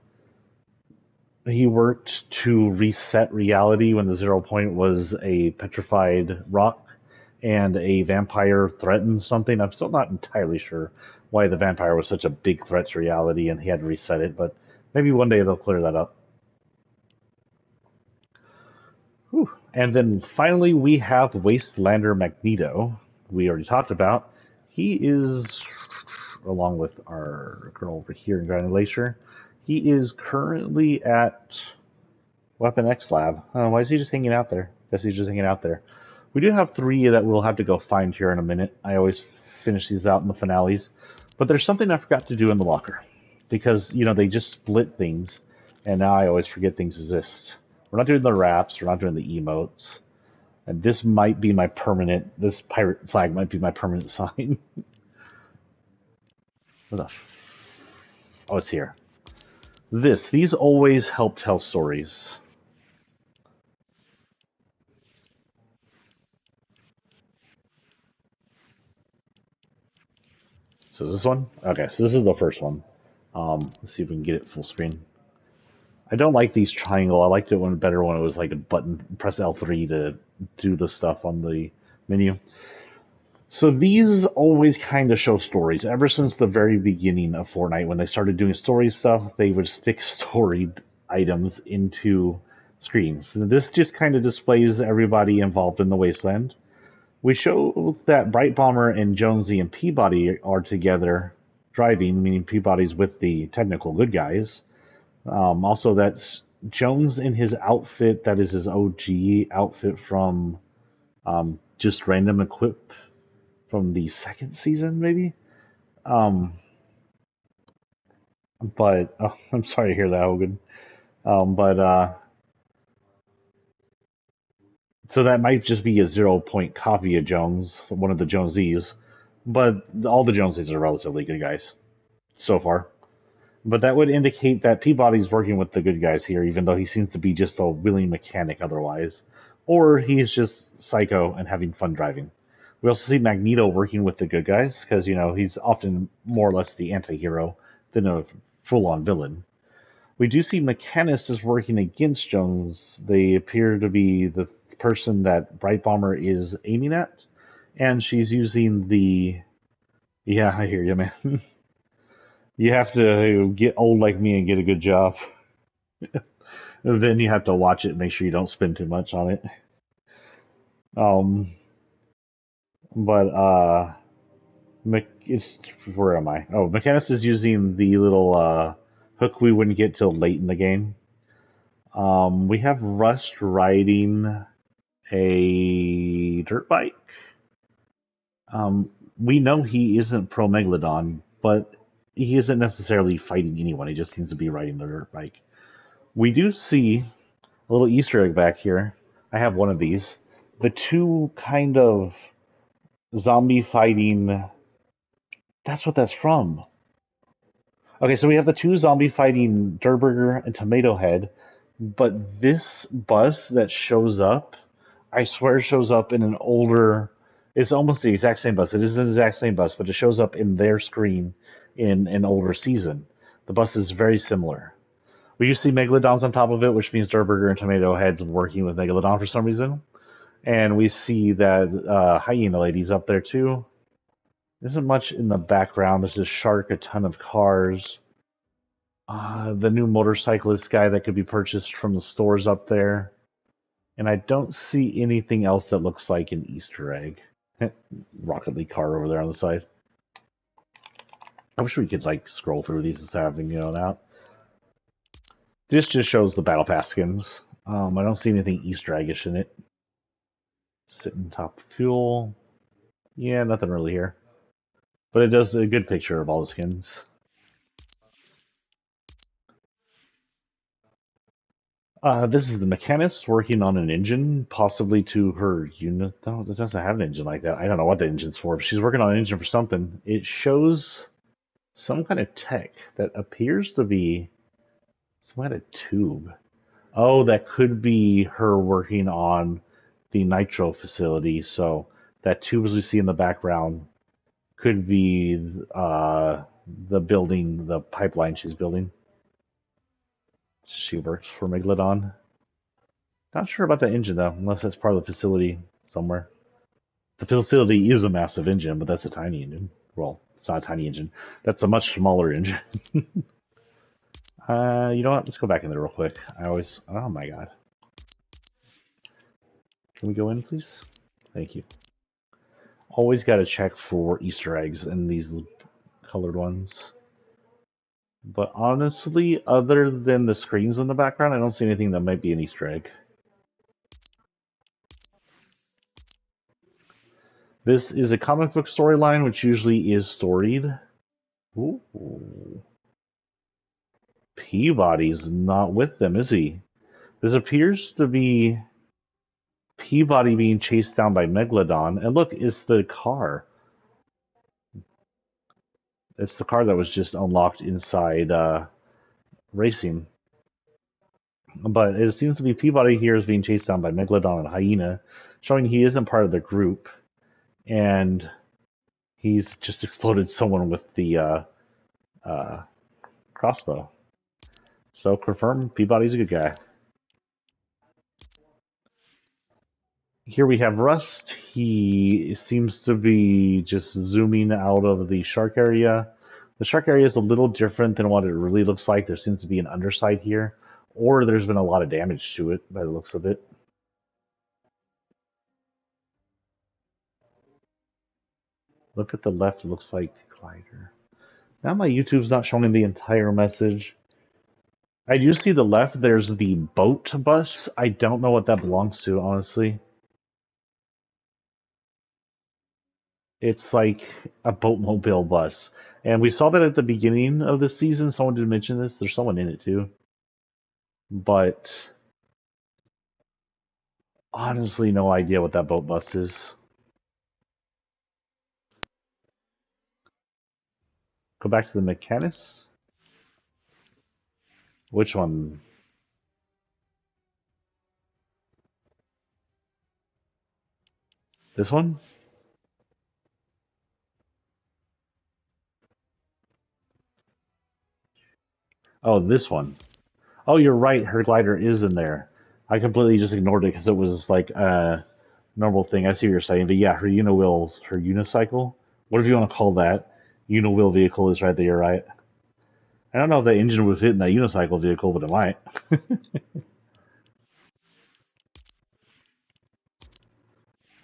He worked to reset reality when the 0 point was a petrified rock and a vampire threatened something. I'm still not entirely sure why the vampire was such a big threat to reality and he had to reset it, but maybe one day they'll clear that up. Whew. And then finally we have Wastelander Magneto. We already talked about. He is, along with our girl over here in Granulature, he is currently at Weapon X Lab. Why is he just hanging out there? Guess he's just hanging out there. We do have 3 that we'll have to go find here in a minute. I always finish these out in the finales. But there's something I forgot to do in the locker. Because, they just split things. And now I always forget things exist. We're not doing the wraps. We're not doing the emotes. And this pirate flag might be my permanent sign. Oh, it's here. These always help tell stories. So is this one? Okay, so this is the first one. Let's see if we can get it full screen. I don't like these triangle. I liked it better when it was like a button. Press L3 to do the stuff on the menu. So these always kind of show stories. Ever since the very beginning of Fortnite, when they started doing story stuff, they would stick storied items into screens. So this just kind of displays everybody involved in the wasteland. We show that Brite Bomber and Jonesy and Peabody are together driving, meaning Peabody's with the technical good guys. Also, that's Jones in his outfit, that is his OG outfit from just random equip from the second season, maybe. But I'm sorry to hear that, Logan. But so that might just be a 0 point copy of Jones, one of the Jonesies. But all the Jonesies are relatively good guys so far. But that would indicate that Peabody's working with the good guys here, even though he seems to be just a willing mechanic otherwise. Or he's just psycho and having fun driving. We also see Magneto working with the good guys, because, he's often more or less the anti-hero than a full-on villain. We do see Machinist is working against Jones. They appear to be the person that Brite Bomber is aiming at, and she's using the... Yeah, I hear you, man. You have to get old like me and get a good job. Then you have to watch it and make sure you don't spend too much on it. But where am I? Oh, Machinist is using the little hook we wouldn't get till late in the game. We have Rust riding a dirt bike. We know he isn't pro Megalodon, but he isn't necessarily fighting anyone. He just seems to be riding the dirt bike. We do see a little Easter egg back here. I have one of these. The two kind of zombie fighting... That's what that's from. Okay, so we have the two zombie fighting Durburger and Tomato Head, but this bus that shows up, I swear shows up in an older... It's almost the exact same bus. It is the exact same bus, but it shows up in their screen in an older season. The bus is very similar. We used to see Megalodons on top of it, which means Durburger and Tomato Head's working with Megalodon for some reason. And we see that Hyena Lady's up there too. There isn't much in the background. There's a shark, a ton of cars. The new motorcyclist guy that could be purchased from the stores up there. And I don't see anything else that looks like an Easter egg. Rocket League car over there on the side. I wish we could scroll through these instead of having out. This just shows the Battle Pass skins. I don't see anything Easter eggish in it. Sitting top fuel. Yeah, nothing really here. But it does a good picture of all the skins. This is the Machinist working on an engine, possibly to her unit. No, it doesn't have an engine like that. I don't know what the engine's for, but she's working on an engine for something. It shows some kind of tech that appears to be some kind of tube. Oh, that could be her working on the Nitro facility. So that tube, as we see in the background, could be the building, the pipeline she's building. She works for Megalodon. Not sure about the engine though, unless that's part of the facility somewhere. The facility is a massive engine, but that's a tiny engine. Well, it's not a tiny engine. That's a much smaller engine. You know what? Let's go back in there real quick. Oh my god. Can we go in, please? Thank you. Always got to check for Easter eggs in these colored ones. But honestly, other than the screens in the background, I don't see anything that might be an Easter egg. This is a comic book storyline, which usually is storied. Ooh. Peabody's not with them, is he? This appears to be Peabody being chased down by Megalodon. And look, it's the car. It's the car that was just unlocked inside racing. But it seems to be Peabody here is being chased down by Megalodon and Hyena, showing he isn't part of the group. And he's just exploded someone with the crossbow. So confirm Peabody's a good guy. Here we have Rust. He seems to be just zooming out of the shark area. The shark area is a little different than what it really looks like. There seems to be an underside here, or there's been a lot of damage to it by the looks of it. Look at the left, it looks like glider. Now my YouTube's not showing the entire message. I do see the left, there's the boat bus. I don't know what that belongs to, honestly. It's like a boatmobile bus. And we saw that at the beginning of the season. Someone did mention this. There's someone in it too. But honestly, no idea what that boat bus is. Go back to the Machinist. Which one? This one? Oh, this one. Oh, you're right. Her glider is in there. I completely just ignored it because it was like a normal thing. I see what you're saying. But yeah, her uniwheel, her unicycle, whatever you want to call that, uniwheel vehicle is right there. You're right. I don't know if the engine would fit in that unicycle vehicle, but it might.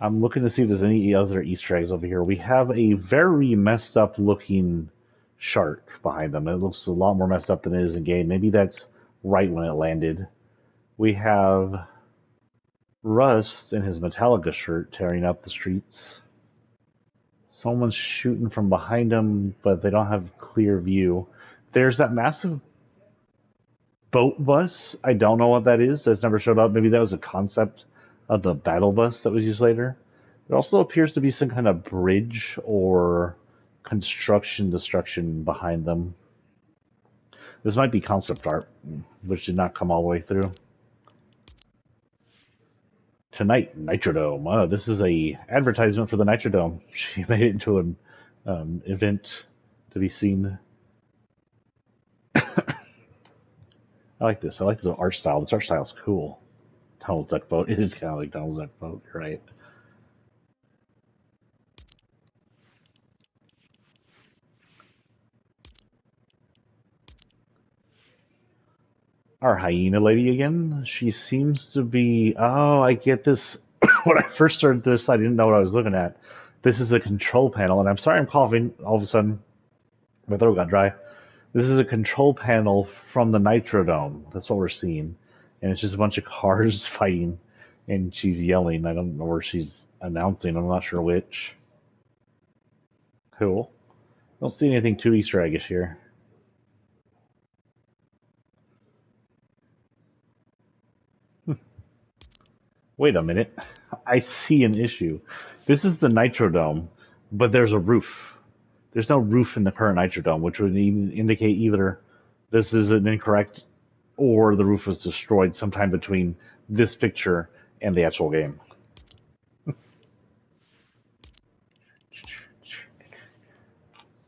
I'm looking to see if there's any other Easter eggs over here. We have a very messed up looking shark behind them. It looks a lot more messed up than it is in game. Maybe that's right when it landed. We have Rust in his Metallica shirt tearing up the streets. Someone's shooting from behind him, but they don't have clear view. There's that massive boat bus. I don't know what that is. That's never showed up. Maybe that was a concept of the battle bus that was used later. There also appears to be some kind of bridge or construction destruction behind them. This might be concept art, which did not come all the way through. Tonight, Nitrodome. Oh, this is a advertisement for the Nitrodome. She made it into an event to be seen. I like this. I like this art style. This art style is cool. Donald Duck boat. It is kind of like Donald Duck boat. You're right. Our hyena lady again. She seems to be. Oh, I get this. When I first started this, I didn't know what I was looking at. This is a control panel, and I'm sorry I'm coughing. All of a sudden, my throat got dry. This is a control panel from the Nitrodome. That's what we're seeing. And it's just a bunch of cars fighting, and she's yelling. I don't know where she's announcing. I'm not sure which. Cool. Don't see anything too Easter eggish here. Wait a minute. I see an issue. This is the Nitrodome, but there's a roof. There's no roof in the current Nitrodome, which would indicate either this is an incorrect or the roof was destroyed sometime between this picture and the actual game.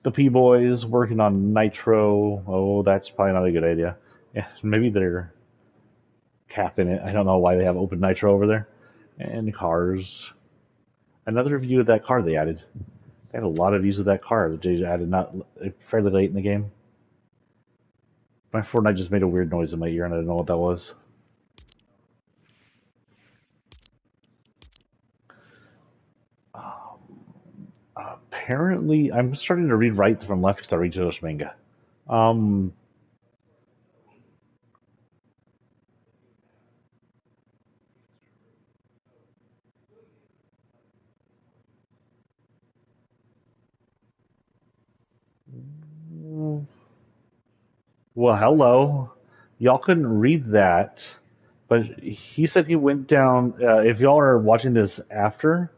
The P-Boys working on Nitro. Oh, that's probably not a good idea. Yeah, maybe they're capping it. I don't know why they have open Nitro over there. And cars. Another view of that car they added. They had a lot of views of that car that they added not fairly late in the game. My Fortnite just made a weird noise in my ear and I don't know what that was. Apparently, I'm starting to read right from left because I read Josh manga. Well, hello. Y'all couldn't read that, but he said he went down. If y'all are watching this after,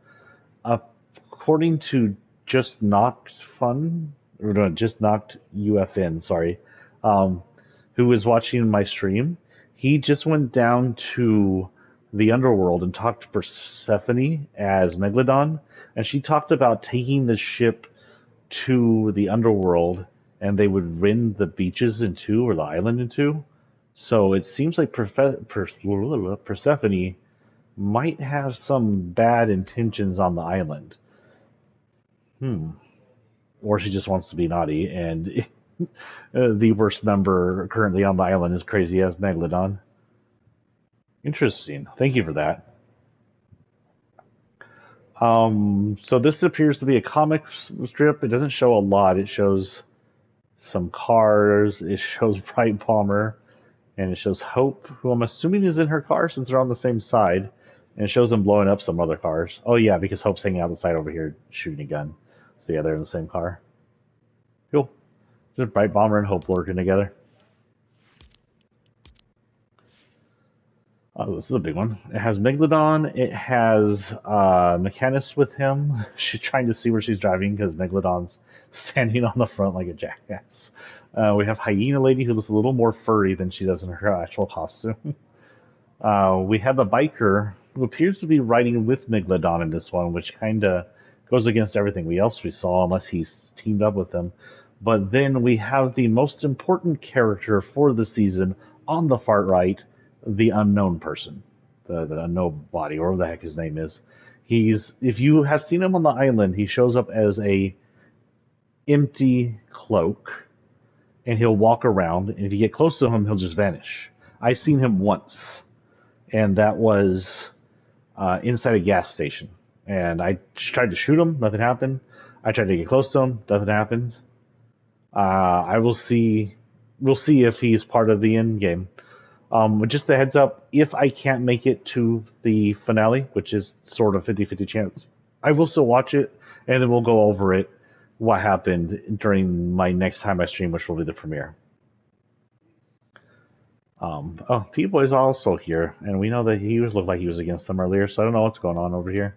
according to Just Knocked Fun, or no, Just Knocked UFN, sorry, who was watching my stream, he just went down to the underworld and talked to Persephone as Megalodon, and she talked about taking the ship to the underworld and they would rend the beaches in two, or the island in two. So it seems like Persephone might have some bad intentions on the island. Or she just wants to be naughty, and the worst member currently on the island is crazy as Megalodon. Interesting. Thank you for that. So this appears to be a comic strip. It doesn't show a lot. It shows some cars. It shows Brite Bomber, and it shows Hope, who I'm assuming is in her car since they're on the same side. And it shows them blowing up some other cars. Oh yeah, because Hope's hanging out the side over here shooting a gun. So yeah, they're in the same car. Cool. Just Brite Bomber and Hope working together. Oh, this is a big one. It has Megalodon. It has Machinist with him. She's trying to see where she's driving because Megalodon's standing on the front like a jackass. We have Hyena Lady, who looks a little more furry than she does in her actual costume. We have the biker, who appears to be riding with Megalodon in this one, which kind of goes against everything else we saw, unless he's teamed up with them. But then we have the most important character for the season on the far right, the unknown person, the unknown body, or whatever the heck his name is. If you have seen him on the island, he shows up as a empty cloak, and he'll walk around, and if you get close to him, he'll just vanish. I've seen him once, and that was inside a gas station. And I tried to shoot him, nothing happened. I tried to get close to him, nothing happened. We'll see if he's part of the end game. Just a heads up, if I can't make it to the finale, which is sort of 50-50 chance, I will still watch it, and then we'll go over it, what happened during my next time I stream, which will be the premiere. Peabody's also here, and we know that he looked like he was against them earlier, so I don't know what's going on over here.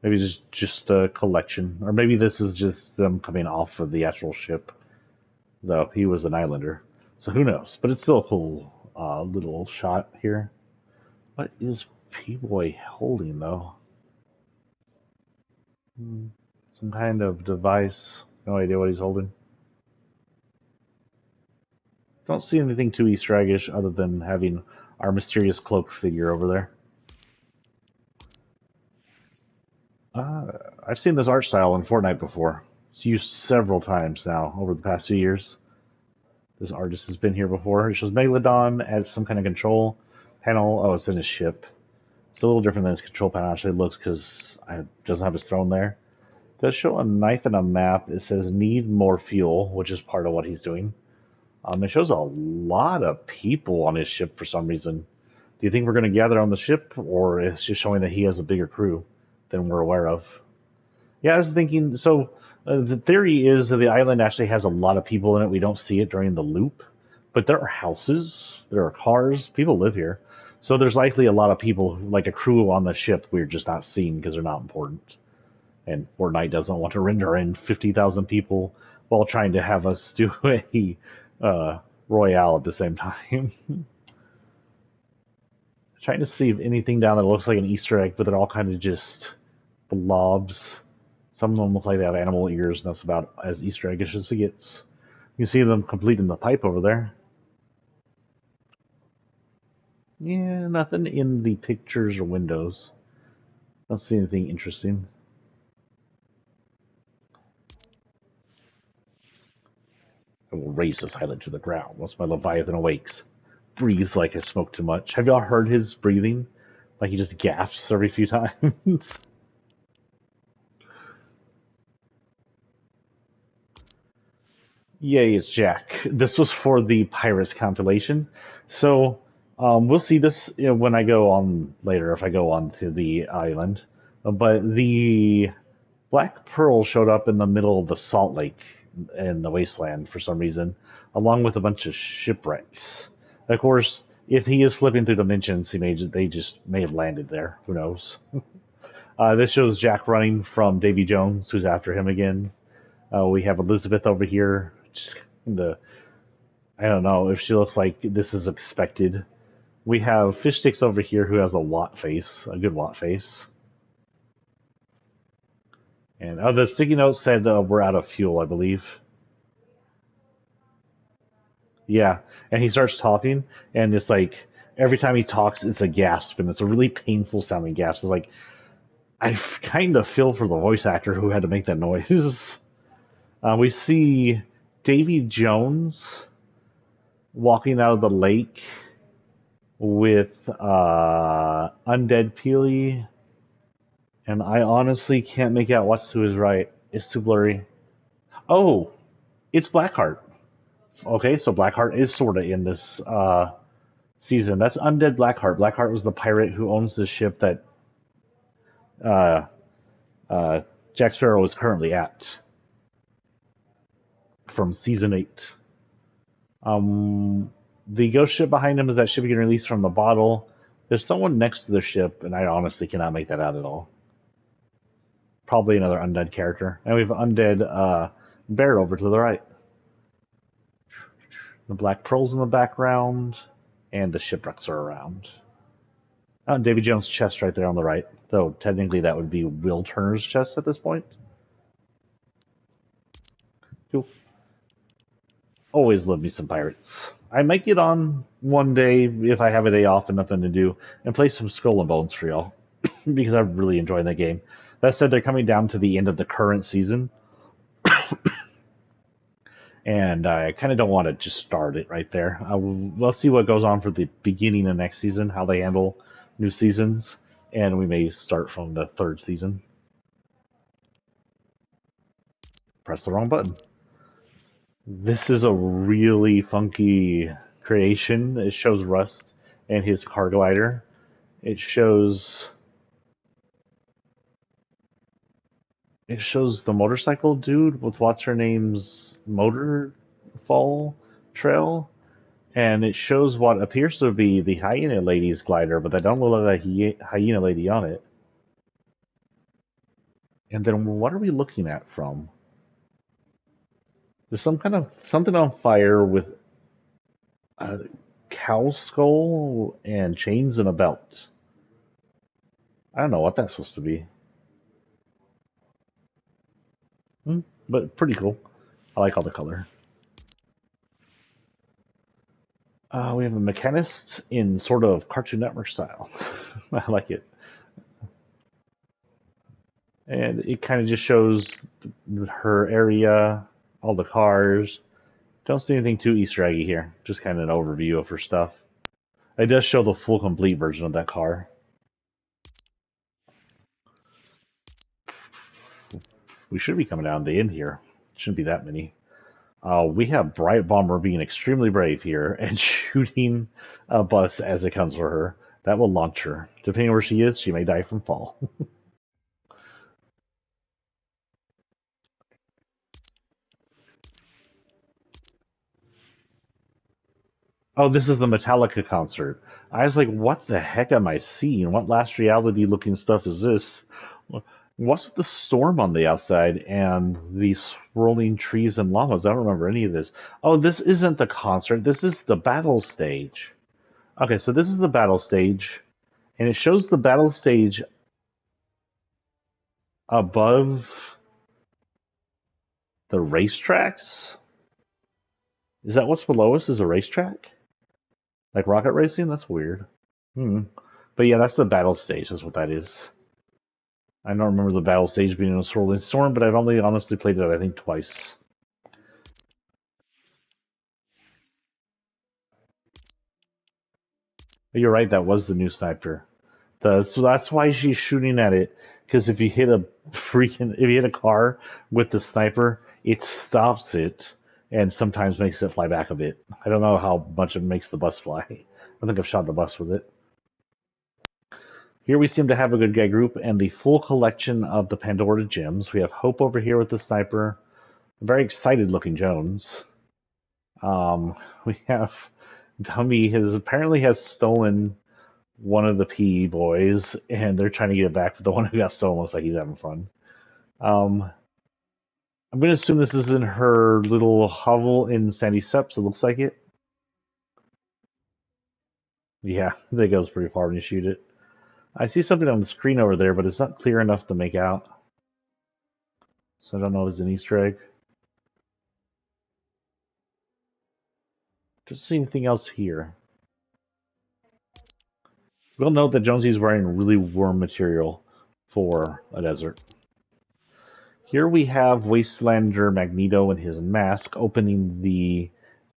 Maybe it's just a collection, or maybe this is just them coming off of the actual ship, though he was an islander, so who knows, but it's still a cool little shot here. What is Peabody holding, though? Some kind of device. No idea what he's holding. Don't see anything too Easter eggish other than having our mysterious cloak figure over there. I've seen this art style in Fortnite before. It's used several times now over the past few years. This artist has been here before. It shows Megalodon as some kind of control panel. Oh, it's in his ship. It's a little different than his control panel actually looks because it doesn't have his throne there. It does show a knife and a map. It says need more fuel, which is part of what he's doing. It shows a lot of people on his ship for some reason. Do you think we're going to gather on the ship, or it's just showing that he has a bigger crew than we're aware of? Yeah, I was thinking, so the theory is that the island actually has a lot of people in it. We don't see it during the loop, but there are houses, there are cars, people live here. So there's likely a lot of people, like a crew on the ship, we're just not seeing because they're not important. And Fortnite doesn't want to render in 50,000 people while trying to have us do a Royale at the same time. Trying to see if anything down that looks like an Easter egg, but they're all kind of just blobs. Some of them look like they have animal ears, and that's about as Easter eggish as it gets. You can see them completing the pipe over there. Yeah, nothing in the pictures or windows. Don't see anything interesting. I will raise this island to the ground once my Leviathan awakes. Breathes like I smoke too much. Have y'all heard his breathing? Like he just gasps every few times. Yay, it's Jack. This was for the Pirates compilation. So, we'll see this when I go on later, if I go on to the island. But the Black Pearl showed up in the middle of the Salt Lake in the Wasteland for some reason, along with a bunch of shipwrecks. Of course, if he is flipping through dimensions, they just may have landed there. Who knows? This shows Jack running from Davy Jones, who's after him again. We have Elizabeth over here. Just I don't know if she looks like this is expected. We have Fish Sticks over here, who has a Watt face, a good Watt face. And the sticky note said we're out of fuel, I believe. Yeah, and he starts talking, and it's like every time he talks, it's a gasp, and it's a really painful sounding gasp. It's like I kind of feel for the voice actor who had to make that noise. We see Davy Jones walking out of the lake with Undead Peely, and I honestly can't make out what's to his right. It's too blurry. Oh, it's Blackheart. Okay, so Blackheart is sort of in this season. That's Undead Blackheart. Blackheart was the pirate who owns the ship that uh, uh, Jack Sparrow is currently at from season 8. The ghost ship behind him is that ship getting released from the bottle. There's someone next to the ship, and I honestly cannot make that out at all. Probably another undead character. And we have undead bear over to the right. The black pearls in the background, and the shipwrecks are around. Oh, Davy Jones' chest right there on the right. Though technically that would be Will Turner's chest at this point. Cool. Always love me some pirates. I might get on one day if I have a day off and nothing to do and play some Skull and Bones for y'all because I'm really enjoying that game. That said, they're coming down to the end of the current season, and I kind of don't want to just start it right there. We'll see what goes on for the beginning of next season, how they handle new seasons, and we may start from the 3rd season. Press the wrong button. This is a really funky creation. It shows Rust and his car glider. It shows the motorcycle dude with what's her name's motor fall trail, and it shows what appears to be the hyena lady's glider, but I don't look like a hyena lady on it. And then what are we looking at from? There's some kind of something on fire with a cow skull and chains and a belt. I don't know what that's supposed to be. But pretty cool. I like all the color. We have a Machinist in sort of Cartoon Network style. I like it. And it kind of just shows her area, all the cars. Don't see anything too Easter eggy here. Just kind of an overview of her stuff. It does show the full complete version of that car. We should be coming down to the end here. Shouldn't be that many. We have Brite Bomber being extremely brave here and shooting a bus as it comes for her. That will launch her. Depending on where she is, she may die from fall. Oh, this is the Metallica concert. I was like, what the heck am I seeing? What last reality looking stuff is this? What's with the storm on the outside and the swirling trees and llamas? I don't remember any of this. Oh, this isn't the concert. This is the battle stage. Okay, so this is the battle stage, and it shows the battle stage above the racetracks. Is that what's below us? Is a racetrack? Like rocket racing? That's weird. But yeah, that's the battle stage. That's what that is. I don't remember the battle stage being in a swirling storm, but I've only honestly played it, I think, twice. But you're right, that was the new sniper. So that's why she's shooting at it. Because if you hit a car with the sniper, it stops it and sometimes makes it fly back a bit. I don't know how much it makes the bus fly. I think I've shot the bus with it. Here we seem to have a good guy group and the full collection of the Pandora gems. We have Hope over here with the sniper. A very excited looking Jones. We have Dummy apparently has stolen one of the PE boys, and they're trying to get it back, but the one who got stolen looks like he's having fun. I'm going to assume this is in her little hovel in Sandy Steps. It looks like it. Yeah, that goes pretty far when you shoot it. I see something on the screen over there, but it's not clear enough to make out. So I don't know if it's an Easter egg. Don't see anything else here. We'll note that Jonesy's wearing really warm material for a desert. Here we have Wastelander Magneto and his mask opening the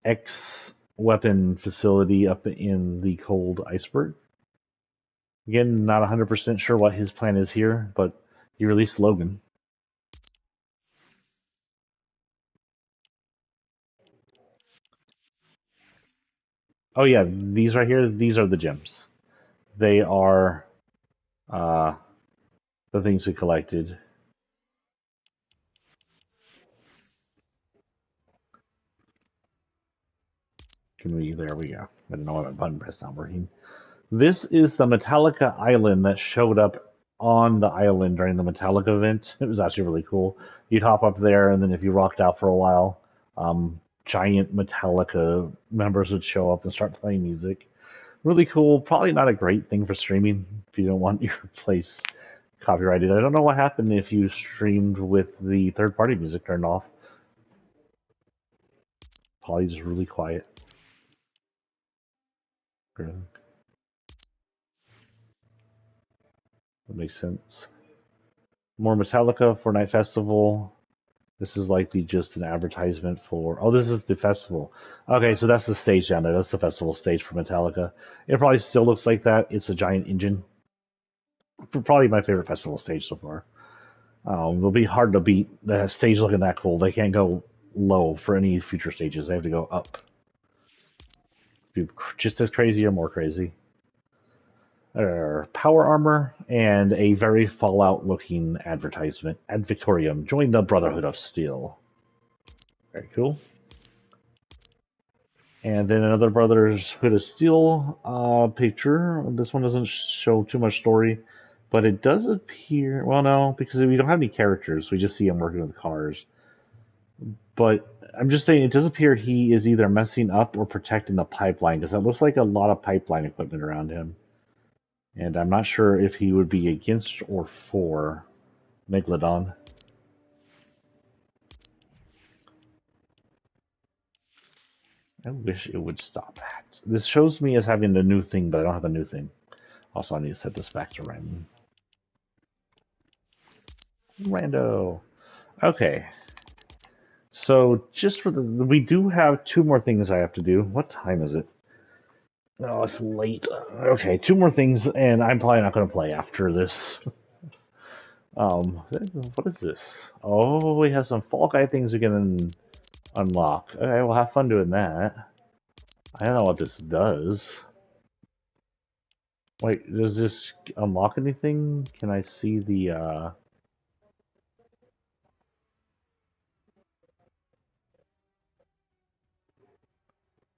X weapon facility up in the cold iceberg. Again, not 100% sure what his plan is here, but he released Logan. Oh yeah, these right here, these are the gems. They are the things we collected. There we go. I don't know why my button press not working. This is the Metallica island that showed up on the island during the Metallica event. It was actually really cool. You'd hop up there, and then if you rocked out for a while, giant Metallica members would show up and start playing music. Really cool. Probably not a great thing for streaming if you don't want your place copyrighted. I don't know what happened if you streamed with the third-party music turned off. Probably just really quiet. That makes sense. More Metallica, Fortnite Festival. This is likely just an advertisement for... Oh, this is the festival. Okay, so that's the stage down there. That's the festival stage for Metallica. It probably still looks like that. It's a giant engine. Probably my favorite festival stage so far. It'll be hard to beat the stage looking that cool. They can't go low for any future stages. They have to go up. Be just as crazy or more crazy. Power armor and a very Fallout looking advertisement. Ad Victorium. Join the Brotherhood of Steel. Very cool. And then another Brotherhood of Steel picture. This one doesn't show too much story, but it does appear... Well, no, because we don't have any characters. We just see him working with cars. But I'm just saying it does appear he is either messing up or protecting the pipeline, because it looks like a lot of pipeline equipment around him. And I'm not sure if he would be against or for Megalodon. I wish it would stop that. This shows me as having a new thing, but I don't have a new thing. Also, I need to set this back to random. Rando. Okay. So, just for the... We do have 2 more things I have to do. What time is it? Oh, it's late. Okay, 2 more things, and I'm probably not going to play after this. What is this? Oh, we have some Fall Guy things we can unlock. Okay, we'll have fun doing that. I don't know what this does. Wait, does this unlock anything? Can I see the,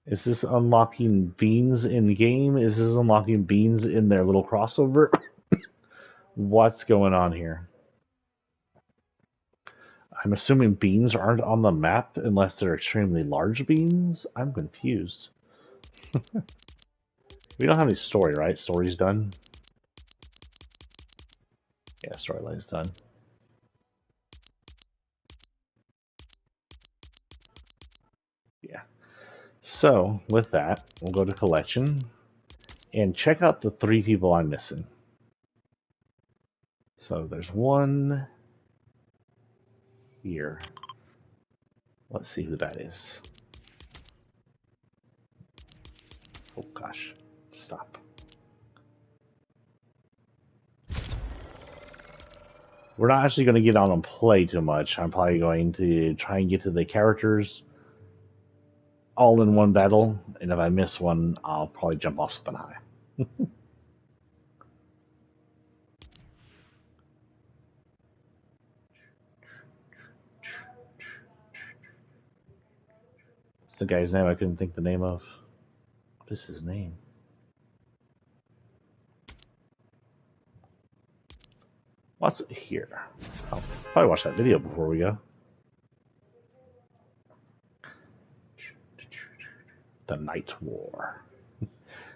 Is this unlocking beans in game? Is this unlocking beans in their little crossover? What's going on here? I'm assuming beans aren't on the map unless they're extremely large beans? I'm confused. We don't have any story, right? Story's done? Yeah, storyline's done. Yeah. So, with that, we'll go to collection and check out the 3 people I'm missing. So there's one here. Let's see who that is. Oh gosh, stop. We're not actually going to get on and play too much. I'm probably going to try and get to the characters all in one battle, and if I miss one, I'll probably jump off something high. What's the guy's name I couldn't think the name of? What is his name? What's here? I'll probably watch that video before we go. The Night War.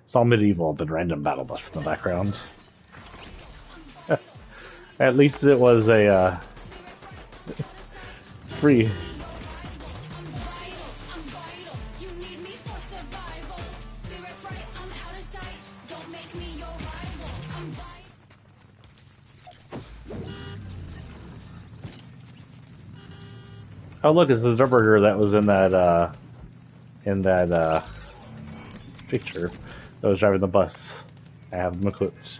It's all medieval, but random battle bus in the background. At least it was a free. Oh look, it's the Durburger that was in that picture that was driving the bus. I have them equipped.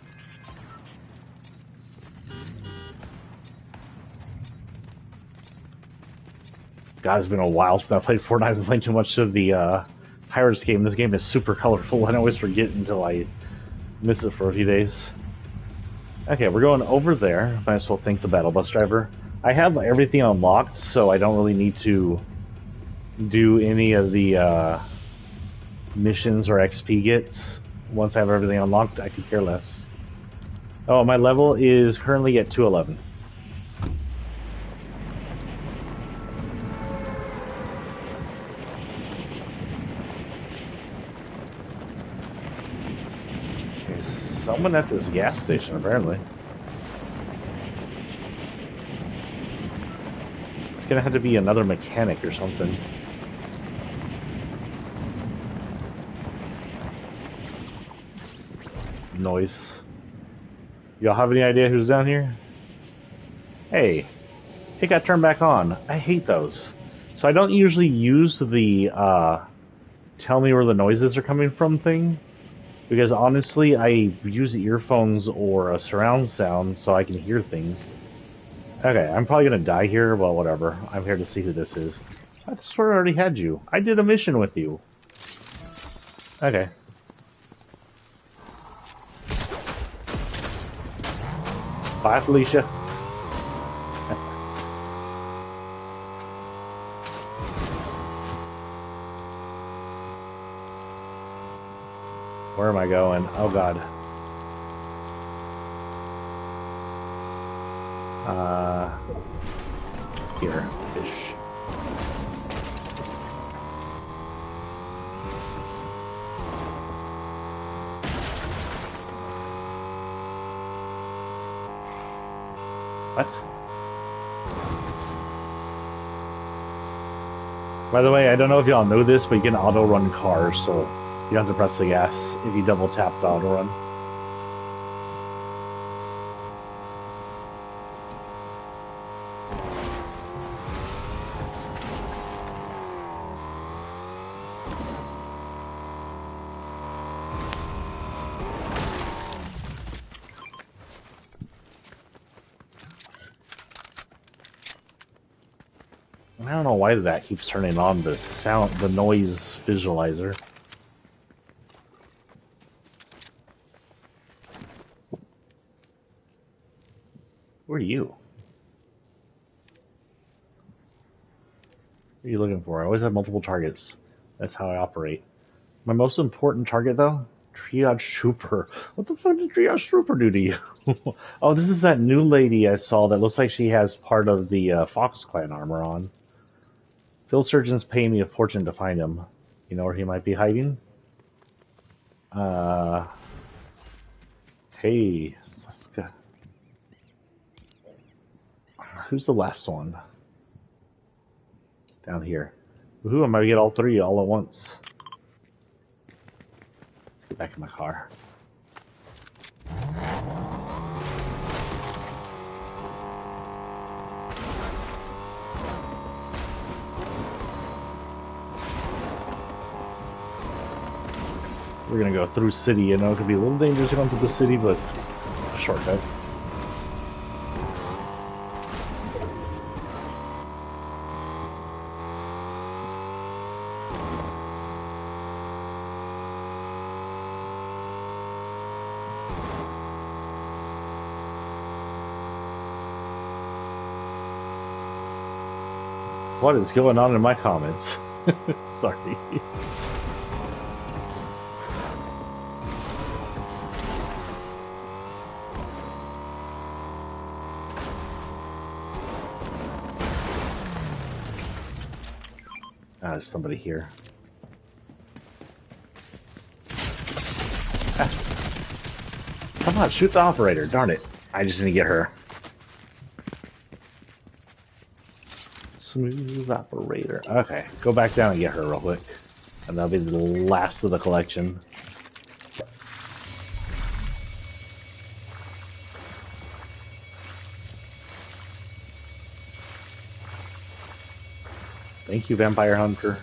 God, it's been a while since I played Fortnite. I've been playing too much of the Pirates game. This game is super colorful, and I always forget until I miss it for a few days. Okay, we're going over there. Might as well thank the battle bus driver. I have everything unlocked, so I don't really need to do any of the missions or XP gets. Once I have everything unlocked, I could care less. Oh, my level is currently at 211. Someone at this gas station, apparently. It's gonna have to be another mechanic or something. Noise. Y'all have any idea who's down here? Hey, it got turned back on. I hate those. So I don't usually use the tell me where the noises are coming from thing. Because honestly, I use earphones or a surround sound so I can hear things. Okay, I'm probably gonna die here, but whatever. I'm here to see who this is. I swear I already had you. I did a mission with you. Okay. Bye, Felicia. Where am I going? Oh god. Here. Fish. What? By the way, I don't know if y'all know this, but you can auto-run cars, so you don't have to press the gas if you double tap the auto-run. I don't know why that keeps turning on the sound, the noise visualizer. Who are you? What are you looking for? I always have multiple targets. That's how I operate. My most important target, though? Triage Trooper. What the fuck did Triage Trooper do to you? Oh, this is that new lady I saw that looks like she has part of the Fox Clan armor on. Field surgeons pay me a fortune to find him. You know where he might be hiding? Hey, Saska. Who's the last one? Down here. Woohoo, I might get all three all at once. Let's get back in my car. We're gonna go through city, you know, it could be a little dangerous going through the city, but a shortcut. What is going on in my comments? Sorry. Ah, there's somebody here. Ah. Come on, shoot the operator. Darn it. I just need to get her. Smooth operator. Okay, go back down and get her real quick. And that'll be the last of the collection. Thank you, Vampire Hunter.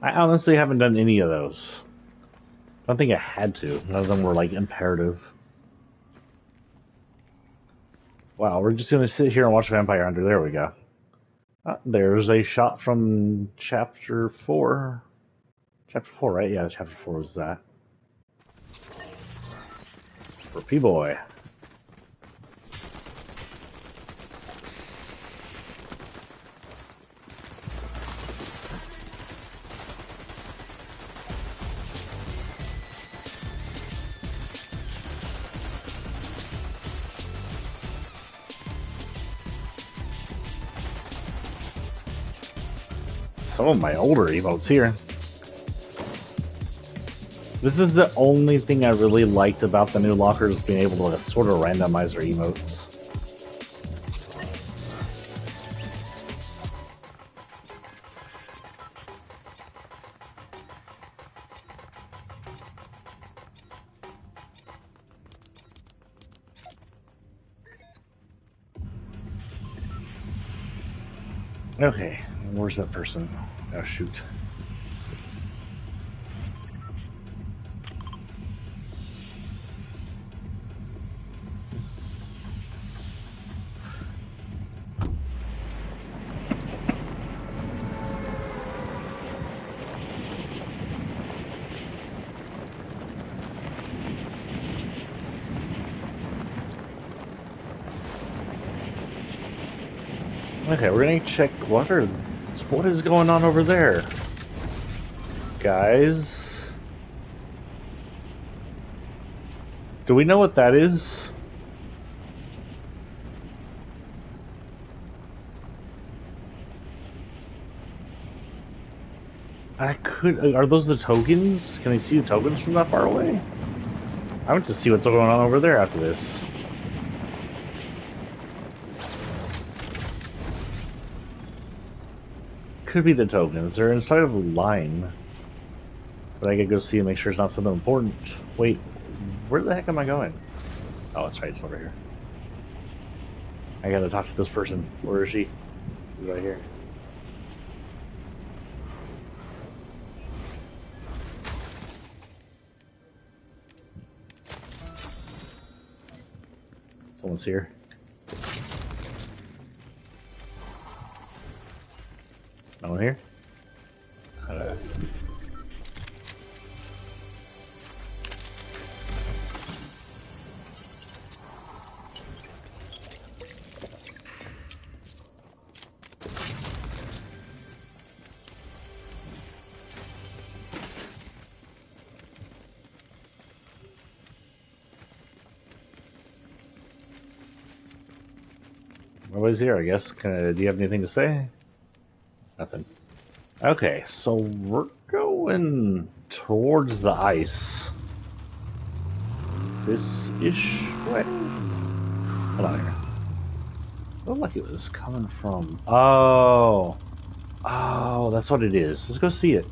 I honestly haven't done any of those. I don't think I had to. None of them were like imperative. Wow, we're just gonna sit here and watch Vampire Hunter. There we go. There's a shot from Chapter 4. Chapter 4, right? Yeah, Chapter 4 was that. For Peabody. Some of my older emotes here. This is the only thing I really liked about the new lockers, being able to sort of randomize their emotes. Okay, where's that person? Oh, shoot. Okay, we're gonna check what is going on over there, guys. Do we know what that is? Are those the tokens? Can I see the tokens from that far away? I want to see what's going on over there after this. Could be the tokens. They're inside of a line. But I gotta go see and make sure it's not something important. Wait, where the heck am I going? Oh, that's right, it's over here. I gotta talk to this person. Where is she? She's right here. Someone's here. No one here? Nobody's here, I guess. Do you have anything to say? Nothing. Okay, so we're going towards the ice. This-ish way? Hold on here. Looked like it was coming from... Oh! Oh, that's what it is. Let's go see it.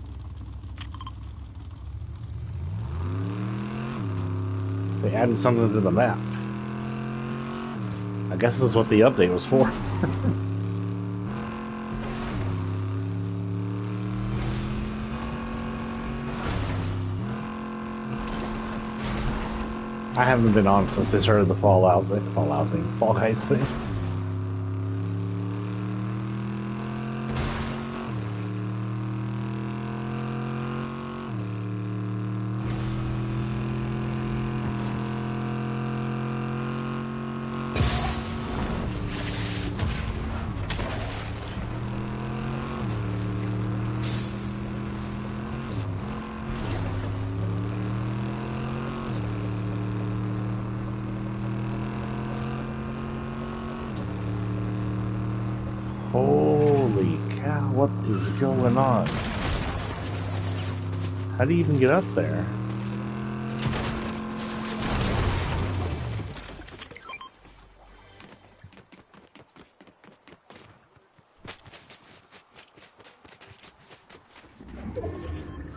They added something to the map. I guess this is what the update was for. I haven't been on since they started the Fall Guys thing. Holy cow, what is going on? How do you even get up there?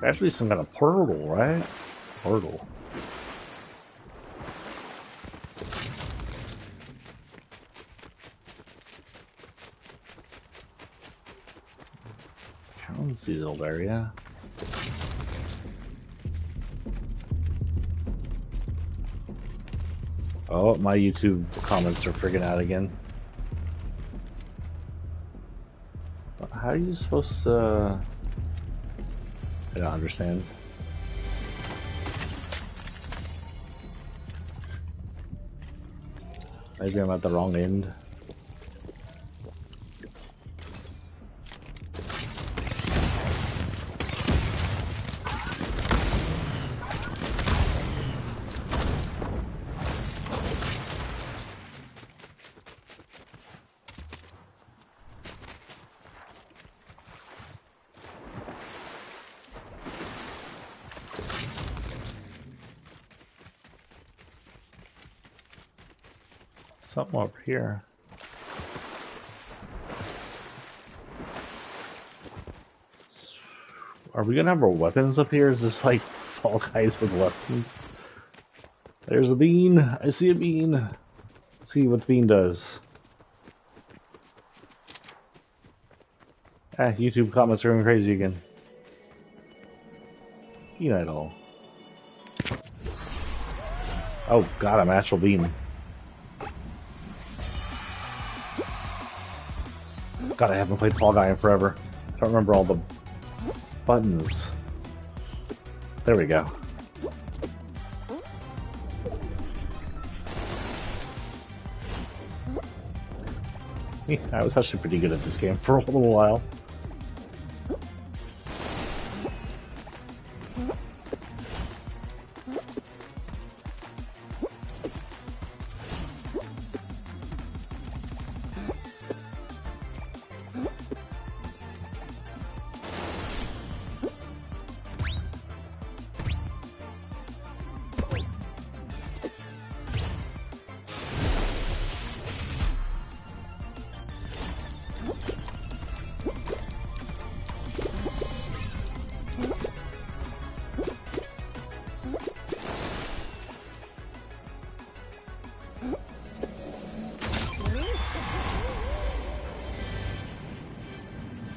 Actually, some kind of portal, right? Portal. Jonesy's old area. Oh, my YouTube comments are freaking out again. How are you supposed to... I don't understand. Maybe I'm at the wrong end. Something over here. Are we gonna have our weapons up here? Is this like Fall Guys with weapons? There's a bean. I see a bean. Let's see what the bean does. Ah, YouTube comments are going crazy again. Bean idol. Oh god, I'm actual bean. God, I haven't played Fall Guy in forever. I don't remember all the buttons. There we go. Yeah, I was actually pretty good at this game for a little while.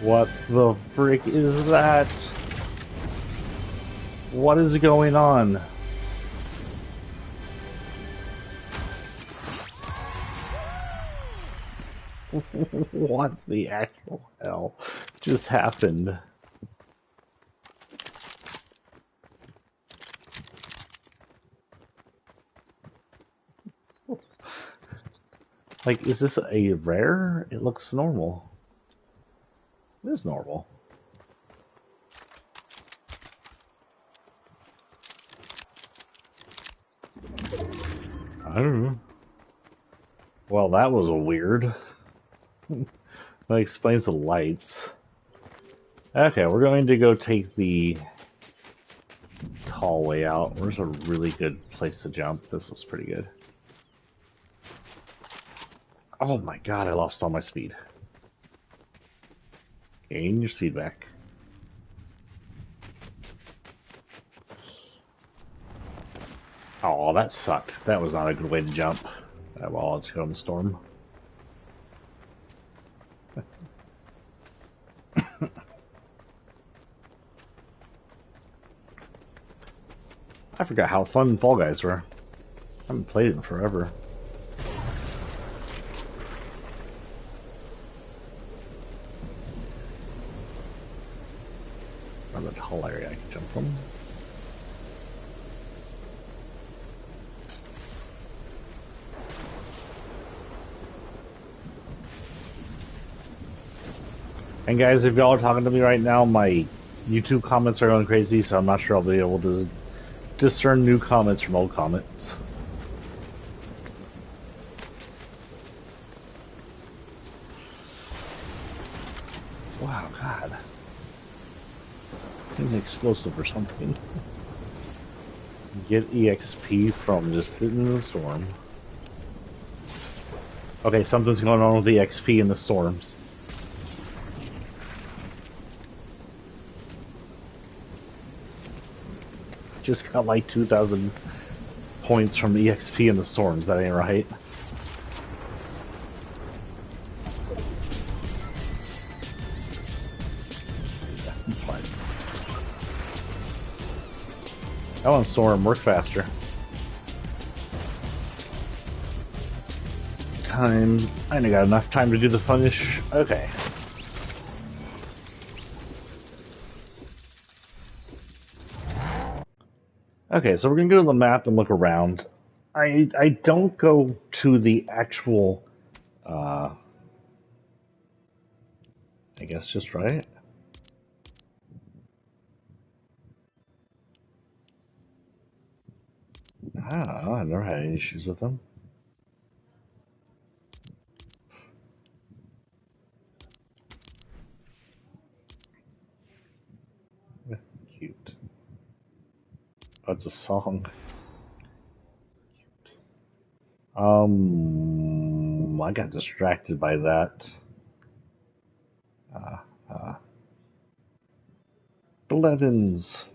What the frick is that? What is going on? What the actual hell just happened? Like, is this a rare? It looks normal. It is normal. I don't know. Well, that was weird. That explains the lights. Okay, we're going to go take the tall way out. Where's a really good place to jump? This was pretty good. Oh my god, I lost all my speed. Gain your speed back. Oh, that sucked. That was not a good way to jump. Well, let's go in the storm. I forgot how fun Fall Guys were. I haven't played it in forever. Another tall area I can jump from. And guys, if y'all are talking to me right now, my YouTube comments are going crazy, so I'm not sure I'll be able to discern new comments from old comments. Wow, God. An explosive or something. Get EXP from just sitting in the storm. Okay, something's going on with the XP in the storms. just got like 2,000 points from the EXP and the storms. That ain't right. Fine. That one storm work faster. Time. I only got enough time to do the finish. Okay. Okay, so we're gonna go to the map and look around. I don't go to the actual. I guess just right. I don't know. I've never had any issues with them. Cute. That's a song. I got distracted by that. Blevins.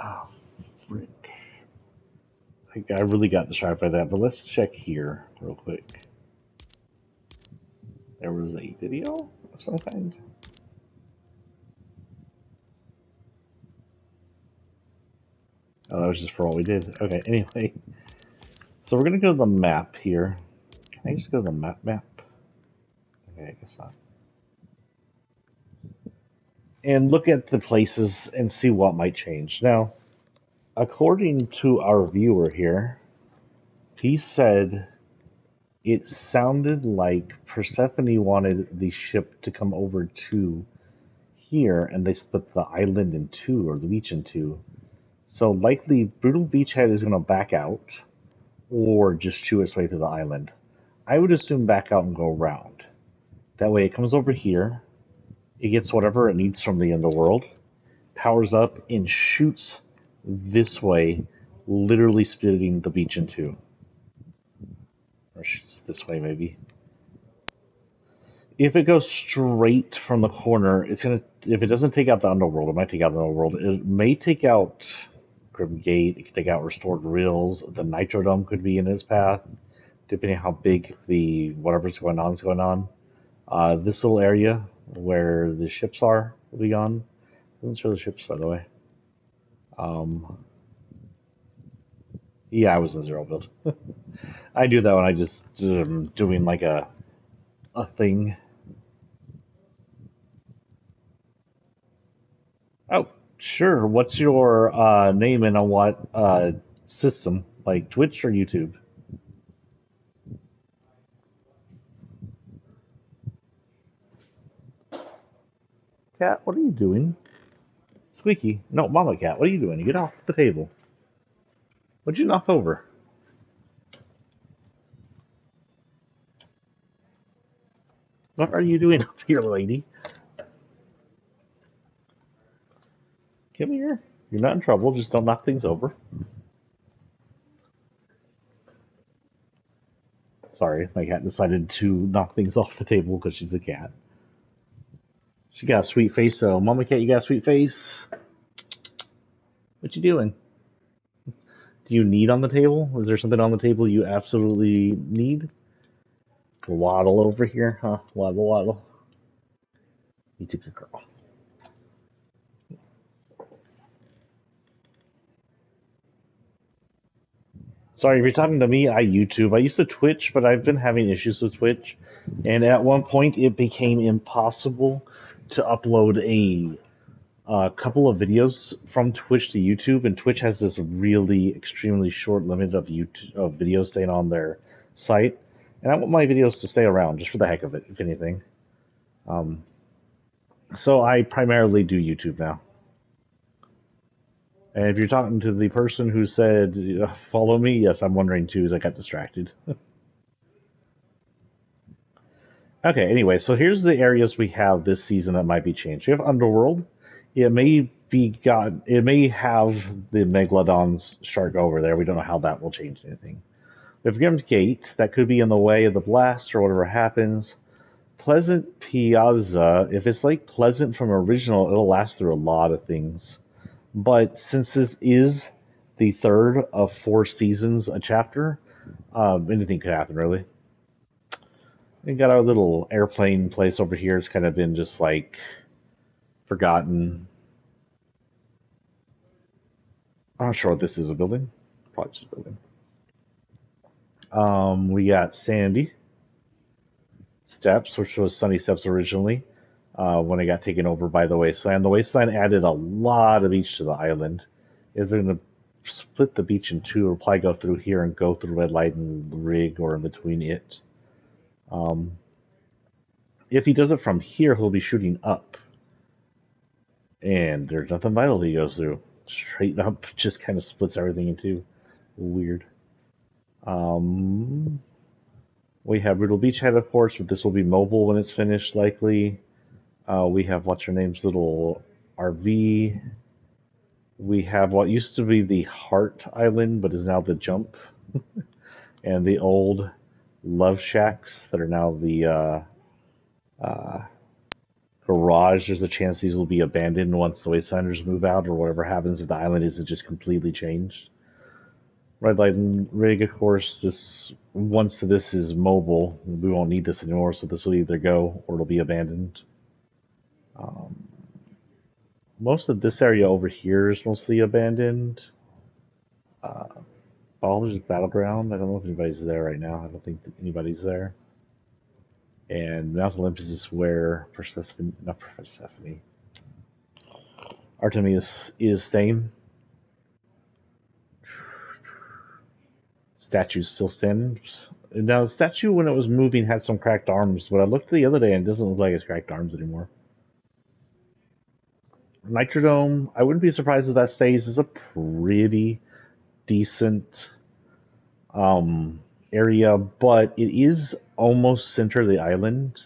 Oh, frick. I really got distracted by that, but let's check here real quick. There was a video of some kind. Oh, that was just for all we did. Okay, anyway. So we're going to go to the map here. Can I just go to the map? Okay, I guess not. And look at the places and see what might change. Now, according to our viewer here, he said it sounded like Persephone wanted the ship to come over to here, and they split the island in two, or the beach in two. So likely Brutal Beachhead is going to back out, or just chew its way through the island. I would assume back out and go around. That way it comes over here, it gets whatever it needs from the underworld, powers up, and shoots this way, literally splitting the beach in two. Or shoots this way, maybe. If it goes straight from the corner, it's gonna. If it doesn't take out the underworld, it might take out the underworld. It may take out Grim Gate. It could take out Restored Reels. The Nitro Dome could be in its path, depending on how big the whatever's going on is going on. This little area where the ships are will be gone. Doesn't show the ships, by the way. Yeah, I was in zero build. I do that when I just doing like a thing. Oh, sure. What's your name and on what system? Like Twitch or YouTube? Cat, what are you doing? Squeaky. No, Mama Cat, what are you doing? You get off the table. What'd you knock over? What are you doing up here, lady? Come here. You're not in trouble. Just don't knock things over. Sorry, my cat decided to knock things off the table because she's a cat. She got a sweet face, though. Mama Cat, you got a sweet face? What you doing? Do you need on the table? Is there something on the table you absolutely need? Waddle over here, huh? Waddle, waddle. You took a girl. Sorry, if you're talking to me, I YouTube. I used to Twitch, but I've been having issues with Twitch. And at one point, it became impossible to upload a couple of videos from Twitch to YouTube. And Twitch has this really extremely short limit of videos staying on their site. And I want my videos to stay around, just for the heck of it, if anything. So I primarily do YouTube now. And if you're talking to the person who said, follow me, yes, I'm wondering too, as I got distracted. Okay, anyway, so here's the areas we have this season that might be changed. We have Underworld. It may have the Megalodon's shark over there. We don't know how that will change anything. We have Grim's Gate. That could be in the way of the blast or whatever happens. Pleasant Piazza, if it's like Pleasant from original, it'll last through a lot of things. But since this is the third of 4 seasons a chapter, anything could happen, really. We got our little airplane place over here. It's kind of been just like forgotten. I'm not sure what this is, a building? Probably just a building. We got Sandy Steps, which was Sunny Steps originally, when it got taken over by the Wasteland. The Wasteland added a lot of beach to the island. If they're going to split the beach in two, it'll probably go through here and go through Red Light and Rig or in between it. If he does it from here, he'll be shooting up. And there's nothing vital he goes through. Straight up, just kind of splits everything in two. Weird. We have Riddle Beachhead, of course, but this will be mobile when it's finished, likely. We have what's her name's little RV. We have what used to be the Heart Island, but is now the Jump. And the old Love Shacks that are now the garage. There's a chance these will be abandoned once the Wastelanders move out, or whatever happens if the island isn't just completely changed. Red Light and Rig, of course, once this is mobile, we won't need this anymore, so this will either go or it'll be abandoned. Most of this area over here is mostly abandoned. There's Battleground. I don't know if anybody's there right now. I don't think anybody's there. And Mount Olympus is where Artemis is staying. Statue still stands. Now, the statue, when it was moving, had some cracked arms, but I looked the other day and it doesn't look like it's cracked arms anymore. Nitrodome, I wouldn't be surprised if that stays. It's a pretty decent area, but it is almost center of the island.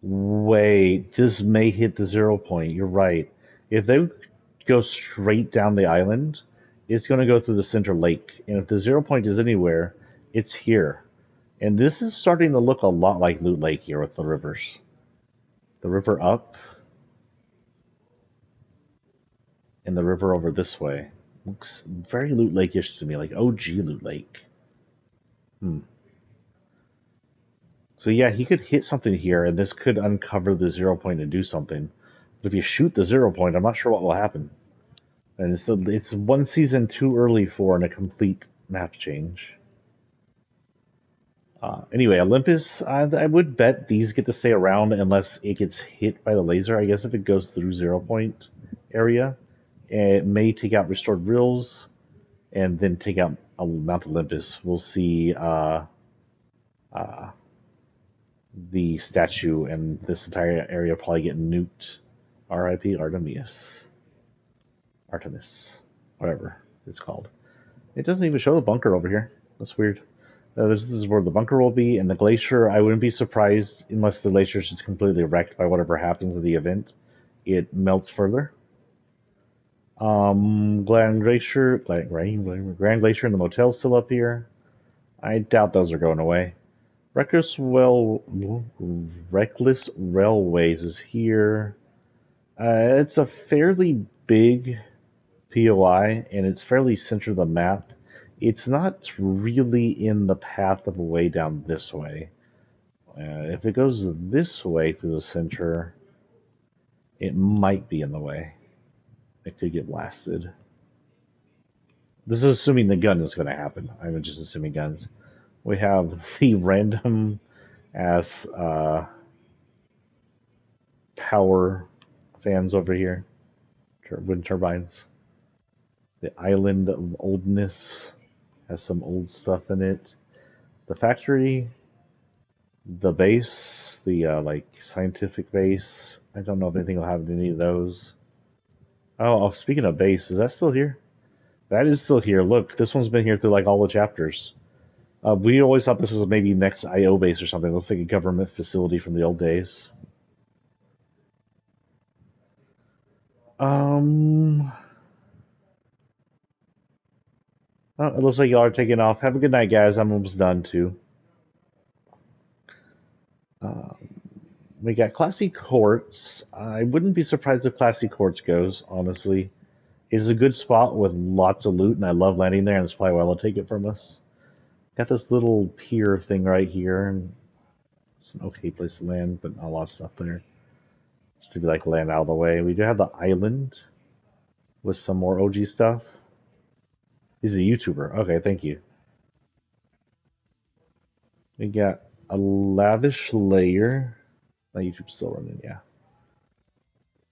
Wait, this may hit the 0 point. You're right. If they go straight down the island, it's going to go through the center lake. And if the 0 point is anywhere, it's here. And this is starting to look a lot like Loot Lake here with the rivers. The river up and the river over this way. Looks very Loot Lake-ish to me, like OG Loot Lake. So yeah, he could hit something here, and this could uncover the 0 point and do something. But if you shoot the 0 point, I'm not sure what will happen. And it's one season too early for a complete map change. Anyway, Olympus, I would bet these get to stay around unless it gets hit by the laser. I guess if it goes through 0 point area, it may take out Restored Rills and then take out Mount Olympus. We'll see the statue and this entire area probably get nuked. R.I.P. Artemis, whatever it's called. It doesn't even show the bunker over here. That's weird. This is where the bunker will be, and the glacier, I wouldn't be surprised unless the glacier is just completely wrecked by whatever happens at the event. It melts further. Grand Glacier and the motel still up here. I doubt those are going away. Reckless Railways is here. It's a fairly big POI, and it's fairly center of the map. It's not really in the path of a way down this way. If it goes this way through the center, it might be in the way. It could get blasted. This is assuming the gun is going to happen. I'm just assuming guns. We have the random ass power fans over here. Wind turbines. The Island of Oldness has some old stuff in it. The factory, the base, the like scientific base. I don't know if anything will happen to any of those. Oh, speaking of base, is that still here? That is still here. Look, this one's been here through like all the chapters. We always thought this was maybe next IO base or something. It looks like a government facility from the old days. Oh, it looks like y'all are taking off. Have a good night, guys. I'm almost done too. We got Classy Courts. I wouldn't be surprised if Classy Courts goes, honestly. It is a good spot with lots of loot, and I love landing there, and that's probably why they'll take it from us. Got this little pier thing right here, and it's an okay place to land, but not a lot of stuff there. Just to be like land out of the way. We do have the island with some more OG stuff. He's a YouTuber. Okay, thank you. We got a lavish layer. My YouTube's still running, yeah.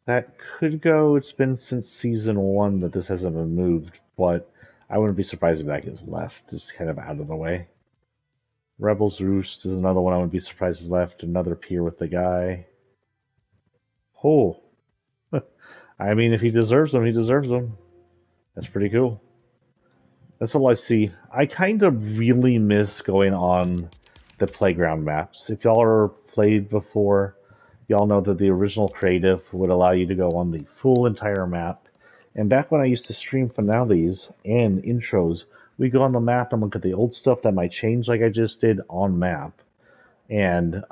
That could go. It's been since season 1 that this hasn't been moved, but I wouldn't be surprised if that gets left. Just kind of out of the way. Rebel's Roost is another one I wouldn't be surprised is left. Another pier with the guy. Oh. I mean, if he deserves them, he deserves them. That's pretty cool. That's all I see. I kind of really miss going on the playground maps. If y'all are played before, y'all know that the original creative would allow you to go on the full entire map. And back when I used to stream finales and intros, we go on the map and look at the old stuff that might change like I just did on map. And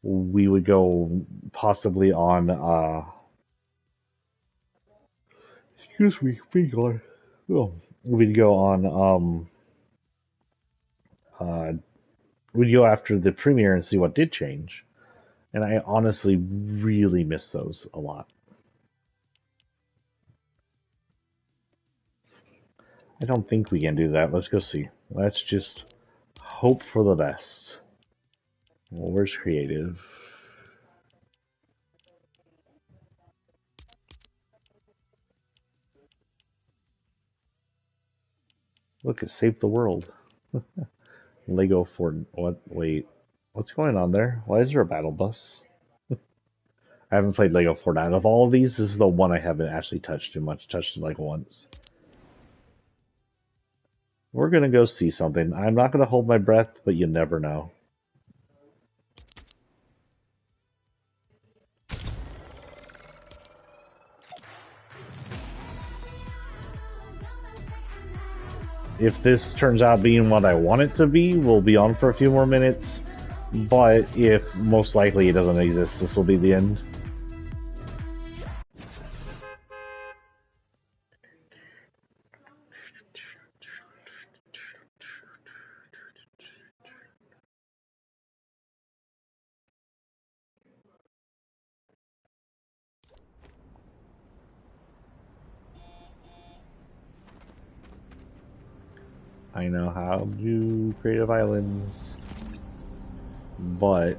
we would go possibly on excuse me, oh, we'd go on we'd go after the premiere and see what did change. And I honestly really miss those a lot. I don't think we can do that. Let's go see. Let's just hope for the best. Well, where's creative? Look, it saved the world. Lego Fort. What? Wait. What's going on there? Why is there a battle bus? I haven't played Lego Fortnite. Of all of these, this is the one I haven't actually touched too much. Touched it like once. We're gonna go see something. I'm not gonna hold my breath, but you never know. If this turns out being what I want it to be, we'll be on for a few more minutes. But if most likely it doesn't exist, this will be the end. I know how to do creative islands, but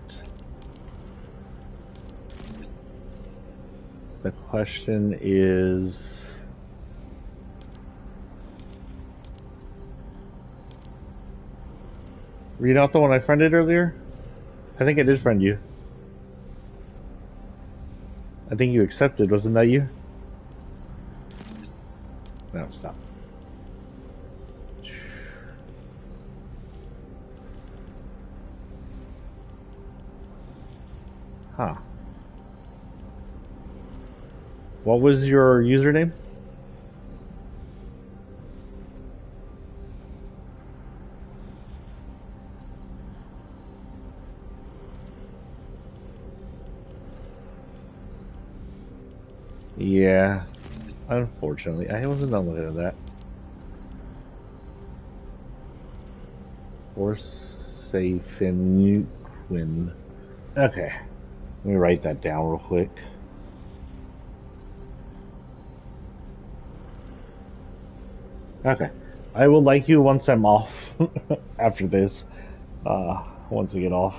the question is, were you not the one I friended earlier? I think I did friend you. I think you accepted, wasn't that you? No, stop. Huh. What was your username? Yeah, unfortunately, I wasn't done looking at that. Forsaken Quinn. Okay, let me write that down real quick. Okay, I will like you once I'm off after this. Once I get off.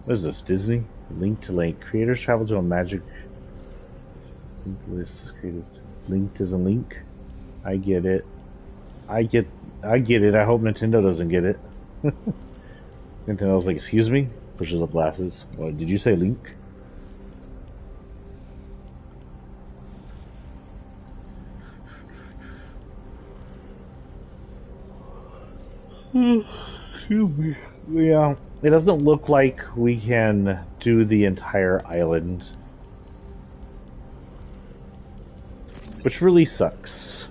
What is this, Disney? Link to link. Creators travel to a magic list. Creators. Link doesn't link. I get it. I get it. I hope Nintendo doesn't get it. Nintendo's like, excuse me? Pushes up glasses. What, did you say link? Excuse me. Yeah, it doesn't look like we can do the entire island. Which really sucks.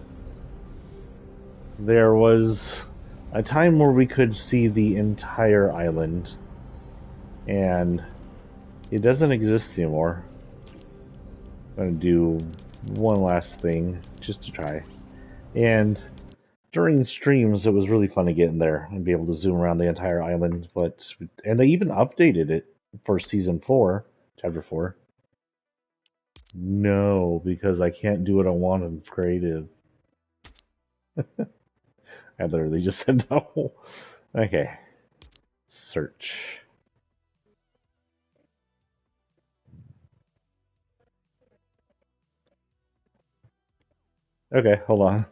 There was a time where we could see the entire island, and it doesn't exist anymore. I'm gonna do one last thing just to try. And during streams, it was really fun to get in there and be able to zoom around the entire island. And they even updated it for season 4, chapter 4. No, because I can't do what I want in creative. I literally just said no. Okay. Search. Okay, hold on.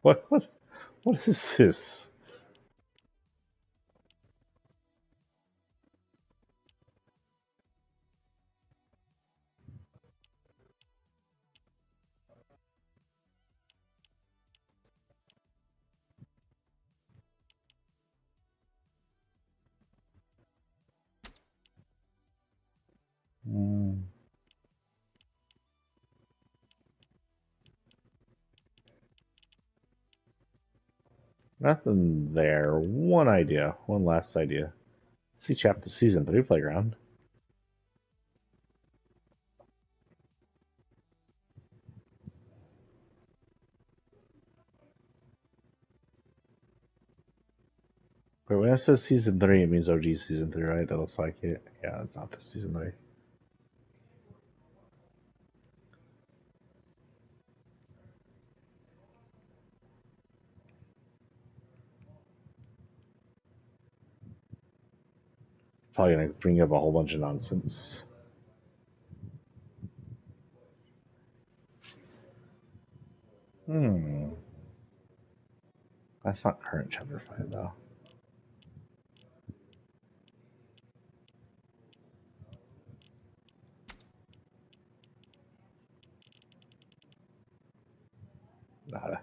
What is this? Nothing there. One idea. One last idea. See chapter season 3 playground. But when it says season 3, it means OG season 3, right? That looks like it. Yeah, it's not the season 3. Probably gonna bring up a whole bunch of nonsense. That's not current chapter 5, though. Nada.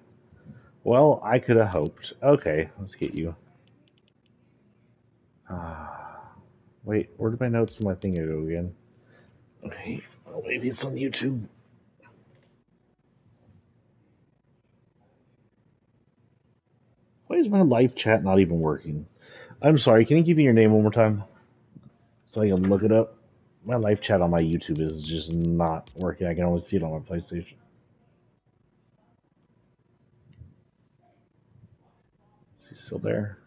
Well, I could have hoped. Okay, let's get you. Wait, where did my notes in my thing go again? Okay, well, maybe it's on YouTube. Why is my live chat not even working? I'm sorry, can you give me your name one more time? So I can look it up? My live chat on my YouTube is just not working. I can only see it on my PlayStation. Is he still there?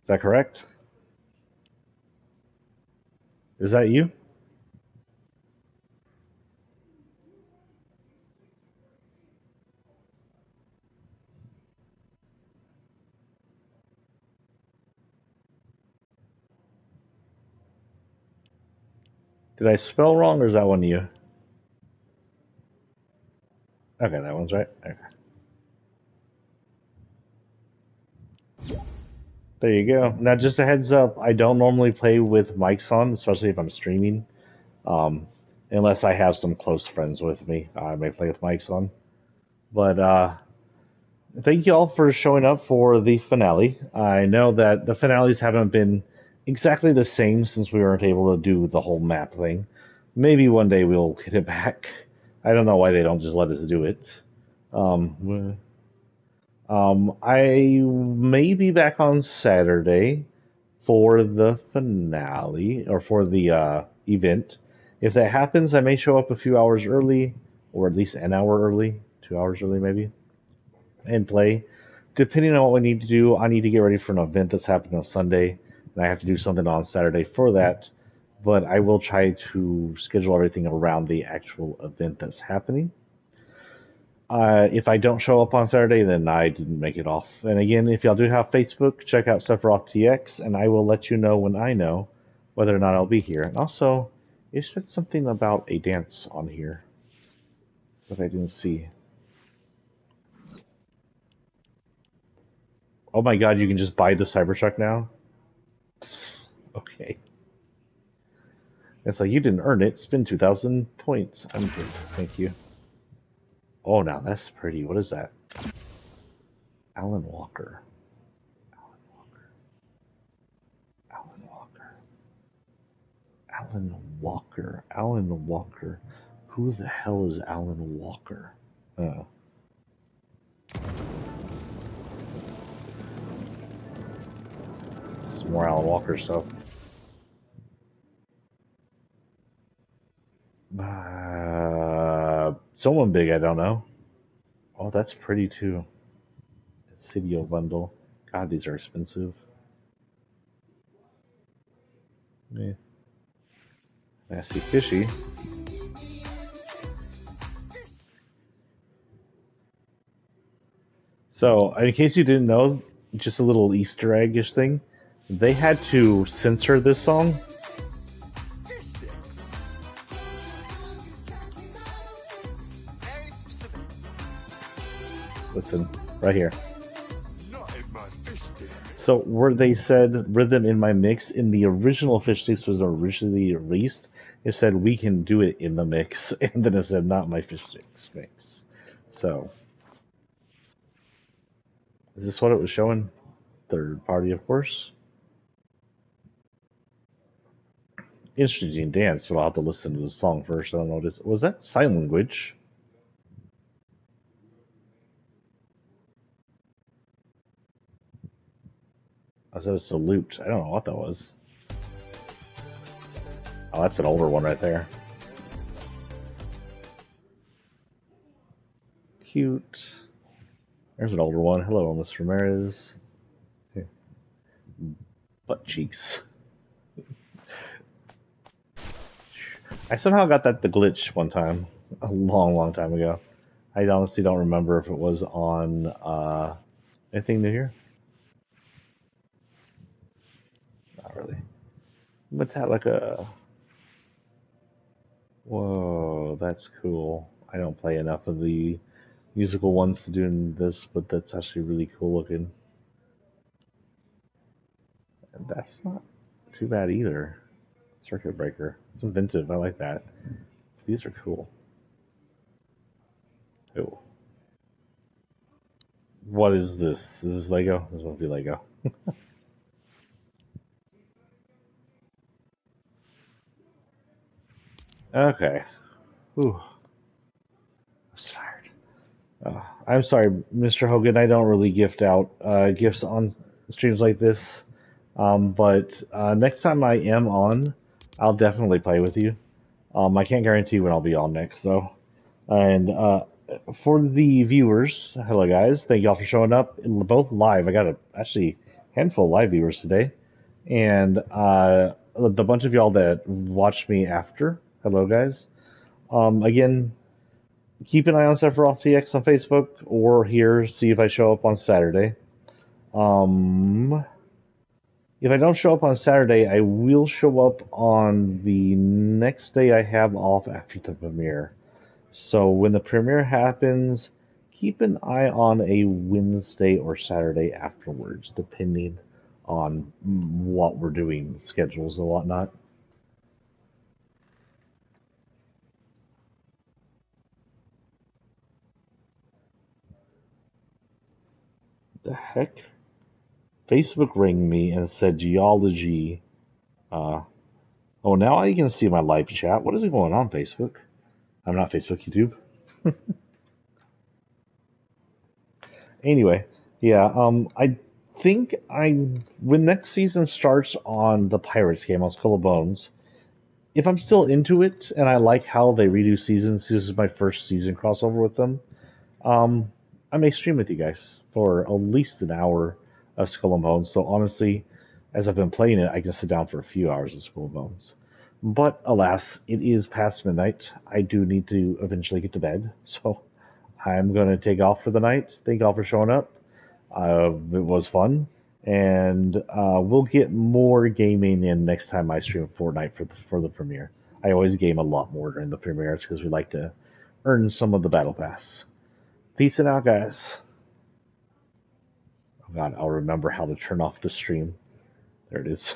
Is that correct? Is that you? Did I spell wrong, or is that one you? Okay, that one's right. Okay. There you go. Now, just a heads up, I don't normally play with mics on, especially if I'm streaming. Unless I have some close friends with me, I may play with mics on. But thank you all for showing up for the finale. I know that the finales haven't been exactly the same since we weren't able to do the whole map thing. Maybe one day we'll get it back. I don't know why they don't just let us do it. I may be back on Saturday for the finale or for the event. If that happens, I may show up a few hours early, or at least an hour early, 2 hours early maybe, and play. Depending on what we need to do, I need to get ready for an event that's happening on Sunday, and I have to do something on Saturday for that. But I will try to schedule everything around the actual event that's happening. If I don't show up on Saturday, then I didn't make it off. And again, if y'all do have Facebook, check out Sephiroth TX, and I will let you know when I know whether or not I'll be here. And also, it said something about a dance on here that I didn't see. Oh my god, you can just buy the Cybertruck now? Okay. It's like, you didn't earn it. Spend 2,000 points. I'm good. Thank you. Oh, now that's pretty. What is that? Alan Walker. Alan Walker. Alan Walker. Alan Walker. Alan Walker. Who the hell is Alan Walker? Oh. Some more Alan Walker stuff. Someone big, I don't know. Oh, that's pretty too. Cydio bundle. God, these are expensive. Yeah. Nasty fishy. So, in case you didn't know, just a little Easter egg-ish thing. They had to censor this song. Listen, right here. So where they said rhythm in my mix, in the original Fish Sticks was originally released, it said we can do it in the mix, and then it said not my Fish Sticks mix. So, is this what it was showing? Third party, of course. Interesting dance, but I'll have to listen to the song first. I don't know what it is. Was that sign language? I said a salute. I don't know what that was. Oh, that's an older one right there. Cute. There's an older one. Hello, Miss Ramirez. Here. Butt cheeks. I somehow got the glitch one time. A long time ago. I honestly don't remember if it was on anything new here. Not really. Metallica. Whoa, that's cool. I don't play enough of the musical ones to do this, but that's actually really cool looking. And that's not too bad either. Circuit breaker. It's inventive. I like that. These are cool. Oh. What is this? Is this Lego? This won't be Lego. Okay. Ooh. I'm tired. I'm sorry, Mr. Hogan. I don't really gift out gifts on streams like this. But next time I am on, I'll definitely play with you. I can't guarantee when I'll be on next, though. And for the viewers, hello guys. Thank y'all for showing up, both live. I got a actually handful of live viewers today, and the bunch of y'all that watched me after. Hello guys. Again, keep an eye on Sephiroth TX on Facebook or here. See if I show up on Saturday. If I don't show up on Saturday, I will show up on the next day I have off after the premiere. So when the premiere happens, keep an eye on a Wednesday or Saturday afterwards, depending on what we're doing, schedules and whatnot. The heck? Facebook rang me and said geology. Oh, now I can see my live chat. What is going on, Facebook? I'm not Facebook, YouTube. Anyway, yeah, I think when next season starts on the Pirates game on Skull and Bones, if I'm still into it and I like how they redo seasons, this is my first season crossover with them, I may stream with you guys for at least an hour of Skull and Bones. So honestly, as I've been playing it, I can sit down for a few hours of Skull and Bones. But alas, it is past midnight. I do need to eventually get to bed, so I'm going to take off for the night. Thank y'all for showing up. It was fun. And we'll get more gaming in next time I stream Fortnite for the premiere. I always game a lot more during the premieres because we like to earn some of the battle pass. Peace out, guys. Oh God, I'll remember how to turn off the stream. There it is.